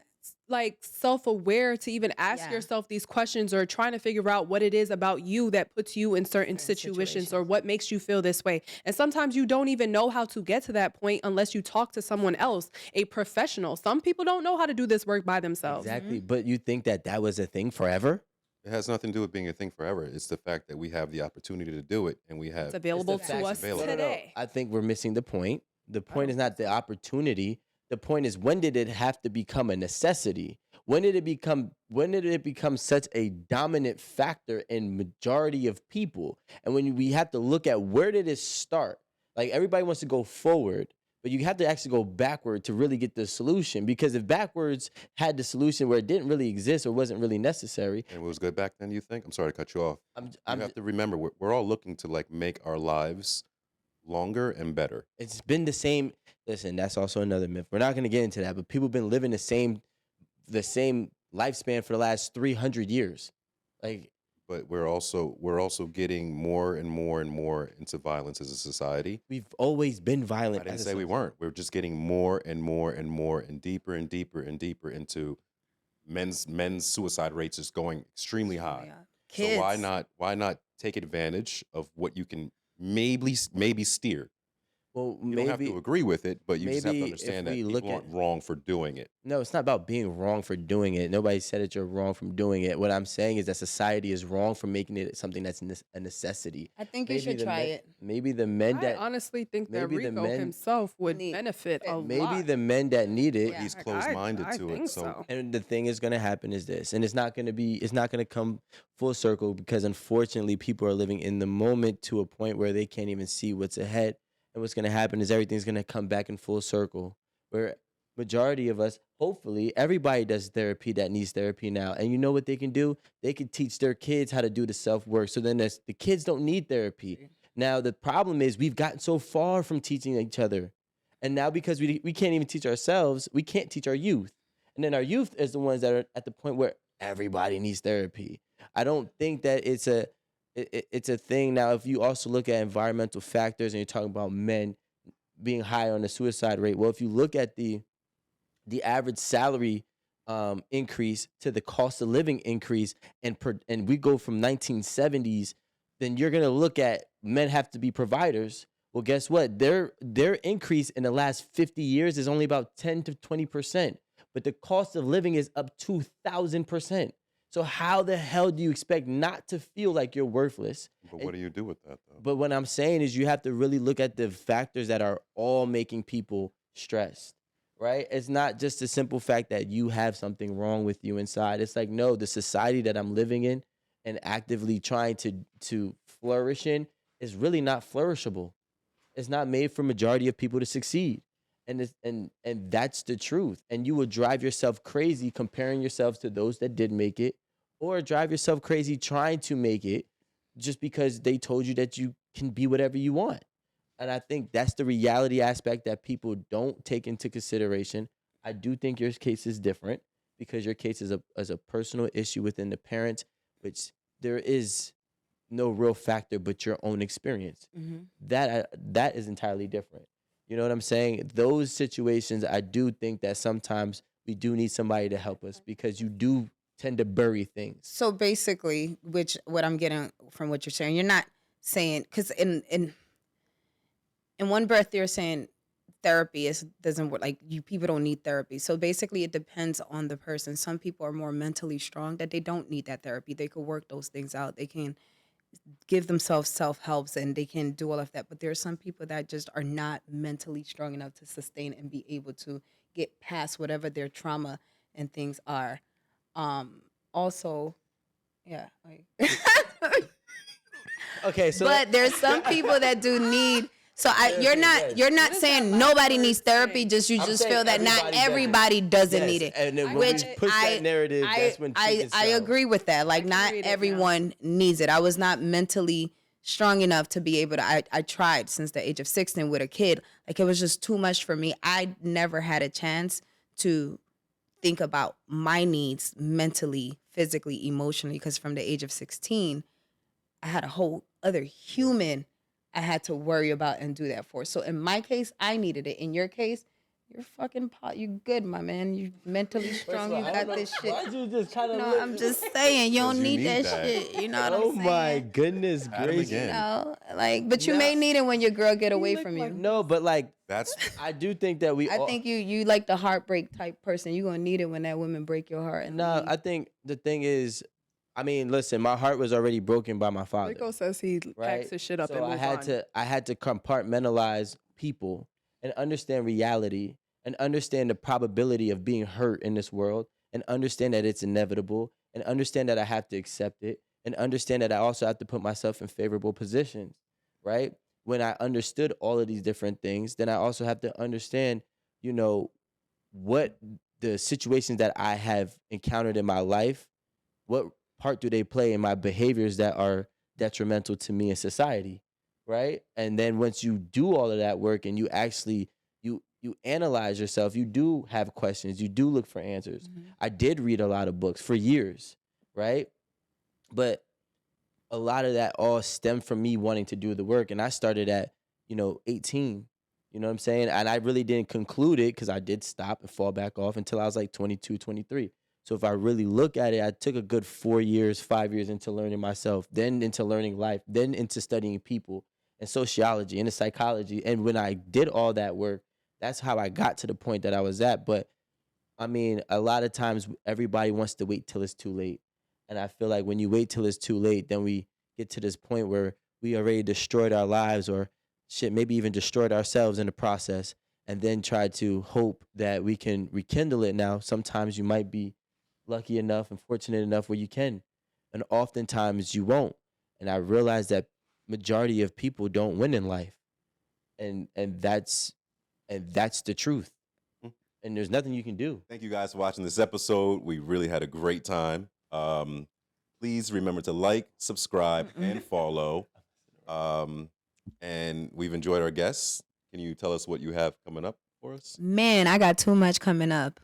like self-aware to even ask Yeah. yourself these questions or trying to figure out what it is about you that puts you in certain Certain situations or situations. what makes you feel this way. And sometimes you don't even know how to get to that point unless you talk to someone else, a professional. Some people don't know how to do this work by themselves. Exactly. But you think that was a thing forever? It has nothing to do with being a thing forever. It's the fact that we have the opportunity to do it, and we have. It's available It's to the us facts. available. today. I think we're missing the point. The point is not the opportunity. The point is, when did it have to become a necessity? When did it become such a dominant factor in majority of people? And when we have to look at where did it start? Like everybody wants to go forward, but you have to actually go backward to really get the solution. Because if backwards had the solution where it didn't really exist or wasn't really necessary, And it was good back then. You think? I'm sorry to cut you off. I'm You have to remember, we're all looking to like make our lives longer and better. it's been the same. Listen, that's also another myth. We're not going to get into that, but people have been living the same lifespan for the last 300 years. Like, But we're also getting more and more and more into violence as a society. we've always been I violent. didn't as a say we society. weren't. We're just getting more and more and more and deeper and deeper and deeper into men's suicide rates is going extremely high. Kids. So why not take advantage of what you can maybe steer? Well, You don't have to agree with it, but you just have to maybe understand if that we people look aren't at wrong for doing it. no, it's not about being wrong for doing it. Nobody said that you're wrong from doing it. What I'm saying is that society is wrong for making it something that's a necessity. I think you should try it. Maybe the men I that honestly think that maybe the Rico men himself would need benefit a it. maybe lot. the men that need it. Yeah. He's Like, closed-minded I to think it. So And the thing is going to happen is this, and it's not going to come full circle because unfortunately people are living in the moment to a point where they can't even see what's ahead. And what's going to happen is everything's going to come back in full circle where majority of us, hopefully everybody does therapy that needs therapy now. And you know what they can do? They can teach their kids how to do the self-work. So then the kids don't need therapy. Now the problem is we've gotten so far from teaching each other. And now because we can't even teach ourselves, we can't teach our youth. And then our youth is the ones that are at the point where everybody needs therapy. I don't think that it's a thing. Now, if you also look at environmental factors and you're talking about men being higher on the suicide rate, well, if you look at the average salary increase to the cost of living increase, and we go from 1970s, then you're gonna look at men have to be providers. Well, guess what? Their increase in the last 50 years is only about 10 to 20%, but the cost of living is up 2,000%. So how the hell do you expect not to feel like you're worthless? but what do you do with that, though? But what I'm saying is you have to really look at the factors that are all making people stressed, right? It's not just the simple fact that you have something wrong with you inside. It's like, no, the society that I'm living in and actively trying to flourish in is really not flourishable. It's not made for majority of people to succeed. And that's the truth. And you will drive yourself crazy comparing yourselves to those that did make it, or drive yourself crazy trying to make it just because they told you that you can be whatever you want. And I think that's the reality aspect that people don't take into consideration. I do think your case is different because your case is a personal issue within the parents, which there is no real factor but your own experience. Mhm. That is entirely different. You know what I'm saying? Those situations, I do think that sometimes we do need somebody to help us because you do tend to bury things. So basically, what I'm getting from what you're saying, you're not saying, because in one breath you're saying therapy doesn't work, like you people don't need therapy. So basically it depends on the person. Some people are more mentally strong that they don't need that therapy. They could work those things out. They can give themselves self-helps and they can do all of that. But there are some people that just are not mentally strong enough to sustain and be able to get past whatever their trauma and things are. Also, yeah. Okay, so But there's some people that do need. So you're not What is saying that nobody last needs word therapy. saying? Just you I'm just saying feel that not everybody doesn't yes, need it. and then when Which we push that narrative, that's when treatment I sells. agree with that. Like can not read it now. everyone needs it. I was not mentally strong enough to be able to. I tried since the age of 16 with a kid. Like it was just too much for me. I never had a chance to think about my needs mentally, physically, emotionally, because from the age of 16, I had a whole other human I had to worry about and do that for. So in my case, I needed it. In your case, you're fucking you good, my man. You mentally strong. You got this shit. Why'd you just kind of No, I'm just saying you don't 'Cause you need need that that. shit. You know what Oh I'm saying? my goodness At him gracious. again. You know, like, but you No. may need it when your girl get away from you. No, but like That's I do think that we I all, think you like the heartbreak type person. You gonna need it when that woman break your heart. And no, leave. I think the thing is, I mean, listen, my heart was already broken by my father. Rico says he Right? packs his shit up So and I move had on. I had to compartmentalize people and understand reality and understand the probability of being hurt in this world and understand that it's inevitable and understand that I have to accept it and understand that I also have to put myself in favorable positions, right? When I understood all of these different things, then I also have to understand, you know, what the situations that I have encountered in my life, what part do they play in my behaviors that are detrimental to me in society, right? And then once you do all of that work and you actually you analyze yourself, you do have questions, you do look for answers. I did read a lot of books for years, right? But a lot of that all stemmed from me wanting to do the work, and I started at 18. You know what I'm saying? And I really didn't conclude it because I did stop and fall back off until I was like 22, 23. So if I really look at it, I took a good 4 years, 5 years into learning myself, then into learning life, then into studying people. and sociology and the psychology. And when I did all that work, that's how I got to the point that I was at. But I mean, a lot of times everybody wants to wait till it's too late. And I feel like when you wait till it's too late, then we get to this point where we already destroyed our lives or shit, maybe even destroyed ourselves in the process, and then try to hope that we can rekindle it now. Sometimes you might be lucky enough and fortunate enough where you can, and oftentimes you won't. And I realize that majority of people don't win in life, and that's the truth. And there's nothing you can do. Thank you guys for watching this episode. We really had a great time. Please remember to like, subscribe, and follow. And we've enjoyed our guests. Can you tell us what you have coming up for us? Man, I got too much coming up.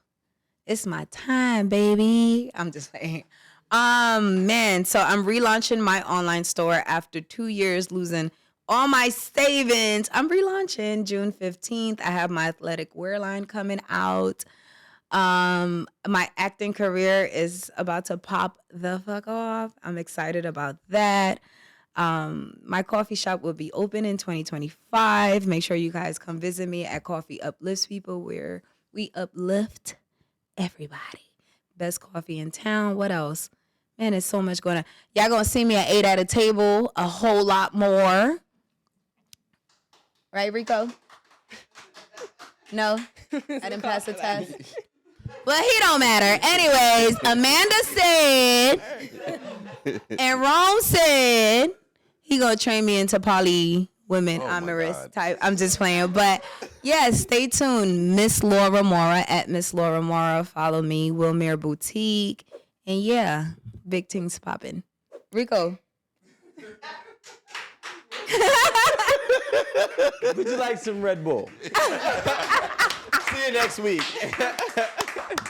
It's my time, baby. I'm just saying. Man, so I'm relaunching my online store after 2 years losing all my savings. I'm relaunching June 15th. I have my athletic wear line coming out. My acting career is about to pop the fuck off. I'm excited about that. My coffee shop will be open in 2025. Make sure you guys come visit me at Coffee Uplifts People, where we uplift everybody. Best coffee in town. What else? Man, there's so much going on. Y'all gonna see me at 8 at a Table a whole lot more. Right, Rico? No? I didn't pass the test. Well, he don't matter. Anyways, Amanda said, and Rome said, he gonna train me into poly women amorous type. I'm just playing. But yeah, stay tuned. Miss Laura Mora at Miss Laura Mora. Follow me, Wilmere Boutique. And yeah, big things popping. Rico. Would you like some Red Bull? See you next week.